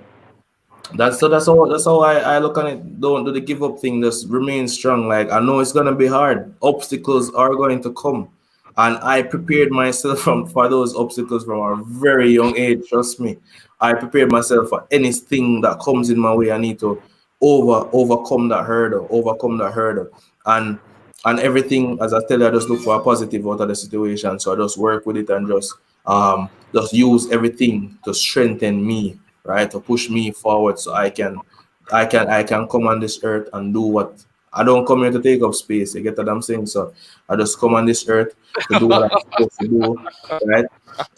that's how I look at it. Don't do the give up thing. Just remain strong. Like I know it's gonna be hard. Obstacles are going to come, and I prepared myself for those obstacles from a very young age. Trust me, I prepared myself for anything that comes in my way. I need to overcome that hurdle, and everything. As I tell you, I just look for a positive out of the situation. So I just work with it and just use everything to strengthen me, right? To push me forward so I can come on this earth and do what I don't come here to take up space. You get what I'm saying? So I just come on this earth to do what I'm supposed to do, right?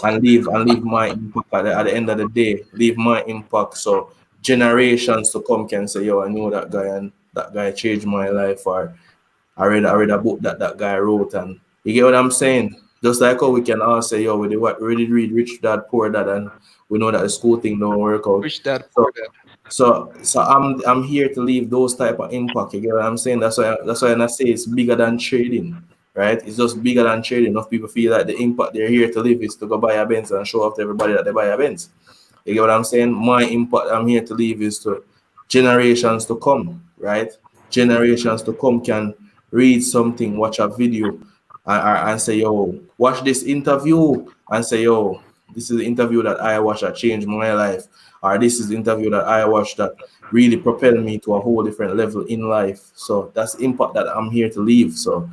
And leave my impact at the end of the day. Leave my impact so generations to come can say, yo, I know that guy and that guy changed my life, or I read a book that guy wrote, and you get what I'm saying? Just like how we can all say, yo, we did read Rich Dad Poor Dad, and we know that the school thing don't work out. Wish that So for that. so I'm here to leave those type of impact. You get what I'm saying? That's why I say it's bigger than trading, right? It's just bigger than trading. Enough people feel like the impact they're here to leave is to go buy a Benz and show off to everybody that they buy a Benz. You get what I'm saying? My impact I'm here to leave is to generations to come, right? Generations to come can read something, watch a video, and say, yo, watch this interview, and say, yo, this is the interview that I watched that changed my life, or this is the interview that I watched that really propelled me to a whole different level in life. So that's the impact that I'm here to leave. So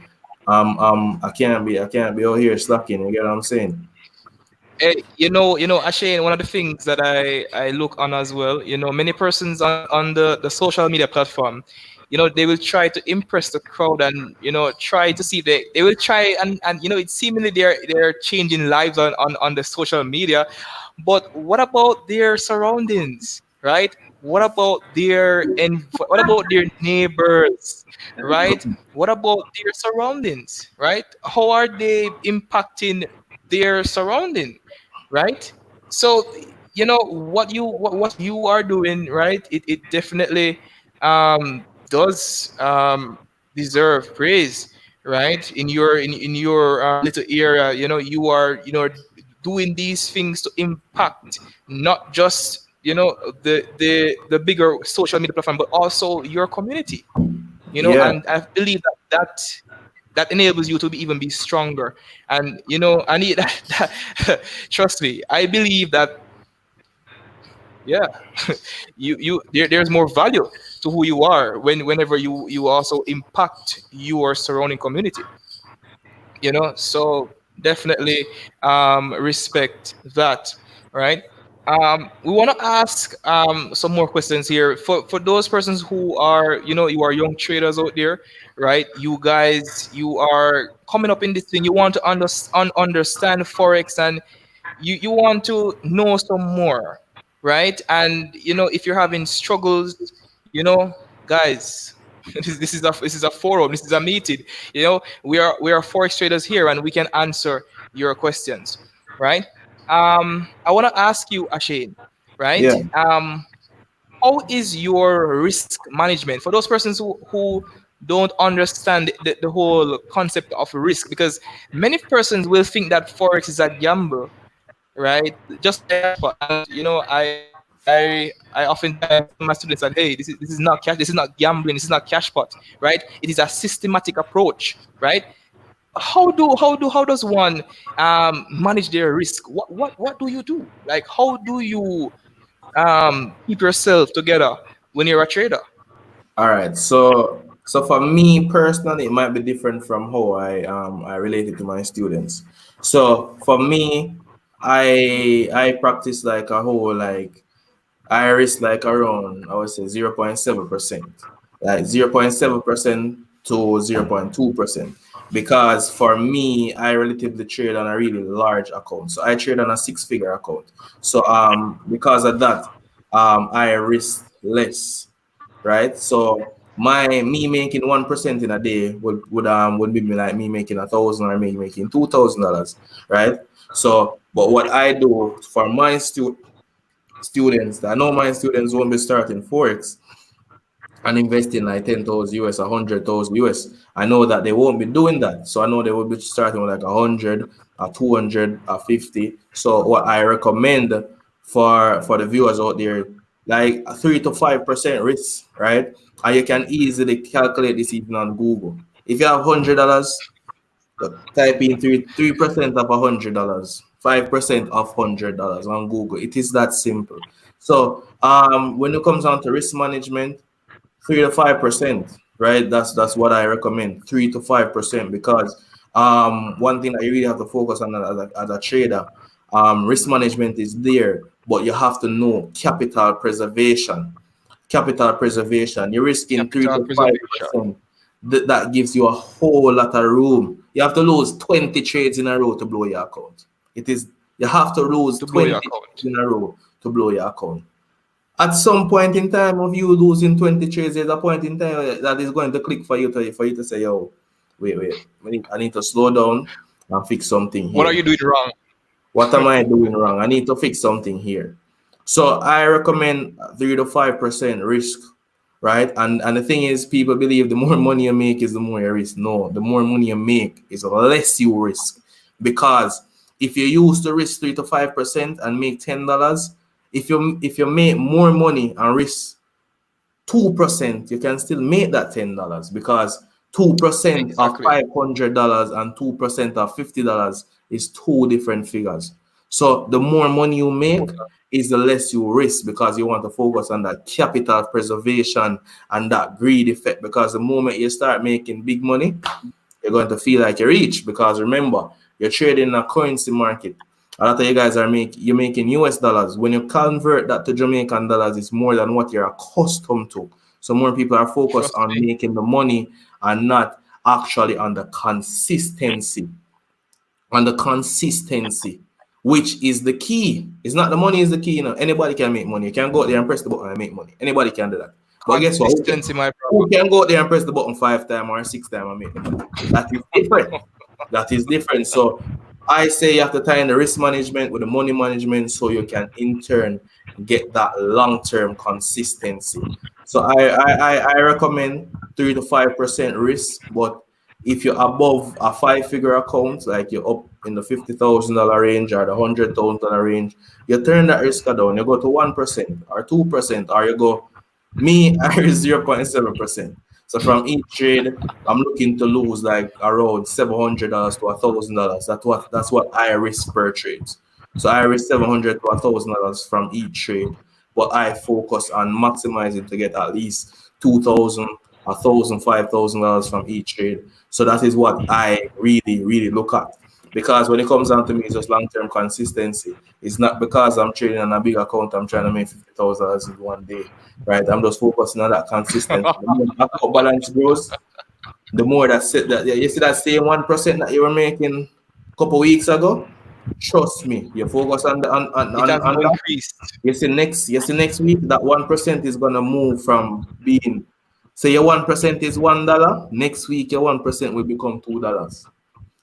I can't be out here slacking. You get what I'm saying? Ashane, one of the things that I look on as well, many persons on the social media platform, they will try to impress the crowd and, try to see they will try and it's seemingly they're changing lives on the social media. But what about their surroundings, right? What about their neighbors, right? What about their surroundings, right? How are they impacting their surrounding, right? So what you are doing, right? It definitely does deserve praise, right? In your little area, you are doing these things to impact not just the bigger social media platform, but also your community. Yeah. And I believe that enables you to even be stronger. And I need that, trust me, I believe that, yeah, there's more value to who you are whenever you also impact your surrounding community. So definitely respect that, right? We want to ask some more questions here for those persons who are, you are young traders out there, right? You guys, you are coming up in this thing, you want to understand forex, and you want to know some more, right? And if you're having struggles, guys, this is a forum, this is a meeting. We are forex traders here, and we can answer your questions, right? I want to ask you, Ashane, right? Yeah. How is your risk management for those persons who don't understand the whole concept of risk? Because many persons will think that forex is a gamble, right? Just like cash pot. And I oftentimes tell my students that, hey, this is not cash, this is not gambling, this is not cash pot, right? It is a systematic approach, right? How does one manage their risk? What do you do? Like, how do you keep yourself together when you're a trader? All right. So for me personally, it might be different from how I relate it to my students. So for me, I practice like a whole like I risk like around, I would say 0.7%, like 0.7% to 0.2%. Because for me, I relatively trade on a really large account. So I trade on a six-figure account. So because of that, I risk less, right? So me making 1% in a day would be like me making 1,000 or me making $2,000, right? So, but what I do for my students, I know my students won't be starting Forex and investing like 10,000 US, 100,000 US. I know that they won't be doing that. So I know they will be starting with like 100, a 200, a 50. So what I recommend for the viewers out there, like a 3 to 5% risk, right? And you can easily calculate this even on Google. If you have $100, type in 3% of $100, 5% of $100 on Google. It is that simple. So when it comes down to risk management, 3 to 5%, right? That's what I recommend, 3 to 5%, because one thing that you really have to focus on as a trader, risk management is there, but you have to know capital preservation. Capital preservation. You're risking three Capital to five preservation. percent. That gives you a whole lot of room. You have to lose 20 trades in a row to blow your account. It is you have to lose To blow 20 your trades account. in a row to blow your account. At some point in time of you losing 20 trades, there's a point in time that is going to click for you to say, yo, wait, I need to slow down and fix something What are here. you doing wrong? What am I doing wrong? I need to fix something here. So I recommend 3 to 5% risk, right? And the thing is, people believe the more money you make is the more you risk. No, the more money you make is the less you risk. Because if you use to risk 3 to 5% and make $10, if you make more money and risk 2%, you can still make that $10, because 2% of Exactly. $500 and 2% of $50 is two different figures. So the more money you make is the less you risk, because you want to focus on that capital preservation and that greed effect. Because the moment you start making big money, you're going to feel like you're rich, because remember, you're trading in a currency market. A lot of you guys you're making US dollars. When you convert that to Jamaican dollars, it's more than what you're accustomed to. So more people are focused Trust on me. making the money and not actually on the consistency. On the consistency, which is the key. It's not the money is the key. You know, anybody can make money. You can go out there and press the button and make money. Anybody can do that. But guess what? Consistency, my Who brother. can go out there and press the button 5 times or 6 times and make the money? That is different. That is different. So I say you have to tie in the risk management with the money management so you can in turn get that long-term consistency. So I recommend 3 to 5% risk, but if you're above a 5-figure account, like you're up in the $50,000 range or the $100,000 range, you turn that risk down. You go to 1% or 2%, or you go me, I is 0.7%. So from each trade, I'm looking to lose like around $700 to $1,000. That's what I risk per trade. So I risk $700 to $1,000 from each trade, but I focus on maximizing to get at least 2,000, $1,000, $5,000 from each trade. So that is what I really, really look at. Because when it comes down to me, it's just long-term consistency. It's not because I'm trading on a big account, I'm trying to make $50,000 in one day, right? I'm just focusing on that consistency. The more the account balance grows, the more that you see that same 1% that you were making a couple weeks ago. Trust me, you focus on the It has on now that. increased. You see next week that 1% is gonna move from being, say your 1% is $1. Next week your 1% will become $2.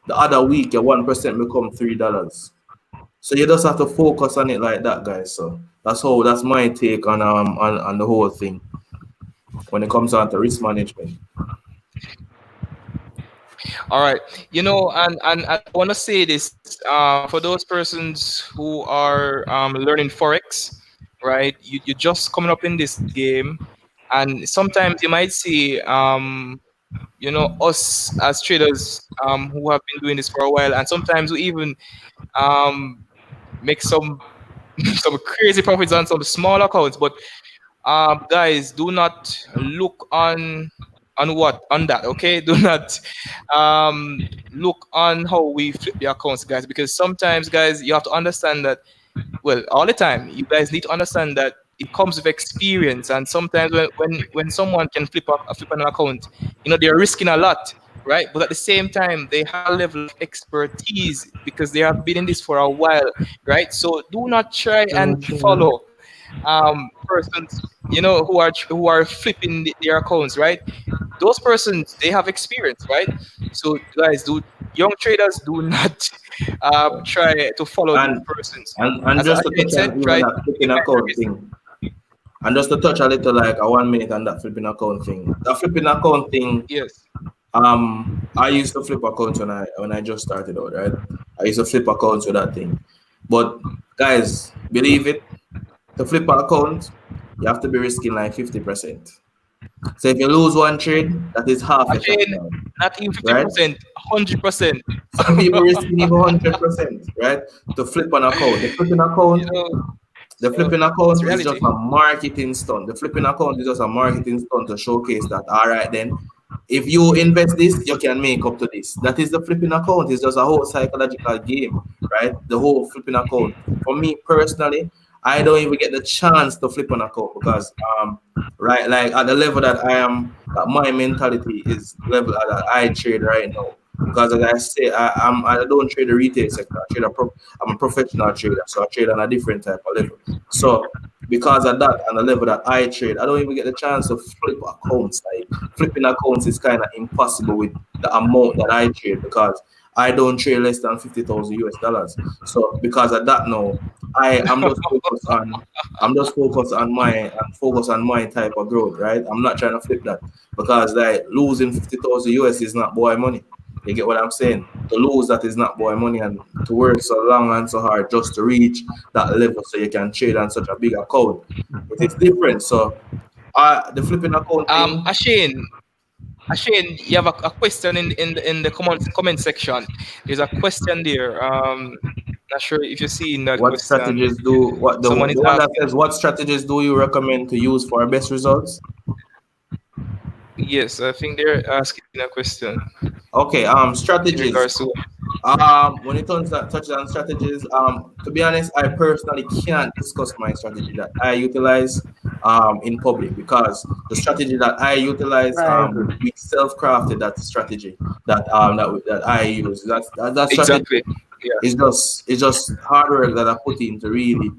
The other week your 1% become $3. So you just have to focus on it like that, guys. So that's my take on the whole thing when it comes down to risk management. All right. And I want to say this for those persons who are learning Forex, right? You're just coming up in this game, and sometimes you might see, us as traders who have been doing this for a while, and sometimes we even um, make some some crazy profits on some small accounts. But guys, do not look on what on that. Okay, do not look on how we flip the accounts, guys, because sometimes, guys, you have to understand that, well, all the time you guys need to understand that it comes with experience. And sometimes when someone can flip an account, they're risking a lot, right? But at the same time they have a level of expertise because they have been in this for a while, right? So do not try and follow persons, who are flipping their accounts, right? Those persons, they have experience, right? So guys, do young traders, do not try to follow these And persons. and As just to Ashane touch on said, even try to that flipping minimize the account risk. thing, and just to touch a little like a 1 minute on that flipping account thing. That flipping account thing, Yes. I used to flip accounts when I just started out, right? I used to flip accounts with that thing. But guys, believe it, to flip an account, you have to be risking like 50%. So if you lose one trade, that is half your Ashane, capital, not even right? 50%, 100%. Some people risking even 100%, right? To flip an account. you know, The so flipping it's account is just reality. a marketing stunt. The flipping account is just a marketing stunt to showcase that, all right, then, if you invest this, you can make up to this. That is the flipping account. It's just a whole psychological game, right? The whole flipping account. For me personally, I don't even get the chance to flip an account because, right, like at the level that I am, that my mentality is level that I trade right now. Because as I say, I don't trade the retail sector. I'm a professional trader, so I trade on a different type of level. So because of that, and the level that I trade, I don't even get the chance to flip accounts. Like flipping accounts is kind of impossible with the amount that I trade because I don't trade less than 50,000 US dollars. So because of that now, I'm just focused on my type of growth, right? I'm not trying to flip that because like losing 50,000 US is not boy money. You get what I'm saying? To lose that is not boy money, and to work so long and so hard just to reach that level so you can trade on such a big account, it is different. So the flipping account thing, Ashane, you have a question in the comment section. There's a question there. Not sure if you're seeing that what question. strategies do what Someone is the one that asking. says what strategies do you recommend to use for best results? Yes, I think they're asking a question Okay, in strategies. regards to. When it touches on strategies, to be honest, I personally can't discuss my strategy that I utilize in public, because the strategy that I utilize, Right. we self-crafted that strategy that I use. That strategy Exactly. Yeah. it's just hard work that I put in to really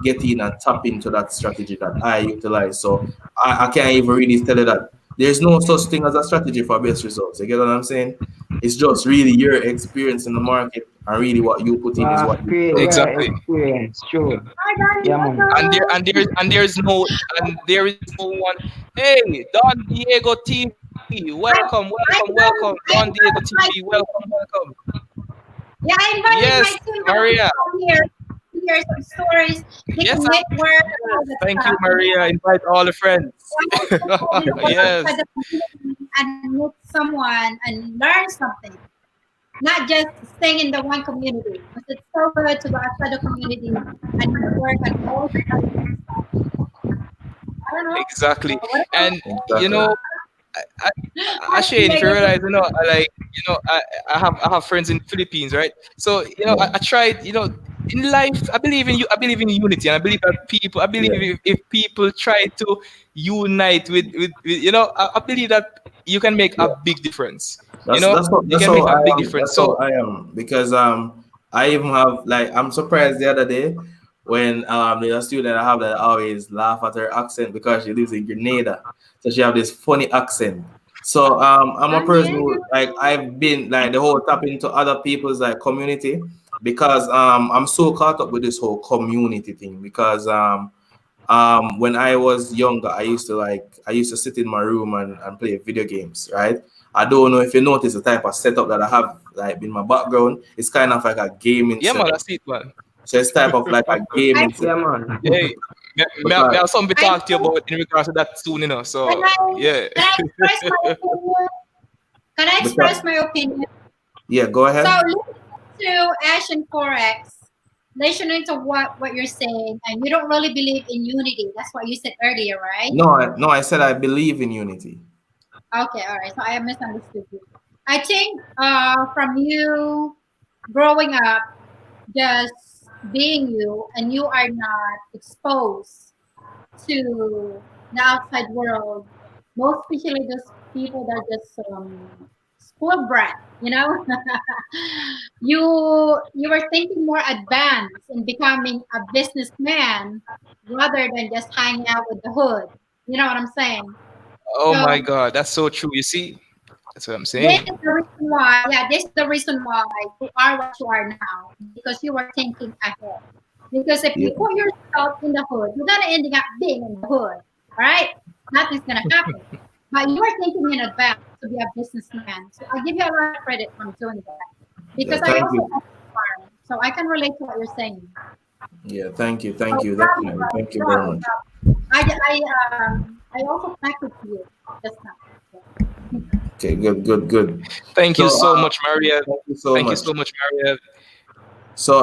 get in and tap into that strategy that I utilize. So I can't even really tell you that there's no such thing as a strategy for best results. You get what I'm saying? It's just really your experience in the market, and really what you put in is what you Create get. your Exactly. experience, true. Hi, Donnie. Yeah, What's man. There is no one. Hey, Don Diego TV, welcome, welcome, welcome. Don I Diego invited TV, my welcome, team. welcome. Yeah, I invited Yes, my team members Maria. to come here to hear some stories. They Yes, can network and all that thank you, stuff. Maria. Invite all the friends. Go Yes, outside the community and meet someone and learn something. Not just staying in the one community. Because it's so good to go outside the community and network and all that stuff. I don't know. exactly. What about And you Exactly. know, I, Hi, Ashane, if you Diego? realize, I have friends in the Philippines, right? So Yeah. I tried, in life, I believe in you. I believe in unity, and I believe that people. I believe Yeah. if people try to unite with I believe that you can make a Yeah. big difference. That's that's what You that's can how make a I big am. difference. That's how So I am, because I even have, like, I'm surprised the other day when there's a student I have that always laugh at her accent because she lives in Grenada, so she have this funny accent. So I'm a San person Diego? who, like, I've been like the whole tap into other people's like community, because I'm so caught up with this whole community thing, because when I was younger, I used to sit in my room and play video games, right? I don't know if you notice the type of setup that I have, like, in my background. It's kind of like a gaming yeah, man, setup. that's it, man. So it's type of like a I, gaming Yeah, setup. man. Hey, me Because have something to I talk to you about in regards to that soon, can So I yeah. can I express my opinion? Can I express because my opinion? yeah, go So ahead. listening to Ashane4x, listening to what you're saying, and you don't really believe in unity. That's what you said earlier, right? No, I said I believe in unity. Okay, all right. So I misunderstood you. I think from you growing up, just being you, and you are not exposed to the outside world, most especially those people that are just spoiled brat, you know. You were thinking more advanced in becoming a businessman rather than just hanging out with the hood. You know what I'm saying? Oh my So God, that's so true. You see, that's what I'm this saying. is the reason why, yeah, this is the reason why you are what you are now, because you were thinking ahead. Because if Yeah. you put yourself in the hood, you're gonna end up being in the hood. All right? Nothing's gonna happen. But you are thinking in advance to be a businessman. So I give you a lot of credit from doing that. Yeah. Because I Thank also you. own a farm. So I can relate to what you're saying. Yeah. Thank you. So Thank you. bravo, Definitely. bravo, Thank you very bravo, much. bravo. I also connected to you just now. So, Okay. Good. Good. Good. Thank you So so much, Maria. thank you so Thank you much. so much, Maria. So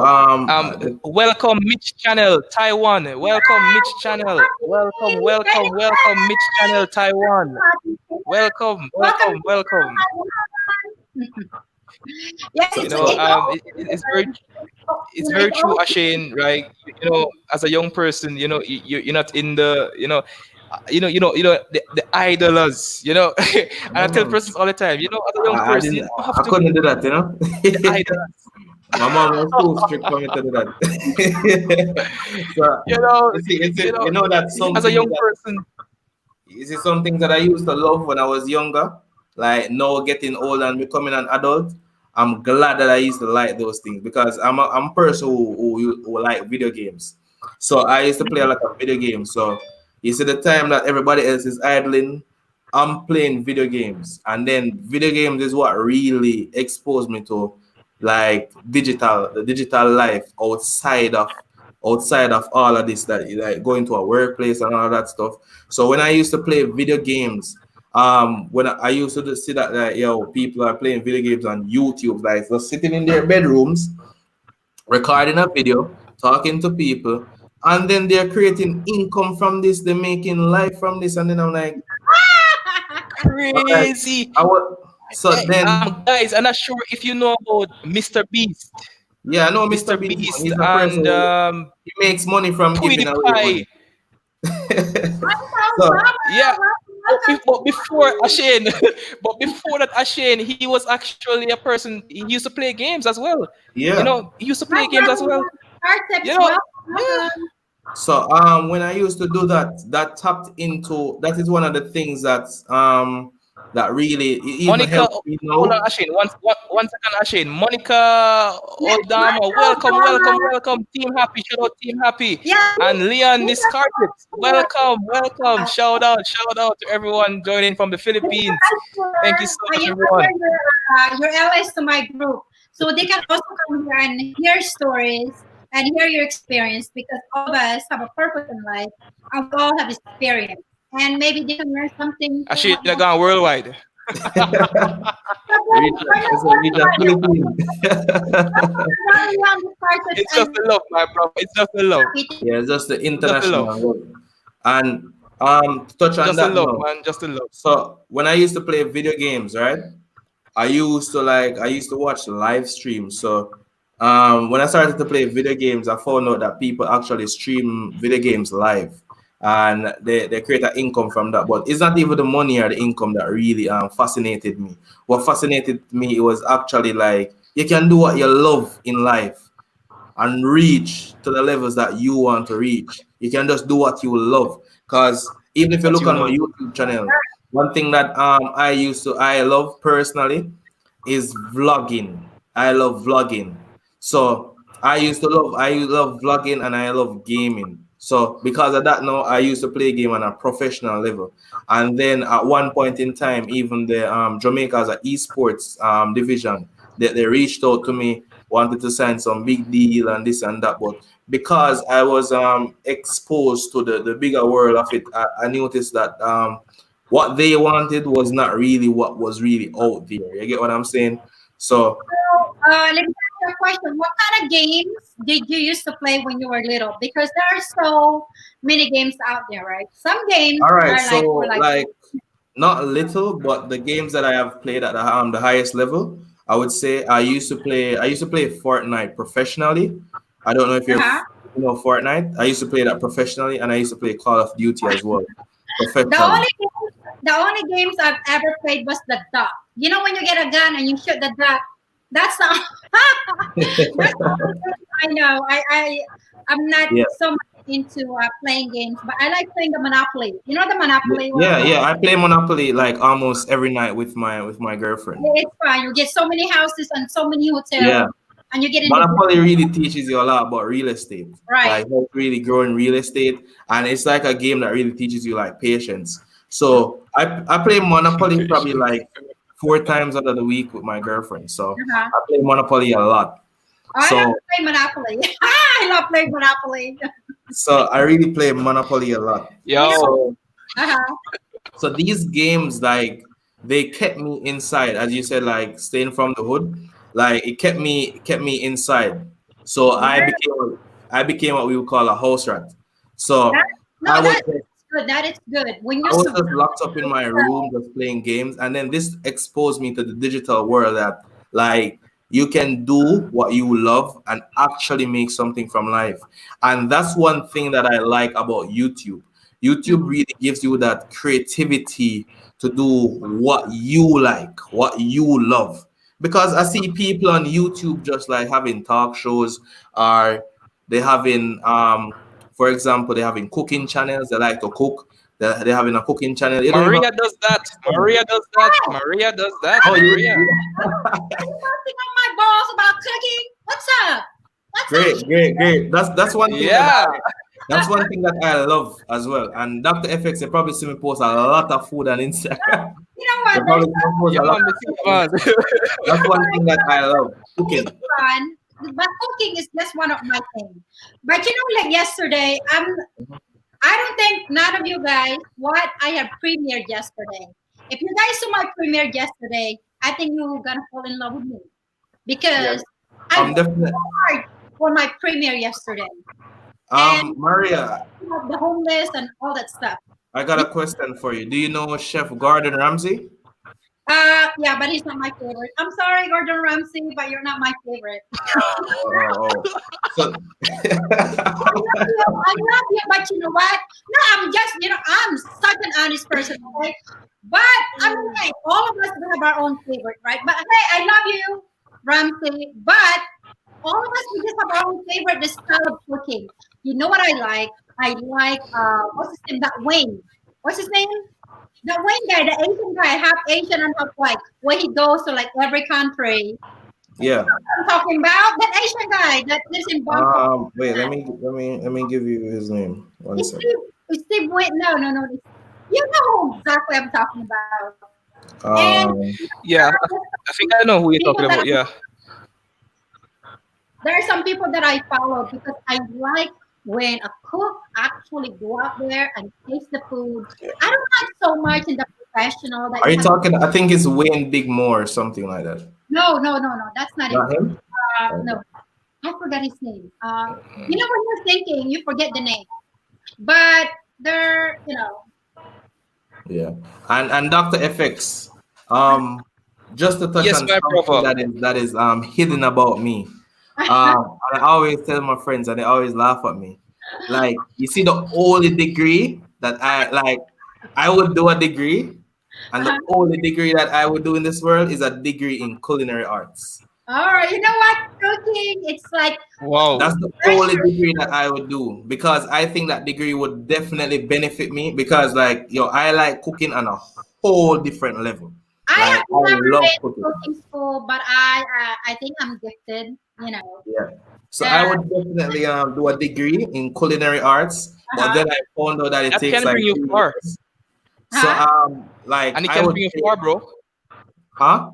Welcome, Mitch Channel, Taiwan. Welcome, Mitch Channel. Welcome, welcome, welcome, Mitch Channel, Taiwan. Welcome, welcome welcome, to welcome. yeah, so, so It's it's very true, also Ashane. Right? As a young person, you're not in the, the idlers. And I tell mhm. persons all the time, as a young I person, you didn't. don't have I to couldn't do that. be the idlers. My mom was too strict for me to do that. So you know that some As a things young that person, you see some things that I used to love when I was younger, like now getting old and becoming an adult. I'm glad that I used to like those things, because I'm a person who like video games. So I used to play a lot of video games. So you see the time that everybody else is idling, I'm playing video games, and then video games is what really exposed me to, like, the digital life outside of all of this, that, like, going to a workplace and all that stuff. So when I used to play video games, when I used to just see that, like, people are playing video games on YouTube, like, just sitting in their bedrooms, recording a video, talking to people, and then they're creating income from this, they're making life from this, and then I'm like, crazy. I was, So then, Guys, I'm not sure if you know about Mr. Beast. yeah, I know Mr. Mr. Beast. Beast He's a person and he makes money from giving away PewDiePie. money. Welcome, So Mama. Yeah, Welcome. but before Ashane, but before that Ashane, he was actually a person. He used to play games as well. You yeah. know, he used to Hi, play games as well. Star Tips. You know, Welcome, yeah. welcome. So when I used to do that, that tapped into that is one of the things that really even Monica, helped me hold on, know. Ashane. One second, Ashane. Monica Yes, Oldama, welcome, welcome, welcome, Mama. welcome. Team Happy, shout out Team Happy. Yeah, And Leon these Discarded, are welcome, welcome. Shout out to everyone joining from the Philippines. Thank you so much, you can everyone. hear your allies to my group. So they can also come here and hear stories and hear your experience because all of us have a purpose in life and we all have experience. And maybe they can learn something from what Ashane gone worldwide. Region Philippines. It's just the love, my bro. It's just the love. Yeah, just the Just the love. international world. And to touch on Just the that love, now. man. Just the love. So when I used to play video games, right? I used to watch live streams. So when I started to play video games, I found out that people actually stream video games live and they create an income from that. But it's not even the money or the income that really fascinated me. What fascinated me was actually like you can do what you love in life and reach to the levels that you want to reach. You can just do what you love. Because even if you What look you on my love. YouTube channel, one thing that I love personally is vlogging. I love vlogging. So I love vlogging and I love gaming. So because of that now I used to play game on a professional level. And then at one point in time, even the Jamaica as an esports division, they reached out to me, wanted to sign some big deal and this and that. But because I was exposed to the bigger world of it, I noticed that what they wanted was not really what was really out there. You get what I'm saying? So, let me ask you a question. What kind of games did you used to play when you were little? Because there are so many games out there, right? Some games all right. are So, like for like like, not little, but the games that I have played at the highest level, I would say I used to play Fortnite professionally. I don't know if uh-huh. you know Fortnite. I used to play that professionally, and I used to play Call of Duty as well The professionally. only the only games I've ever played was the duck. You know when you get a gun and you shoot the duck. That's the that's the only game I know. I'm not Yeah. so much into playing games, but I like playing the Monopoly. You know the Monopoly Yeah, one? yeah. I play Monopoly like almost every night with my girlfriend. It's fun. You get so many houses and so many Yeah. hotels, and you get in the Monopoly really teaches you a lot about real estate, right. like how to really grow in real estate, and it's like a game that really teaches you like patience. So I play Monopoly probably like 4 times out of the week with my girlfriend. So Uh-huh. I play Monopoly a lot. I love So to play Monopoly. I love playing Monopoly. I really play Monopoly a lot. Yo, So Uh-huh. so these games like they kept me inside, as you said, like staying from the hood, like it kept me inside. So I became what we would call a house rat. So That, I no, was that's good. That is good. When you I was just survive, locked up in my room just playing games, and then this exposed me to the digital world that like you can do what you love and actually make something from life. And that's one thing that I like about YouTube. YouTube really gives you that creativity to do what you like, what you love. Because I see people on YouTube just like having talk shows, or they having for example, they having cooking channels, they like to cook, they're having a cooking channel. You don't even Maria does that. Maria does that. Maria does that. oh Maria. are you busting on my balls about cooking? What's up? What's up? great. That's one thing Yeah. that's one thing that I love as well. And Dr. FX, you probably see me post a lot of food on Instagram. You know what? You probably see me post Yeah, a lot man, of me too, man. That's one thing that I love, cooking. Fun, but cooking is just one of my things. But you know, like yesterday, I don't think none of you guys what I have premiered yesterday. If you guys saw my premiere yesterday, I think you're gonna fall in love with me Yeah, because I I'm worked definitely hard for my premiere yesterday and Maria, the homeless and all that stuff. I got a question for you. Do you know Chef Gordon Ramsay? Yeah, but he's not my favorite. I'm sorry, Gordon Ramsay, but you're not my favorite. Oh. So I love you, but you know what? No, I'm just, I'm such an honest person, okay? But I mean, like, all of us we have our own favorite, right? But hey, I love you, Ramsey, but all of us we just have our own favorite, the style of cooking. You know what I like? I like what's his name? That Wayne. What's his name? The Wayne guy, the Asian guy, half Asian and half white, where he goes to like every country. yeah. I'm talking about that Asian guy that lives in Bangkok. Wait. Let me give you his name. One It's sec. Steve, it's Steve Wait, no. You know who exactly I'm talking about. And Um. Yeah, I think I know who you're talking people that about. Yeah. there are some people that I follow because I like when a cook actually go out there and taste the food. I don't like so much in the professional that Are you you have to, talking? I think it's Wayne Big More or something like that. no, that's not it. Not him. No, I forgot his name. When you're thinking, you forget the name. But they're, Yeah. And Dr. FX. Just to touch Yes, on my something brother. that is hidden about me. And I always tell my friends, and they always laugh at me. Like, you see, the only degree that I would do a degree, and the only degree that I would do in this world is a degree in culinary arts. all right, you know what? Cooking, it's like Wow. That's the only pressure. degree that I would do because I think that degree would definitely benefit me because, like, I like cooking on a whole different level. I Like, have I never love been to cooking. cooking school, but I think I'm gifted. Yeah. So I Uh, would definitely do a degree in culinary arts, but uh-huh. then I found out that it That takes can like bring you 3 far. years. So Huh? like And it I can would bring you say, far, bro. huh?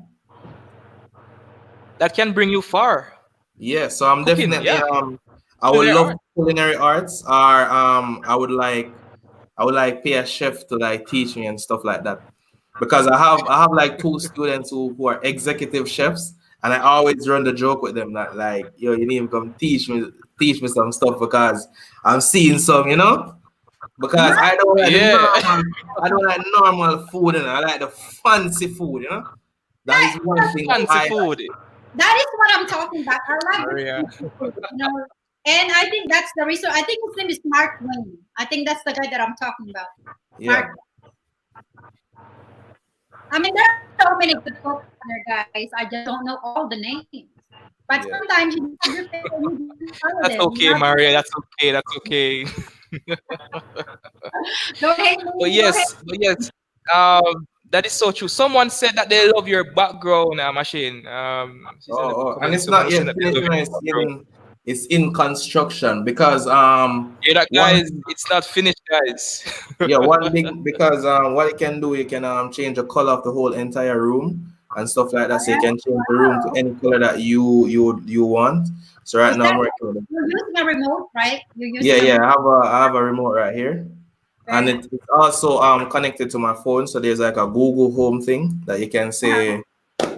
That can bring you far. Yeah, so I'm Cooking, definitely yeah. I would Culinary love art. culinary arts or I would like pay a chef to like teach me and stuff like that. Because I have like 2 students who are executive chefs and I always run the joke with them that like, yo, you need to come teach me some stuff because I'm seeing some. Because Not Yeah. I don't like normal food, I like the fancy food. That is that, one thing that Fancy I like. food. that is what I'm talking about. I like the Maria. fancy food. And I think that's the reason. I think his name is Mark Wayne. I think that's the guy that I'm talking about. Yeah. Mark. I mean, there are so many good cooks there, guys. I just don't know all the names. But Yeah. sometimes you have your favorite, you just follow That's them. okay, Maria. That's okay. That's okay. Don't hate But me. Don't hate yes. That is so true. Someone said that they love your background, Machine. She said in the And comments, it's someone not was saying yet that they finished. love your background. It's in construction because Yeah, that one guys, it's not finished, guys. yeah one big because what you can do, you can change the color of the whole entire room and stuff like that. So you can change the room to oh. any color that you want. So right Is now that I'm working with it. you're using a remote, right? You're Yeah, using a remote. I have a remote right here. And Very nice. it's also connected to my phone. So there's like a Google Home thing that you can say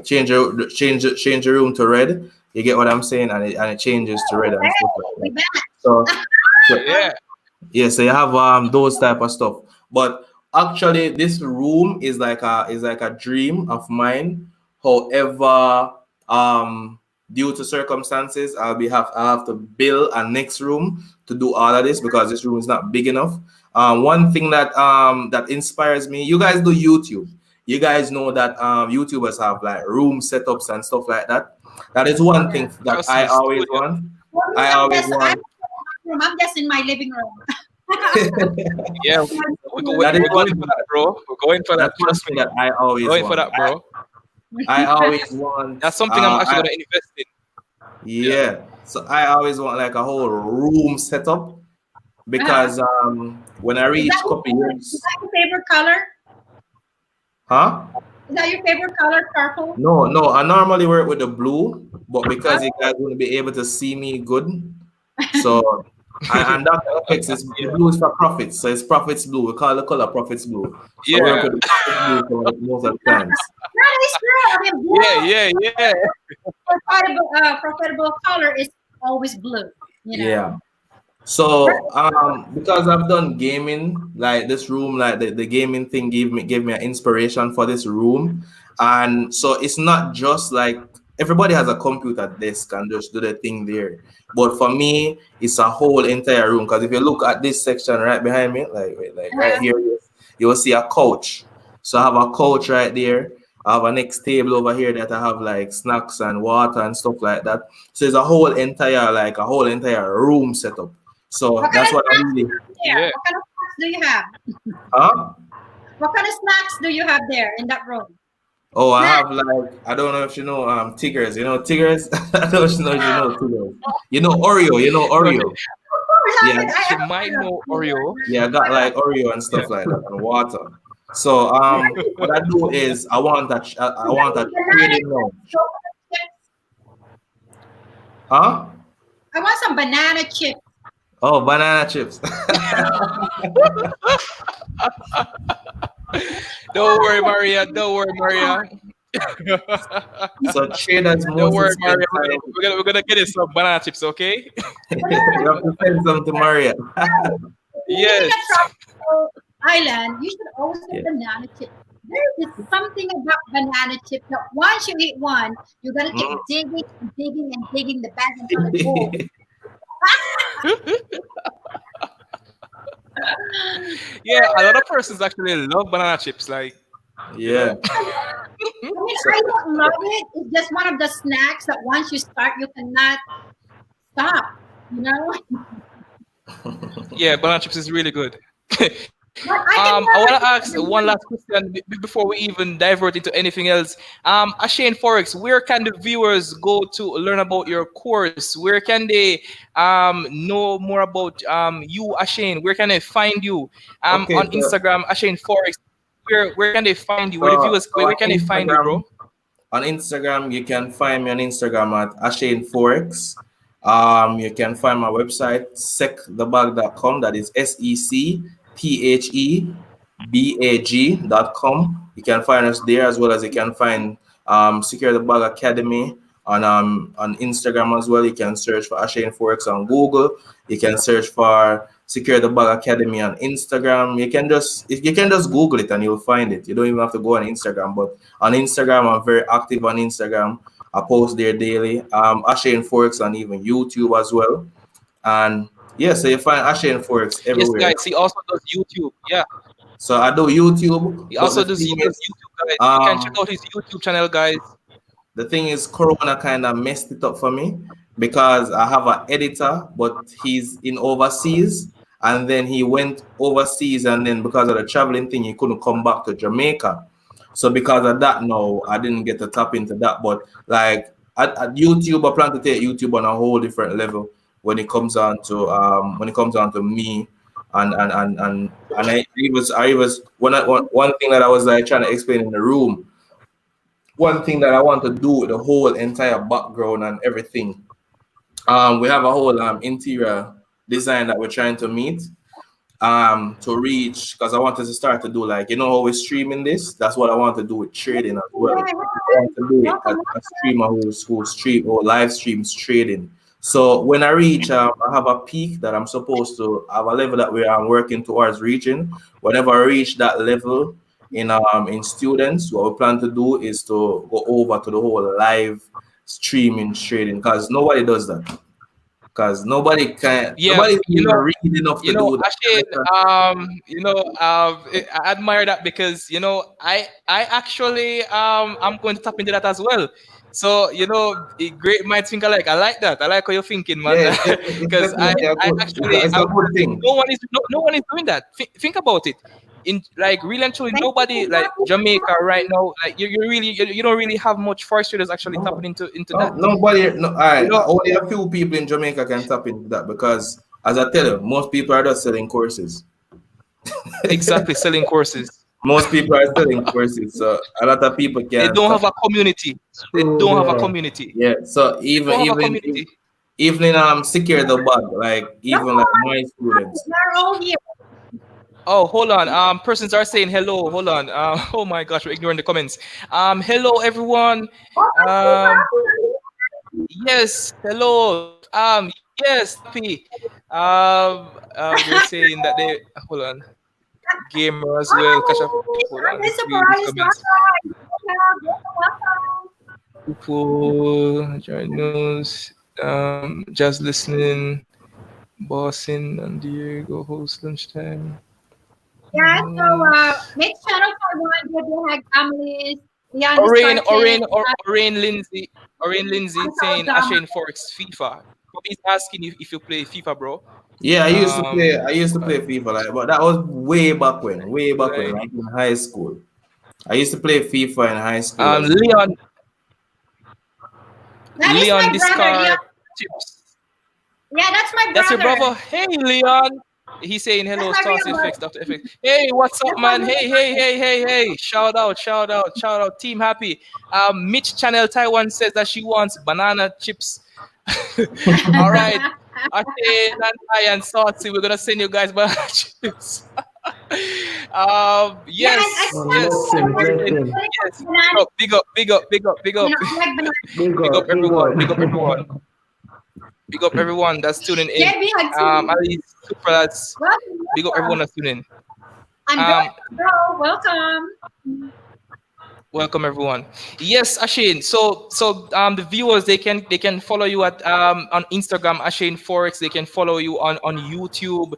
change the room to red. You get what I'm saying? And it changes to red and stuff like We that. back. So, so Yeah. yeah, so you have those type of stuff. But actually this room is like a dream of mine. However, due to circumstances, I have to build a next room to do all of this because this room is not big enough. One thing that inspires me, you guys do YouTube. You guys know that YouTubers have like room setups and stuff like that. That is one thing that Trust I me, always studio. want. For me, I I'm always just I'm want. I'm just in my living room. Yeah, That is we're one going for thing. that, bro. We're going for that. That's one Trust thing me. that I always Going for want. that, bro. I always want. That's something I'm actually gonna invest in. Yeah. Yeah. So I always want like a whole room setup Uh-huh. because when I Is reach that couple is years, that your favorite color? huh? Is that your favorite color, purple? No. I normally work with the blue, but because you Oh, guys wouldn't be able to see me good, so and Dr. FX is the blue is for profits, so it's profits blue. We call the color profits blue. So I work Yeah. with the profits blue for most of the times. that is true. I mean, blue Yeah. profitable color is always blue. Yeah. So because I've done gaming, like this room, like the gaming thing gave me an inspiration for this room. And so it's not just like everybody has a computer desk and just do the thing there. But for me, it's a whole entire room. Because if you look at this section right behind me, like right here, you will see a couch. So I have a couch right there. I have a next table over here that I have like snacks and water and stuff like that. So it's a whole entire room setup. So What kind that's of what I snacks do really. you have there? Yeah. What kind of snacks do you have? Huh? What kind of snacks do you have there in that room? Oh, I Snacks. have like I don't know if you know Tigers. You know Tigers? I don't know if you know Tigers. You know Oreo. You know No, Oreo. Yeah, I she haven't might heard of know it. Oreo. yeah. I got like Oreo and stuff like that and water. So what I do is I want a Banana trading chips, lounge. chocolate chips. Huh? I want some banana chips. Oh, banana chips. Don't worry, Maria. Don't worry, Maria. So traders Don't mostly worry, spend Maria. time. We're gonna get you some banana chips, okay? You have to send some to Maria. Visiting Yes. a tropical island, you should also Yeah. banana chips. There is something about banana chips that once you eat one, you're gonna keep digging and digging and digging the bag until it's full. Yeah, a lot of persons actually love banana chips. Like, you know. Yeah. I mean, So I don't love it. It's just one of the snacks that once you start, you cannot stop. You know, Yeah, banana chips is really good. but I can I want never to eat ask one last question before we even divert into anything else. Ashane4x, where can the viewers go to learn about your course? Where can they know more about you, Ashane? Where can they find you? okay, On Instagram, Ashane4x. Where can they find you? Where the so viewers? Where can they find you, bro? On Instagram, you can find me on Instagram at Ashane4x. You can find my website, secthebag.com. That is SECTHEBAG.com. You can find us there as well as you can find Secure the Bag Academy on Instagram as well. You can search for Ashane4x on Google. You can search for Secure the Bag Academy on Instagram. You can just Google it and you'll find it. You don't even have to go on Instagram. But on Instagram, I'm very active on Instagram. I post there daily. Ashane4x on even YouTube as well. And yeah, so you find Ashane4x Yes, everywhere. guys. He also does YouTube. Yeah, So I do YouTube, he but also the does, thing he does is, YouTube, guys. You can check um, out his YouTube channel, guys. the thing is, Corona kind of messed it up for me because I have an editor, but he's in overseas, and then he went overseas, and then because of the traveling thing, he couldn't come back to Jamaica. So because of that, no, I didn't get to tap into that. But like at YouTube, I plan to take YouTube on a whole different level when it comes on to me and I was one thing that I was like trying to explain in the room. One thing that I want to do with the whole entire background and everything. We have a whole interior design that we're trying to meet to reach because I wanted to start to do like how we're streaming this. That's what I want to do with trading as well. I want to do it as a streamer who stream or live streams trading. So when I reach, I have a peak that I'm supposed to have a level that we are working towards reaching. Whenever I reach that level in students, what we plan to do is to go over to the whole live streaming trading because nobody does that. Because Yeah, nobody even read enough to do Ashane, that. I admire that because I actually I'm going to tap into that as well. So great minds think alike. I like that. I like how you're thinking, man. Yeah, it's Because I definitely a I good. actually It's a good thing. no one is doing that. Think about it. In like really and truly, Thank nobody you. like Jamaica right now. Like you don't really have much forex traders actually tapping into No, that. nobody. No, all You right. know Only a few people in Jamaica can tap into that because, as I tell you, most people are just selling courses. exactly selling courses. Most people are selling courses, so a lot of people They can don't tap. have a community. They don't have a community. Yeah. So They even don't have a even community. even in secure the bug, like No, even like my students. they're all here. Oh, hold on. Persons are saying hello. Hold on. Oh my gosh, we're ignoring the comments. Hello everyone. Oh, my Um, people. yes, hello. Yes, happy. They're saying that they hold on. Gamer as well. Catch up. Oh, Hold I'm on. just Let's read these surprised. comments. Welcome. People join news. Just listening. Bossing and Diego host lunchtime. Yeah, so News. next channel for one, we have families. Leon Orain, started. Orain Lindsay saying Drama. Ashane4x FIFA. He's asking you if you play FIFA, bro. Yeah, I used to play. I used to Uh, play FIFA, like, but that was way back when, like like in high school. I used to play FIFA in high school as well. Leon That is Leon my brother, Leon. Discard Tips. Yeah, that's my That's your brother. brother. Hey Leon. He's saying That's hello, my real Stars FX, brother. Dr.FX. Hey, what's up, That's my man? real Hey. Shout out. Team happy. Mitch Channel Taiwan says that she wants banana chips. All right. brother. Ashane and I and Saucy, we're gonna send you guys banana chips. Yeah, and I Yes, still Oh, have yes. to say, blessing, blessing. when it comes Yes. to banana, Big up. you know, I like banana. Big Big up up, big everyone. Big up everyone. up. Big up everyone that's tuning in. JB had two. At least super lads. Welcome, Big up everyone welcome. that's tuning in. I'm Um, good, bro. Welcome. Welcome everyone. Yes, Ashane. So the viewers they can follow you at on Instagram Ashane4x. They can follow you on YouTube,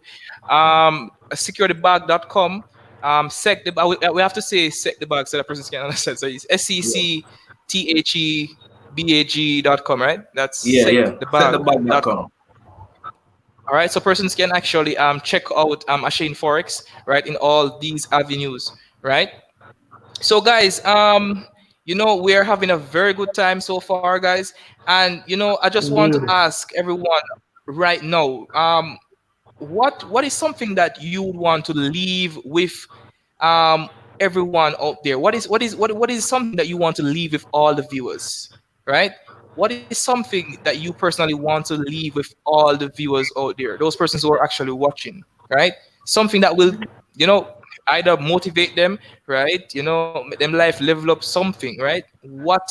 securetybag.com. Sec the bag. We have to say sec the bag so that person can understand. So it's seccthetbag.com, right? That's Yeah. Set the secthebag.com. bag.com. All right, so persons can actually check out Ashane4x, right, in all these avenues, right? So guys, we're having a very good time so far, guys. And I just want to Indeed. ask everyone right now, what is something that you would want to leave with um everyone out there? What is something that you want to leave with all the viewers, right? What is something that you personally want to leave with all the viewers out there, those persons who are actually watching, right? Something that will, you know, either motivate them, right? Make them life level up something, right? What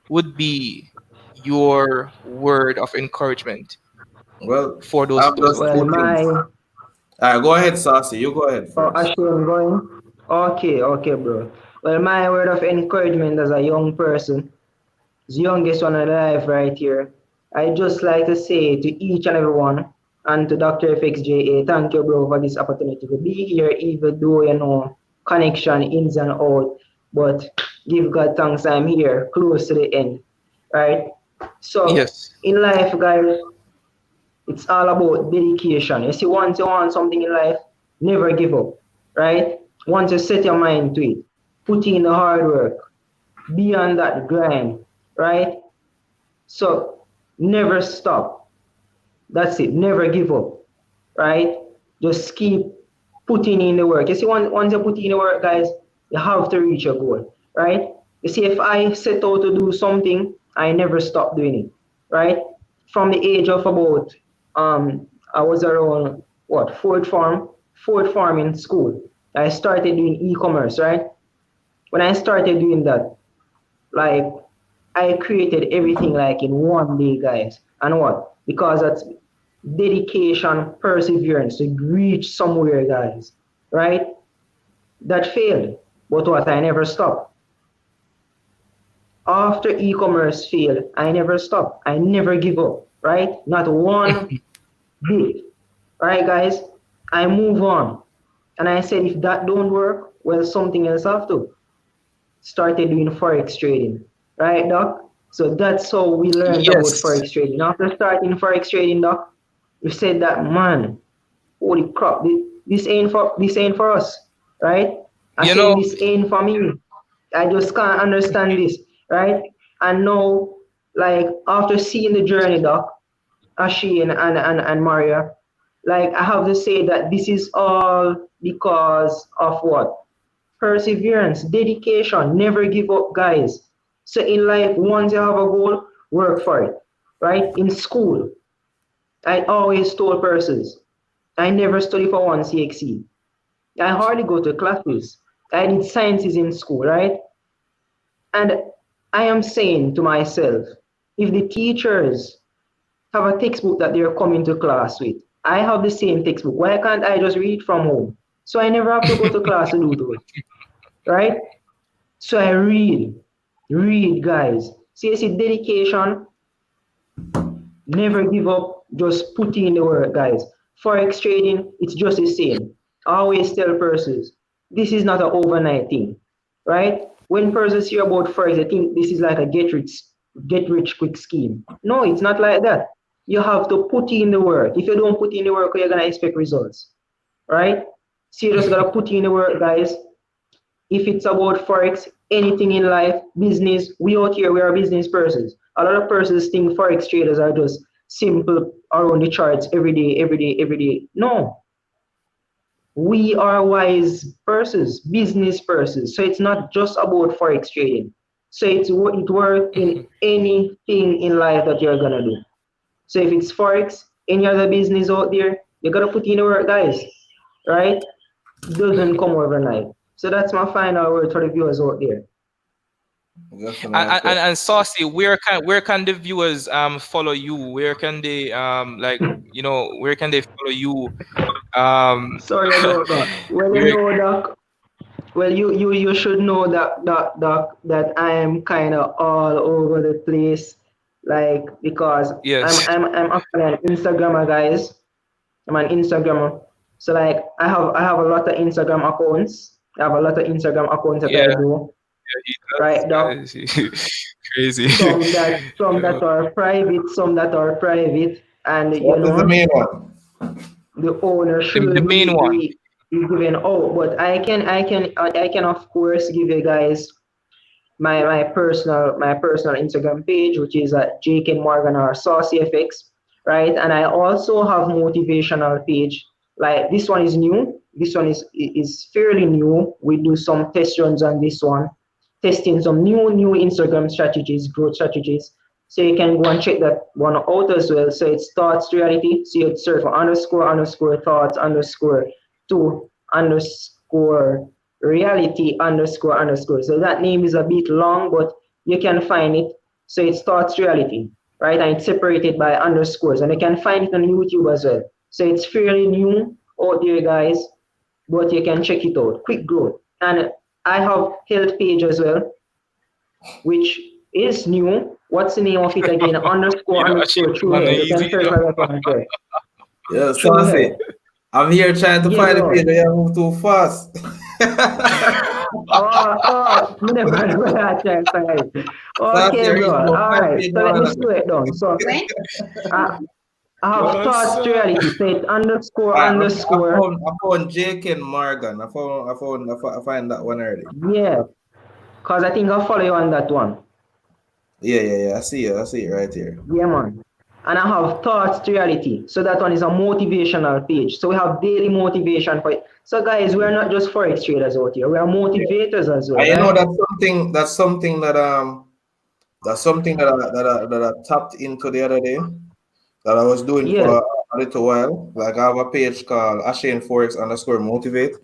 would be your word of encouragement Well, for those I've those just out Well, there? two my things. Go ahead, Saucy. You go ahead first. Ashton going. Okay, bro. Well, my word of encouragement as a young person, the youngest one alive right here. I just like to say to each and everyone and to Dr.FX.JA, thank you, bro, for this opportunity to be here, even though connection ins and out. But give God thanks, I'm here, close to the end, right? So Yes. in life, guys, it's all about dedication. You see, once you want something in life, never give up, right? Once you set your mind to it, put in the hard work, be on that grind, right? So never stop. That's it. Never give up, right? Just keep putting in the work. You see, once you put in the work, guys, you have to reach your goal, right? You see, if I set out to do something, I never stop doing it, right? From the age of about, I was around what, fourth form in school. I started doing e-commerce, right? When I started doing that, like I created everything like in one day, guys. And what? Because that's dedication, perseverance to reach somewhere, guys. Right? That failed. But what? I never stopped. After e-commerce failed, I never stopped. I never give up. Right? Not one bit. Right, guys? I move on. And I said, if that don't work, well, something else have to. Started doing Forex trading. Right, Doc? So that's how we learned about Yes. Forex trading. After starting Forex trading, Doc, we said that, man, holy crap, this ain't for us, right? I You said know, this ain't for me. I just can't understand this, right? And now, like after seeing the journey, Doc, Ashane and Maria, like I have to say that this is all because of what? Perseverance, dedication, never give up, guys. So in life, once you have a goal, work for it, right? In school, I always told persons, I never study for one CXC. I hardly go to classes. I did sciences in school, right? And I am saying to myself, if the teachers have a textbook that they're coming to class with, I have the same textbook. Why can't I just read from home? So I never have to go to class to do those, right? So I read, guys. See, dedication, never give up, just put in the work, guys. Forex trading, it's just the same. I always tell persons, this is not an overnight thing, right? When persons hear about Forex, they think this is like a get rich quick scheme. No, it's not like that. You have to put in the work. If you don't put in the work, you're gonna expect results, right? So you just gotta put in the work, guys. If it's about Forex, anything in life, business, we out here, we are business persons. A lot of persons think Forex traders are just simple around the charts every day, every day, every day. No, we are wise persons, business persons. So it's not just about Forex trading. So it works in anything in life that you're gonna do. So if it's Forex, any other business out there, you gotta put in the work, guys, right? It doesn't come overnight. So that's my final word for the viewers out there. And Saucy, where can the viewers follow you? Where can they where can they follow you? Sorry about that. Well, you know, Doc. Well, you should know that I am kind of all over the place, like because Yes. I'm actually an Instagrammer, guys. I'm an Instagrammer. So like I have a lot of Instagram accounts. I have a lot of Instagram accounts that I Yeah. do. Right, Doc. Crazy. Some that are private, some that are private, and you What is the know main one? the owner The should main one. be given out. But I can of course give you guys my personal Instagram page, which is at Jamaican Morgan or Saucy FX, right? And I also have motivational page. Like this one is new. This one is fairly new. We do some test runs on this one, testing some new Instagram strategies, growth strategies. So you can go and check that one out as well. So it's thoughts reality. So you'd search for underscore thoughts underscore to underscore reality underscore. So that name is a bit long, but you can find it. So it starts reality, right? And it's separated by underscores, and you can find it on YouTube as well. So it's fairly new out there, guys, but you can check it out. Quick growth. And I have health page as well, which is new. What's the name of it again? Underscore true health. You can search for that one as well. Yeah, Saucy. I'm here trying to find the page. You move too fast. You never know that chance. Okay, bro. All right. So let me slow it down. So I have thoughts reality. So it's underscore. I found Jamaican Morgan. I find that one early. Yeah, cause I think I'll follow you on that one. Yeah. I see it right here. Yeah, man. And I have thoughts reality. So that one is a motivational page. So we have daily motivation for it. So guys, we are not just Forex traders out here. We are motivators as well. I know that's something that I tapped into the other day that I was doing for a little while. Like I have a page called Ashane4x_motivate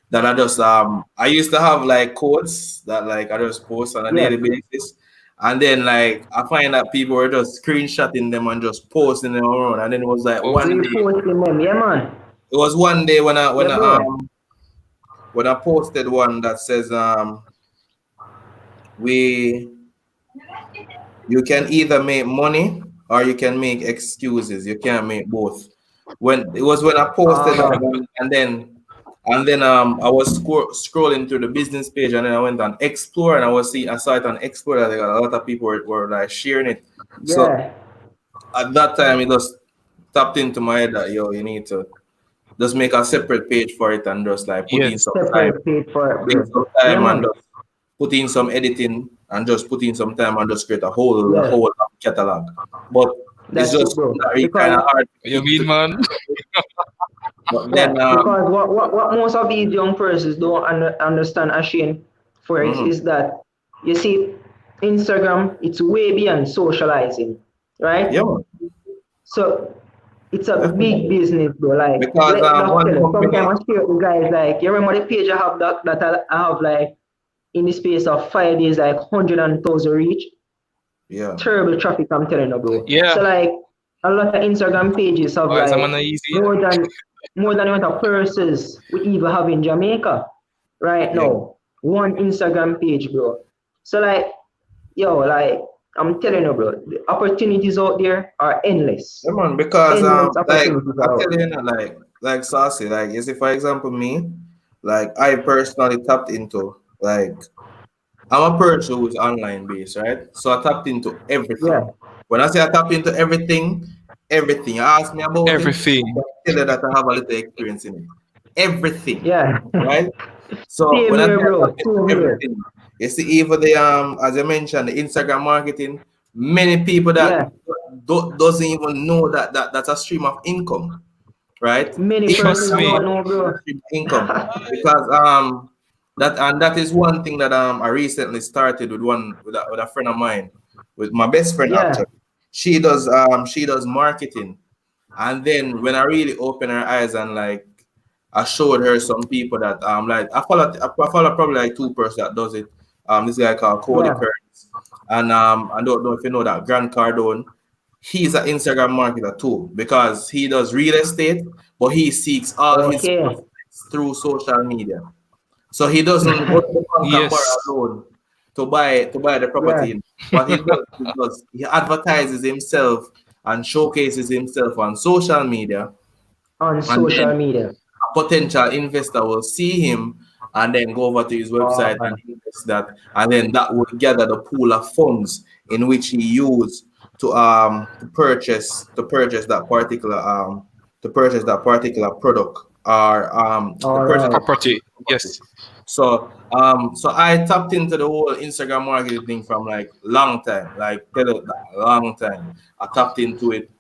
that I just I used to have like quotes that like I just post on a daily basis. And then like I find that people were just screenshotting them and just posting them around. And then it was like one day. Posting them, yeah, man. It was one day when I posted one that says you can either make money or you can make excuses. You can't make both. When I posted that, and then I was scrolling through the business page, and then I went on Explore, and I saw it on Explore that a lot of people were like sharing it. Yeah. So at that time, it just tapped into my head that you need to just make a separate page for it and just like put in some time, and just put in some editing and just put in some time and just create a whole catalog. But it's just kind of hard. You mean, man? But then, because what most of these young persons don't understand Ashane4x is that you see Instagram, it's way beyond socializing, right? Yeah. So it's a big business, bro. Like because sometimes I share with guys like you remember the page I have that I have like in the space of 5 days like 100,000 reach. Yeah. Terrible traffic, I'm telling you, bro. Yeah. So like a lot of Instagram pages have Or like someone easy. more than more than the amount of purses we even have in Jamaica right Yeah. now. One Instagram page, bro. So like, yo, like I'm telling you, bro, the opportunities out there are endless. Yeah, man, because Endless like opportunities I are out tell you, like Saucy, like you see, for example, me, like I personally tapped into like I'm a person who's online based, right? So I tapped into there. everything. When I say I tapped into everything, everything. You ask me about it, I Everything. tell you that I have a little experience in it. Everything, Yeah. right? So Same when I say here, I bro. tap into Same here. everything, you see, even the as I mentioned, the Instagram marketing, many people that Yeah. doesn't even know that that's a stream of income, right? Many Even Trust persons that me. don't much know, bro. stream of income because that is one thing that I recently started with with a friend of mine, with my best friend Yeah. actually. She does marketing, and then when I really opened her eyes and like I showed her some people that like I follow probably like two persons that does it. This guy called Cody Yeah. Kearns, and I don't know if you know that Grant Cardone. He's an Instagram marketer too because he does real estate, but he seeks all his Okay. prospects through social media. So he doesn't go to the bank and borrow a Yes. loan to buy the Yeah. property. What he does is he advertises himself and showcases himself on social media, On and then social media. a potential investor will see him and then go over to his website and invest that, and then that will gather the pool of funds in which he used to purchase that particular product or to All purchase right. that Property. property. Yes. So I tapped into the whole Instagram marketing thing from like long time, like tell you that long time. I tapped into it,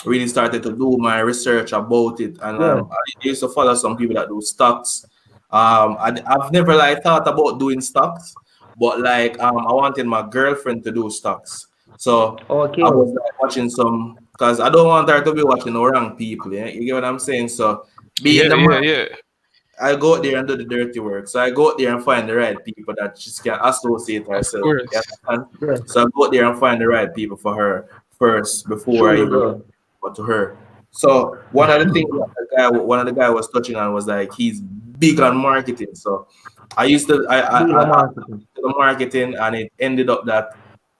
really started to do my research about it, and Yeah. I used to follow some people that do stocks. I've never like thought about doing stocks, but like I wanted my girlfriend to do stocks, so I Okay. was like watching some because I don't want her to be watching the wrong people. Yeah? You get what I'm saying? So being Yeah, the yeah, man, yeah. I go out there and do the dirty work. So I go out there and find the right people that she can associate Of herself with. You course. understand? Yeah. So I go out there and find the right people for her first before I True, even bro. go to her. So one of the guy was touching on was like he's big on marketing. So I used to Bigger I marketing. did the marketing, and it ended up that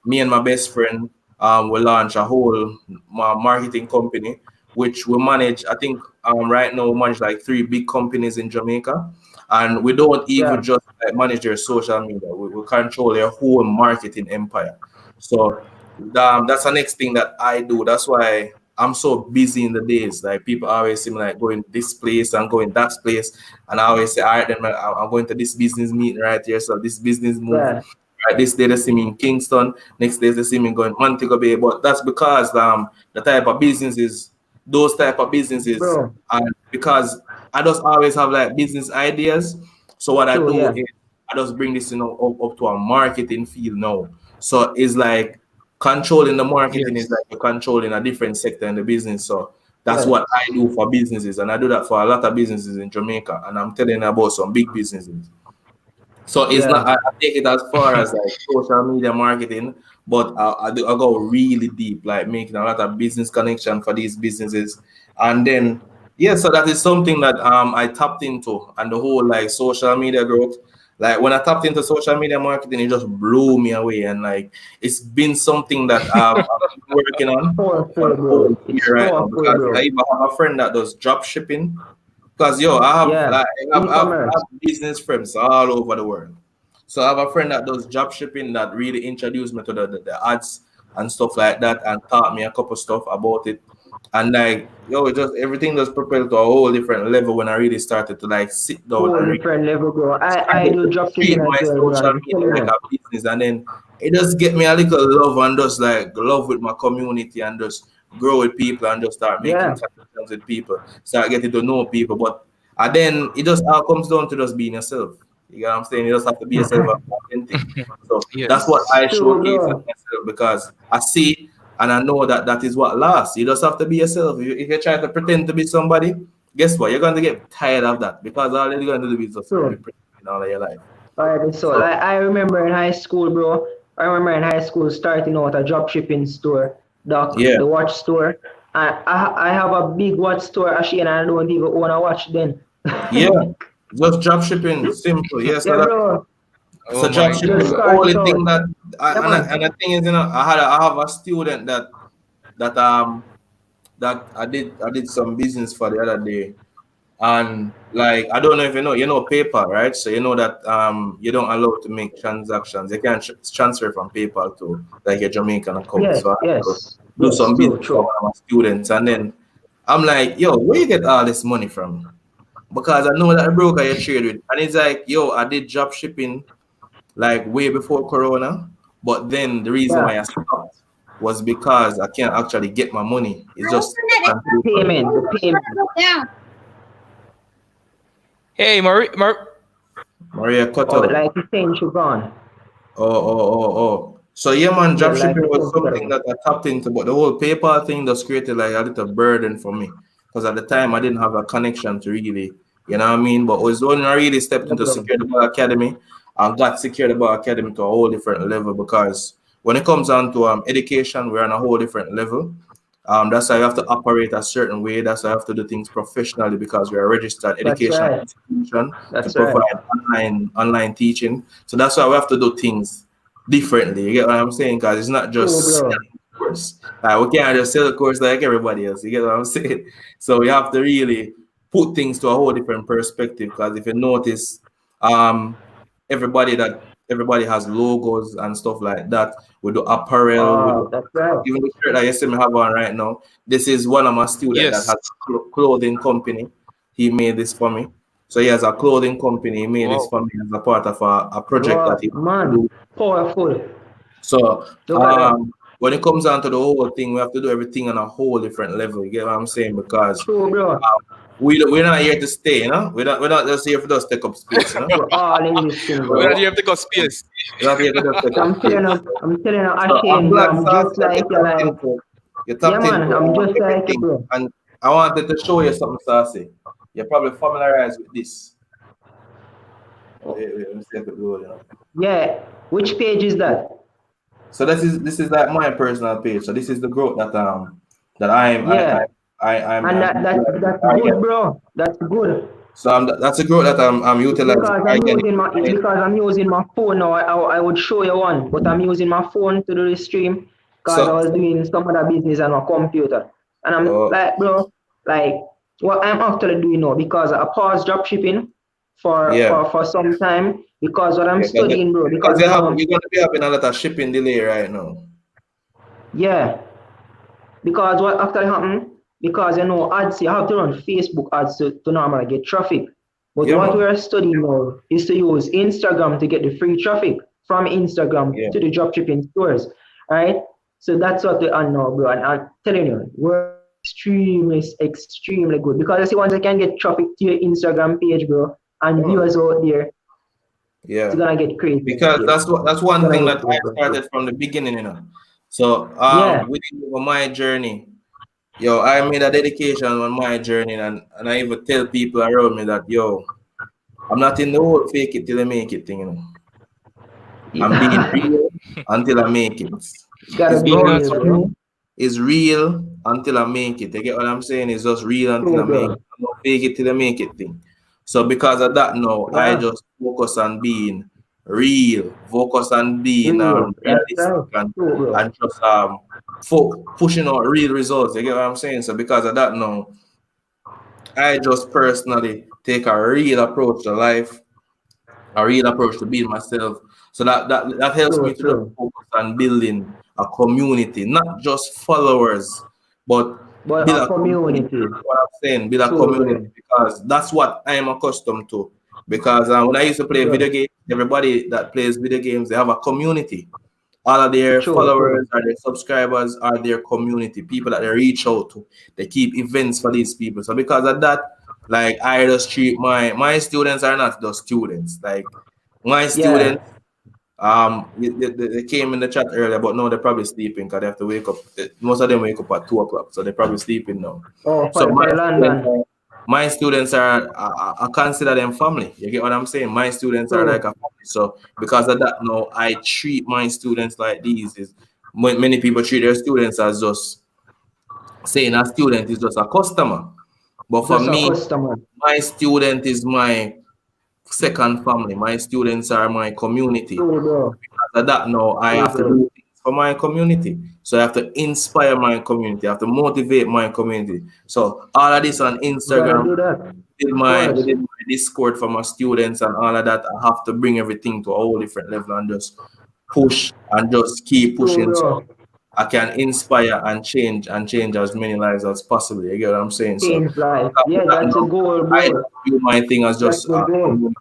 me and my best friend will launch a whole marketing company, which we manage. I think right now we manage like three big companies in Jamaica, and we don't Yeah. even just like, manage their social media. We control their whole marketing empire. So that's the next thing that I do. That's why I'm so busy in the days. Like people always see me like going this place and going that place, and I always say, all right, then I'm going to this business meeting right here. So this business move. Yeah. Right, this day they see me in Kingston, next day they see me going Montego Bay. But that's because the type of businesses, those type of businesses, Bro. and because I just always have like business ideas. So what I True, do yeah. is I just bring this up to a marketing field now. So it's like controlling the marketing is Yes. like you're controlling a different sector in the business. So that's Yeah. what I do for businesses, and I do that for a lot of businesses in Jamaica. And I'm telling you about some big businesses. So it's not. Yeah. I take it as far as like social media marketing, but I go really deep, like making a lot of business connection for these businesses, and then yeah. So that is something that I tapped into, and the whole like social media growth. Like when I tapped into social media marketing, it just blew me away, and like it's been something that I've been working on for Powerful, the whole bro. It's year right now powerful, because I bro. even have a friend that does drop shipping. Because yo, I have Yeah. like I have E-commerce. business friends all over the world. So I have a friend that does job shipping that really introduced me to the ads and stuff like that and taught me a couple stuff about it. And like yo, it just everything just propelled to a whole different level when I really started to like sit down Whole and really different level, bro. I started do to drop treat shipping as my well, bro. social I'm media telling like you. a business, and then it just get me a little love and just like love with my community and just grow with people and just start making Yeah. connections with people, start getting to know people. But and then it just all comes down to just being yourself. You know what I'm saying? You just have to be yourself and be authentic. So that's what Yes. I True, showcase as bro. myself because I see and I know that that is what lasts. You just have to be yourself. If you try to pretend to be somebody, guess what? You're going to get tired of that because all you're going to do is just be True. pretending all of your life. Alright, so So like I remember in high school, bro. I remember in high school starting out a drop shipping store, yeah, the watch store. I have a big watch store, Ashane, and I don't even own a watch then. Yeah, just drop shipping, simple. Yes, Yeah, so that bro. so Oh drop my shipping. Just The God. start it only out. thing that Yeah, man. and the thing is, I have a student that I did some business for the other day, and like I don't know if you know PayPal, right? So you know that you don't allow to make transactions. You can't transfer from PayPal to like your Jamaican account. Yeah, So I have to yes. do Yes, some true, business for true. one of my students, and then I'm like, yo, where you get all this money from? Because I know that the broker you trade with, and it's like, yo, I did drop shipping like way before Corona, but then the reason why Yeah. I stopped was because I can't actually get my money. It's Your just internet is gone through from the Payment, the it's payment. gonna go down. Hey, Maria cut Oh, out. like you saying she gone. Oh. So yeah, man, Yeah, drop like shipping you was saying she something gone. that I tapped into, but the whole PayPal thing just created like a little burden for me. Because at the time I didn't have a connection to really, you know what I mean? But it was when I really stepped Yeah, into bro. Secure the Bar Academy and got Secure the Bar Academy to a whole different level because when it comes down to education, we're on a whole different level. That's why you have to operate a certain way. That's why you have to do things professionally because we're a registered That's education right. institution to That's right. provide online teaching. So that's why we have to do things differently. You get what I'm saying? Because it's not True, just bro. selling a course. Like we can't just sell a course like everybody else. You get what I'm saying? So we have to really put things to a whole different perspective. Because if you notice, um, everybody has logos and stuff like that. We do apparel, we do That's right. even the shirt that you see me have on right now. This is one of my students that yes. has a clothing company. He made this for me. So he has a clothing company. He made this Wow. for me as a part of a project that Wow, he wants to man. do. Powerful. So Look at that. when it comes down to the whole thing, we have to do everything on a whole different level. You get what I'm saying? Because True, bro. we're not here to stay, you know. We're not just here for just take up space, you know. We're all in this thing, We're bro. not So here to go space. we're not here to just take So up space. I'm telling you, So I'm Ashane, bro, glad, I'm Sauce, just that like you, like, you yeah, tapped man, into I'm just like you, everything. bro. And I wanted to show you something, Saucy. You're probably familiarized with this. Let me see if it goes, you know. Yeah. Which page is that? So this is like my personal page. So this is the growth that I'm Yeah. And I'm that's utilizing. good, bro. That's good. So that's a growth that I'm utilizing Because organic. I'm using my phone now. I would show you one, but I'm using my phone to do the stream because I So was doing some other business on my computer. And I'm uh, like, bro, like what I'm actually doing now because I paused drop shipping yeah. for some time because what I'm Yeah, studying, bro, because because you know, you're gonna be having a lot of shipping delay right now. yeah, because what actually happened, because you know ads, you have to run Facebook ads to normally get traffic. But Yeah, what we man. are studying now is to use Instagram to get the free traffic from Instagram Yeah. to the dropshipping stores. Right? So that's what we are now, bro. And I'm telling you, we're extremely good. Because I see once I can get traffic to your Instagram page, bro, and Yeah, man. viewers out there, it's Yeah. gonna get crazy. Because that's It's one gonna thing get that I crazy. started from the beginning, you know. So Yeah, within my journey, yo, I made a dedication on my journey, and I even tell people around me that yo, I'm not in the whole fake it till I make it thing, you know. I'm being yeah. real until I make it. Gotta It's be Being going real, natural. bro. through. It's real until I make it. You get what I'm saying? It's just real until True, I make bro. it. I'm not fake it till I make it thing. So because of that now, I Yeah, just focus on being real, focus on being real. That's realistic right. True, bro. and just pushing out real results. You get what I'm saying? So because of that now, I just personally take a real approach to life, a real approach to being myself. So that helps me True, to just true. focus on building a community, not just followers, but But build a a community. community. That's what I'm saying, build a True, community bro. because that's what I am accustomed to. Because when I used to play Bro. video games, everybody that plays video games, they have a community. All of their True, followers true. or their subscribers are their community, people that they reach out to. They keep events for these people. So because of that, like I just treat my students are not just students. Like my Yeah. students, they came in the chat earlier, but now they're probably sleeping because they have to wake up. Most of them wake up at 2 o'clock, so they're probably sleeping now. Oh, So for London. my students are I consider them family. You get what I'm saying? My students are like True. a family. So because of that, now I treat my students like these. Is many people treat their students as just saying a student is just a customer. But for Just a me, customer. my student is my second family. My students are my community. True, bro. After that, now I True, have to bro. do things for my community. So I have to inspire my community. I have to motivate my community. So all of this on You gotta Instagram, do that. Of course. within my Discord for my students and all of that, I have to bring everything to a whole different level and just push and just keep True, pushing. bro. So I can inspire and change as many lives as possible. You get what I'm saying? So Change life. after Yeah, that, that's a now, goal, I bro. do my thing as That's just the goal.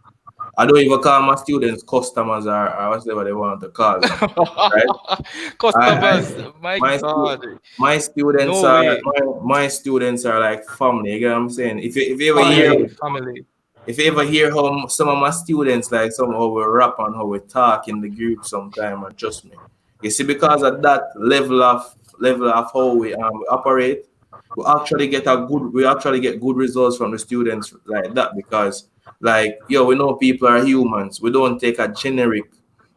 I don't even call my students customers or whatever they want to call them. Right? I Customers, my my God, my students no are way. my students are like family. You get what I'm saying? If you ever hear Family. Family. if you ever hear how some of my students like some how we rap and how we talk in the group sometime, and trust me, you see, because of that level of how we operate, we actually get good results from the students like that because like yo, we know people are humans. We don't take a generic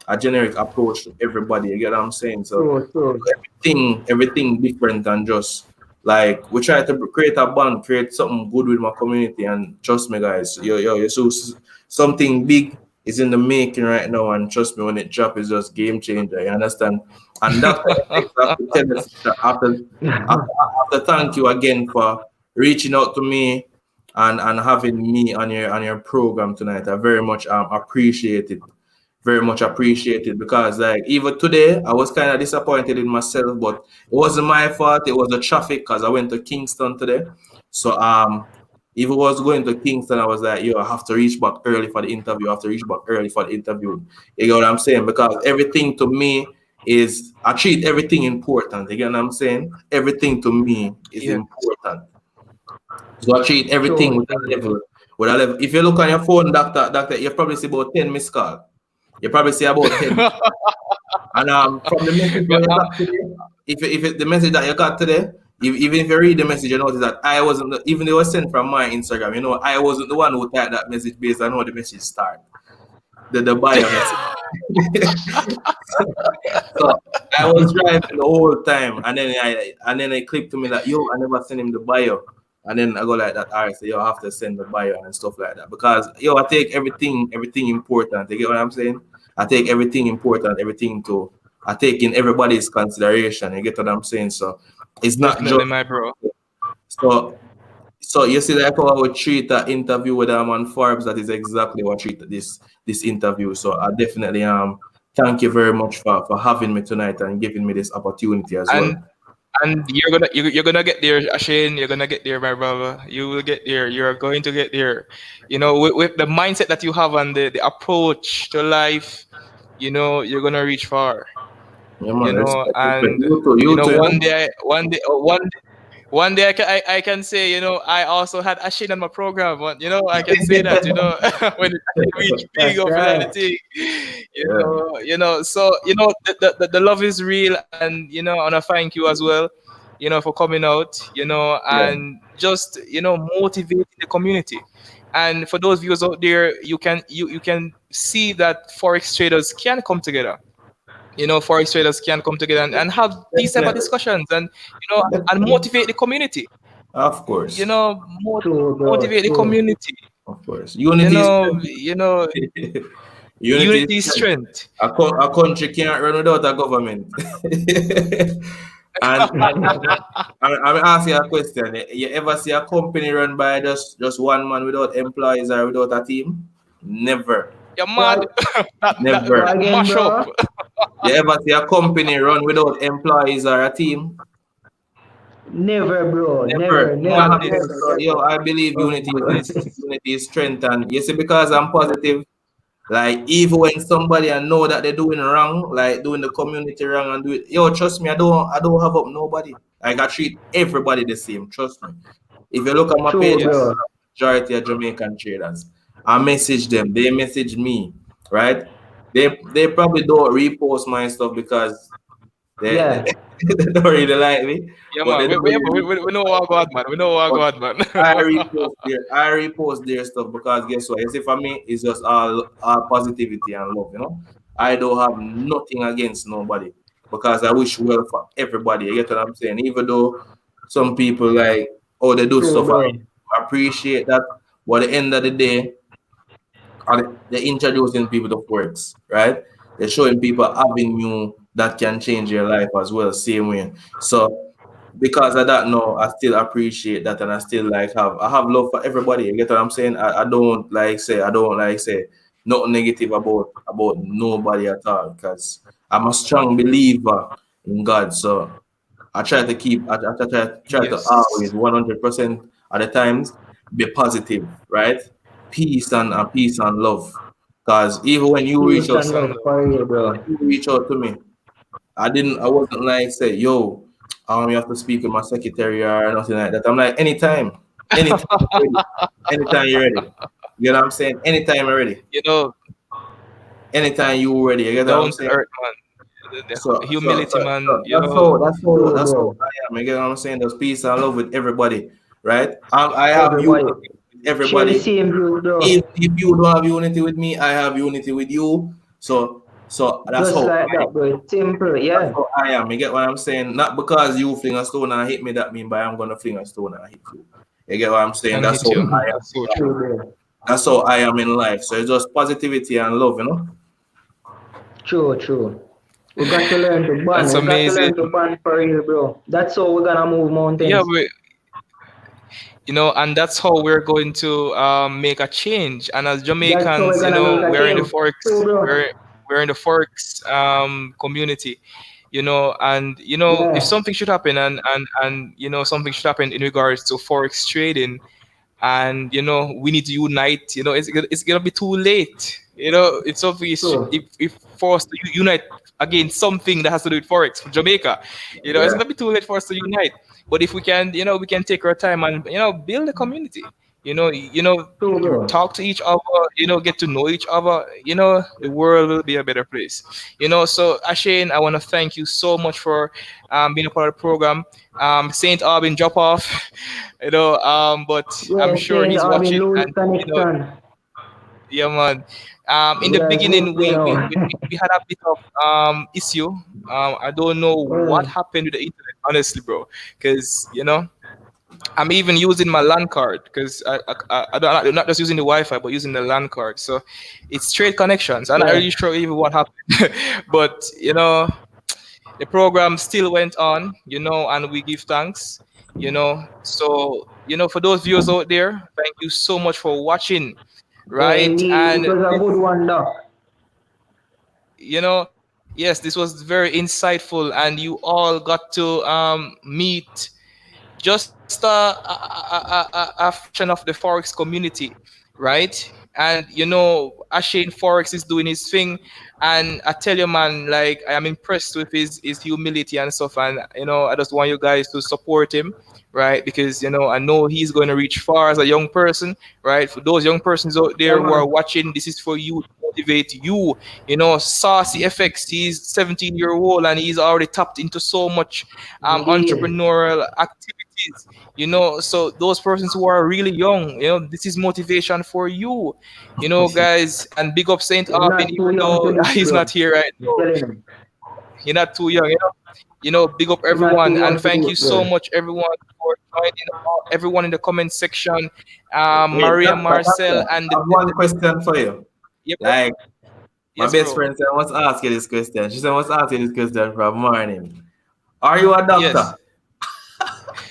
approach to everybody. You get what I'm saying? So True, true. everything different and just like we try to create a bond, create something good with my community, and trust me, guys, so something big is in the making right now, and trust me, when it drop, it's just game changer. You understand? And Dr.FX have to tell us that after thank you again for reaching out to me and having me on your program tonight. I very much appreciate it, very much appreciated because like even today I was kind of disappointed in myself, but it wasn't my fault. It was the traffic because I went to Kingston today. So if I was going to Kingston, I was like, yo, I have to reach back early for the interview. I have to reach back early for the interview. You get what I'm saying? Because everything to me is I treat everything important. You get what I'm saying? Everything to me is Yeah. important. So I treat everything True, with true. a level. With a level. If you look on your phone, doctor, you probably see about 10 missed calls. You probably see about 10. And from the message that you got today, the message that you got today, even if you read the message, you notice that I wasn't, even though it was sent from my Instagram, I wasn't the one who typed that message based on how the message started. The bio message. So I was driving the whole time, and then it clicked to me that yo, I never sent him the bio. And then I go like that, all right, so you have to send the bio and stuff like that. Because yo, I take everything important. You get what I'm saying? I take everything important, I take in everybody's consideration. You get what I'm saying? So it's not Definitely, just my bro. so you see like how I would treat that interview with on Forbes, that is exactly what I treat this interview. So I definitely thank you very much for having me tonight and giving me this opportunity as And well. and you're gonna get there, Ashen. You're gonna get there, my brother. You will get there. You're going to get there. With the mindset that you have and the approach to life, you're gonna reach far. Yeah, man, respect. And You too, one day I can say, I also had Ashin on my program. I can say that, when it reach big That's over right. the thing, Yeah. So the love is real, and I want to thank you as well, for coming out, Yeah. and just motivating the community. And for those viewers out there, you can see that forex traders can come together. Forex traders can come together and have these type of Definitely. discussions, and motivate the community. Of course. True, bro. Motivate the True. community. Of course. Unity is unity is Unity is strength. strength. A country can't run without a government. And I'm asking you a question. You ever see a company run by just one man without employees or without a team? Never. You're mad. Go, that, that go Never. that again, mash up. bro. You ever see a company run without employees or a team? Never, bro. Never. Never, never, Never. Madness. never, So, yo, I believe never. unity is strength. And you see, because I'm positive, like even when somebody I know that they're doing wrong, like doing the community wrong and do it, yo, trust me, I don't have up nobody. Like I treat everybody the same. Trust me. If you look at my True, page, I Yes. bro. have majority of Jamaican traders. I message them, they message me, right? They probably don't repost my stuff because they Yeah. they don't really like me, Yeah, but man. they We, don't we, really. we, we know our God, man. We know our But God, man. I repost their stuff because guess what? You see, for me, it's just all positivity and love. I don't have nothing against nobody because I wish well for everybody. You get what I'm saying? Even though some people like, oh, they do True, stuff. bro. I appreciate that. But at the end of the day, they're introducing people to Forex, right? They're showing people avenue that can change your life as well, same way. So because of that, no, I still appreciate that, and I still like I have love for everybody. You get what I'm saying? I don't like say nothing negative about nobody at all, because I'm a strong believer in God. So I try to keep try to Yes. always 100% at the times be positive, right? Peace and love. Because even when you reach Peace out, and Peace and love love. for you, when bro. you reach out to me, I wasn't like say, yo, you have to speak with my secretary or nothing like that. I'm like, anytime you're ready, anytime you're ready. You know what I'm saying? Anytime you're ready, You know, anytime you're ready. You get what I'm down to saying? earth, man. The humility, man. So You know, True, that's how bro. I am. You get what I'm saying? There's peace and love with everybody, right? I have Everybody unity with share the everybody. same view, bro. If you don't have unity with me, I have unity with you. So Just like that, bro. Simple, that's yeah. how I am. You get what I'm saying? Not because you fling a stone and hit me, that mean by I'm gonna fling a stone and hit you. You get what I'm saying? and That's hit how you. I That's so am. True, true. bro. That's how I am in life. So it's just positivity and love, you know? True, true. We got to learn to bond. That's We got to amazing. learn to bond for real, bro. That's how we're gonna move Yeah, mountains. and that's how we're going to make a change. And as That's how we're Jamaicans, gonna make a we're in the change. True, Forex, bro. we're in the Forex community, and if Yeah. something should happen, and something should happen in regards to Forex trading, and we need to unite. It's gonna be too late. It's something True. if for us to unite against something that has to do with Forex for Jamaica. It's Yeah. gonna be too late for us to unite. But if we can, we can take our time and build a community. True, bro. Talk to each other. Get to know each other. The world will be a better place. So Ashane, I want to thank you so much for being a part of the program. Saint Albin drop off, but I'm Yeah, sure saying he's I've been watching, lose and connection. yeah, man. In We the gotta miss, beginning, we had a bit of issue. I don't know what Well, happened with the internet, honestly, bro. Because I'm even using my LAN card because I'm not just using the Wi-Fi, but using the LAN card. So it's straight connections. I'm not yeah. really sure even what happened, but the program still went on, and we give thanks, So, for those viewers out there, thank you so much for watching, Yeah, right? indeed. It And was a good one, Doc. yes, this was very insightful, and you all got to meet just a fraction of the Forex community, right? And Ashane Forex is doing his thing, and I tell you, man, like I am impressed with his humility and stuff, and I just want you guys to support him, right? Because I know he's going to reach far as a young person, right? For those young persons out Yeah, there who are man. watching, this is for you to motivate you. Saucy FX, he's 17-year-old and he's already tapped into so much Indeed. entrepreneurial activities. So those persons who are really young, this is motivation for you, guys. And big up Saint You're Albin, not too even young to though lead, he's bro. not here right I'm now. telling you. You're not too young, big up You're not too everyone, and young to thank lead, you so bro. much, everyone, for joining. Everyone in the comment section, Wait, Maria Marcel, doctor, and I have one question for you. yeah, bro. Like, my Yes, best bro. friend said, I must ask you this question. She said, I must ask you this question from morning. Are you a doctor? Yes.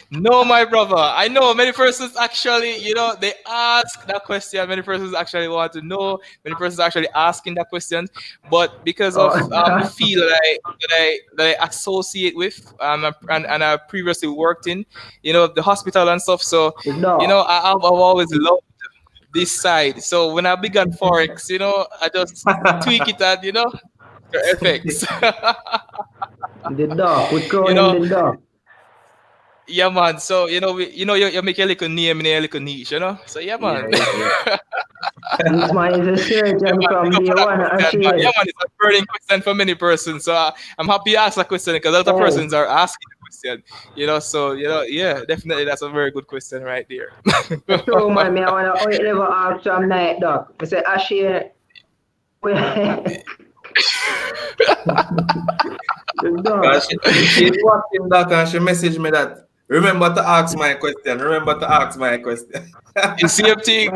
No, my brother. I know many persons actually, they ask that question. Many persons actually want to know. Many persons actually asking that question, but because of the Oh, field that I associate with, and I previously worked in, the hospital and stuff. So, no. I've always loved this side. So when I began Forex, I just tweak it at the FX. The dog. We you crown him know, the dog. Yeah, man. So you make a little name and a little niche, So yeah, Yeah, man. yeah, This man is a Yeah, surgeon man. Big from up day for that one, question, man. Yeah, Ashane. man. It's a burning question for many persons. So I'm happy you asked that question because a lot of Hey, persons are asking the question. So yeah, definitely that's a very good question right there. a true man, me, I wanna oh, you never ask from night dog. I say Ashane. The Because dog. she's watching that and she messaged me that Remember to ask my question. Remember to ask my question. The same thing.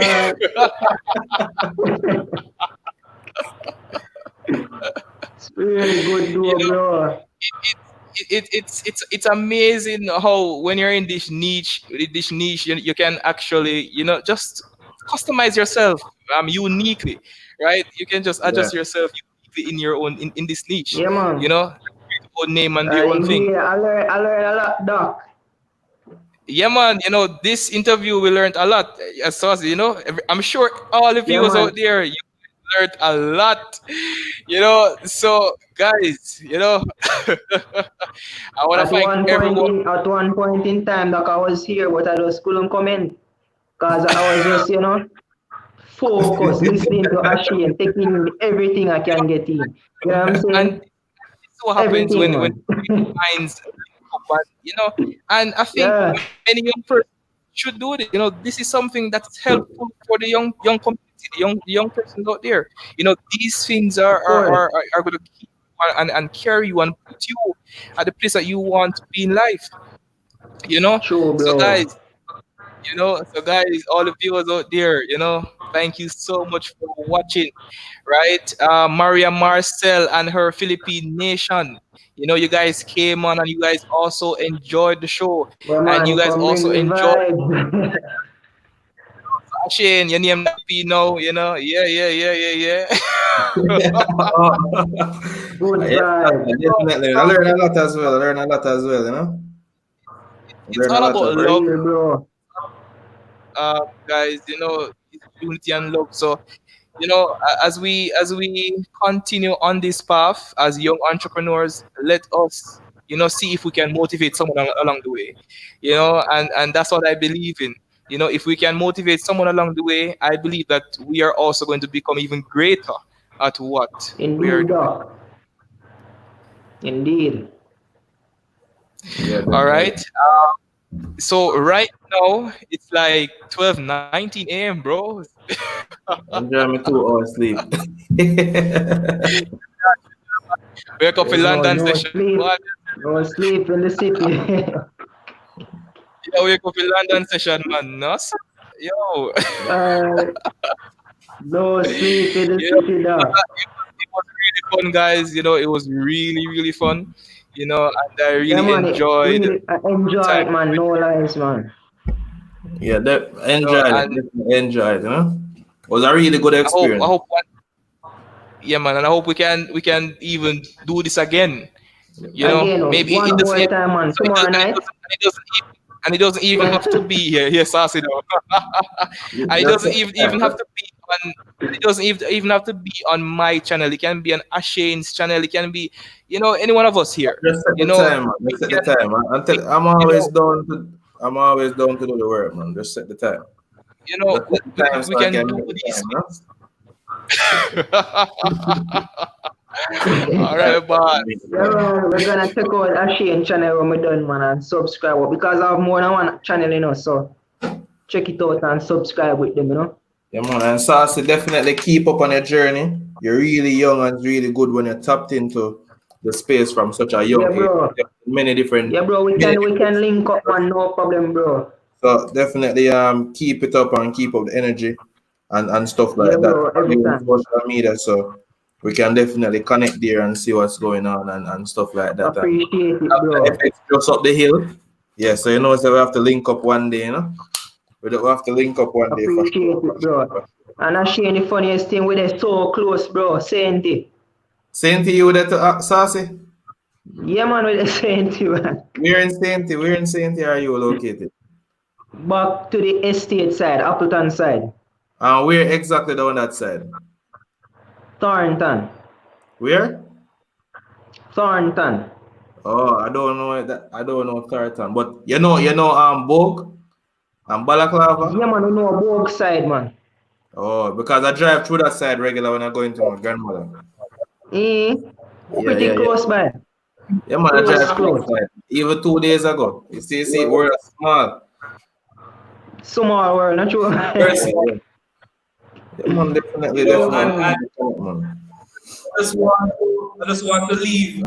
It's really good, You though, know, bro. it's amazing how when you're in this niche, you can actually, just customize yourself uniquely, right? You can just Yeah. adjust yourself uniquely in your own in this niche, Yeah, man. create your own name and your own thing. Indeed, I learned a lot, Doc. Yeah, man. This interview we learned a lot. Saucy, I'm sure all the Yeah, viewers man. out there, you learned a lot. So guys, I want to thank everyone. At one point in time, Doc, I was here, but I just couldn't comment because I was just, focused, listening to Ashane, taking in everything I can get in. You know what I'm And saying? this what happens Everything, when man. minds link up, and I think Yeah, many young persons should do this. This is something that is helpful for the young community, the young persons out there. These things are of course. going to keep you and carry you and put you at the place that you want to be in life. True, So bro. guys, all the viewers out there, thank you so much for watching, right? Maria Marcel and her Philippine nation. You guys came on and you guys also enjoyed the show, Yeah, and you man, guys come bring also the enjoyed vibe. Ashen. Your name that Pino, yeah, yeah, yeah, yeah, yeah. Good Yes, vibe. definitely. I learn a lot as well. I learn a lot as well, you know. I It's learn a all lot as about For love, real, bro. guys. It's unity and love. So as we continue on this path as young entrepreneurs, let us see if we can motivate someone along the way, and that's what I believe in. If we can motivate someone along the way, I believe that we are also going to become even greater at what we are Indeed, doing. Doc. Indeed. Yeah, All definitely. right. So right now it's like 12:19 a.m., bro. Enjoy me 2 hours sleep. Wake up There's in London no session. sleep. What? No sleep in the city. Yeah, wake up in London session, man. No, sir. Yo. uh, no sleep in the You know, city, Doc. it was really fun, guys. It was really, really fun. And I Yeah, really man. enjoyed I enjoy time it, man. with No lies, man. Yeah, you. enjoy it. And Definitely enjoy it, you know. It was a really good I experience. hope yeah, man. And I hope we can even do this again. Again, Maybe one it doesn't more even, time, man. and it, Tomorrow does, night. and it doesn't even have to be here. Yes, Sassy, though. And it Just doesn't set the time. even have to be on. It doesn't even have to be on my channel. It can be on Ashane's channel. It can be, any one of us here. Just set You the know, time, man. we Just set the can. time. We, I'm you always know, down to do the work, man. Just set the time. Just set the time we so I can can do make the these time, things. All right, boss. Yeah, man, we're gonna check out Ashane channel when we're done, man, and subscribe because I have more than one channel, so check it out and subscribe with them. Yeah, man. And Saucy, definitely keep up on your journey. You're really young and it's really good when you're tapped into the space from such a Yeah, young age. bro. Many different, Yeah, bro. We many can link up, man. No problem, bro. So definitely keep it up and keep up the energy and stuff Yeah, like that. bro. Every You on time. social media, so we can definitely connect there and see what's going on and stuff like that. And Appreciate it, after bro. FX just up the hill. Yeah, so so we have to link up one day, We have to link up one day for Appreciate sure. it, bro. And Ashane, the funniest thing, we're so close, bro. Saying it. Same to you that Saucy. Yeah, man, we're saying to you, man. Where in Saint are you located? Back to the estate side, Appleton side. And where exactly down that side? Thornton. Where? Thornton. Oh, I don't know that. I don't know Thornton, but Bogue and Balaclava. Yeah, man, we know both side, man. Oh, because I drive through that side regular when I go into my grandmother. Pretty Yeah. close by. Yeah, man, I drive through Close. that side. Even 2 days ago. You see, we're small. Small world, not true? Very small. Yeah, man, definitely. And Man. I just want to leave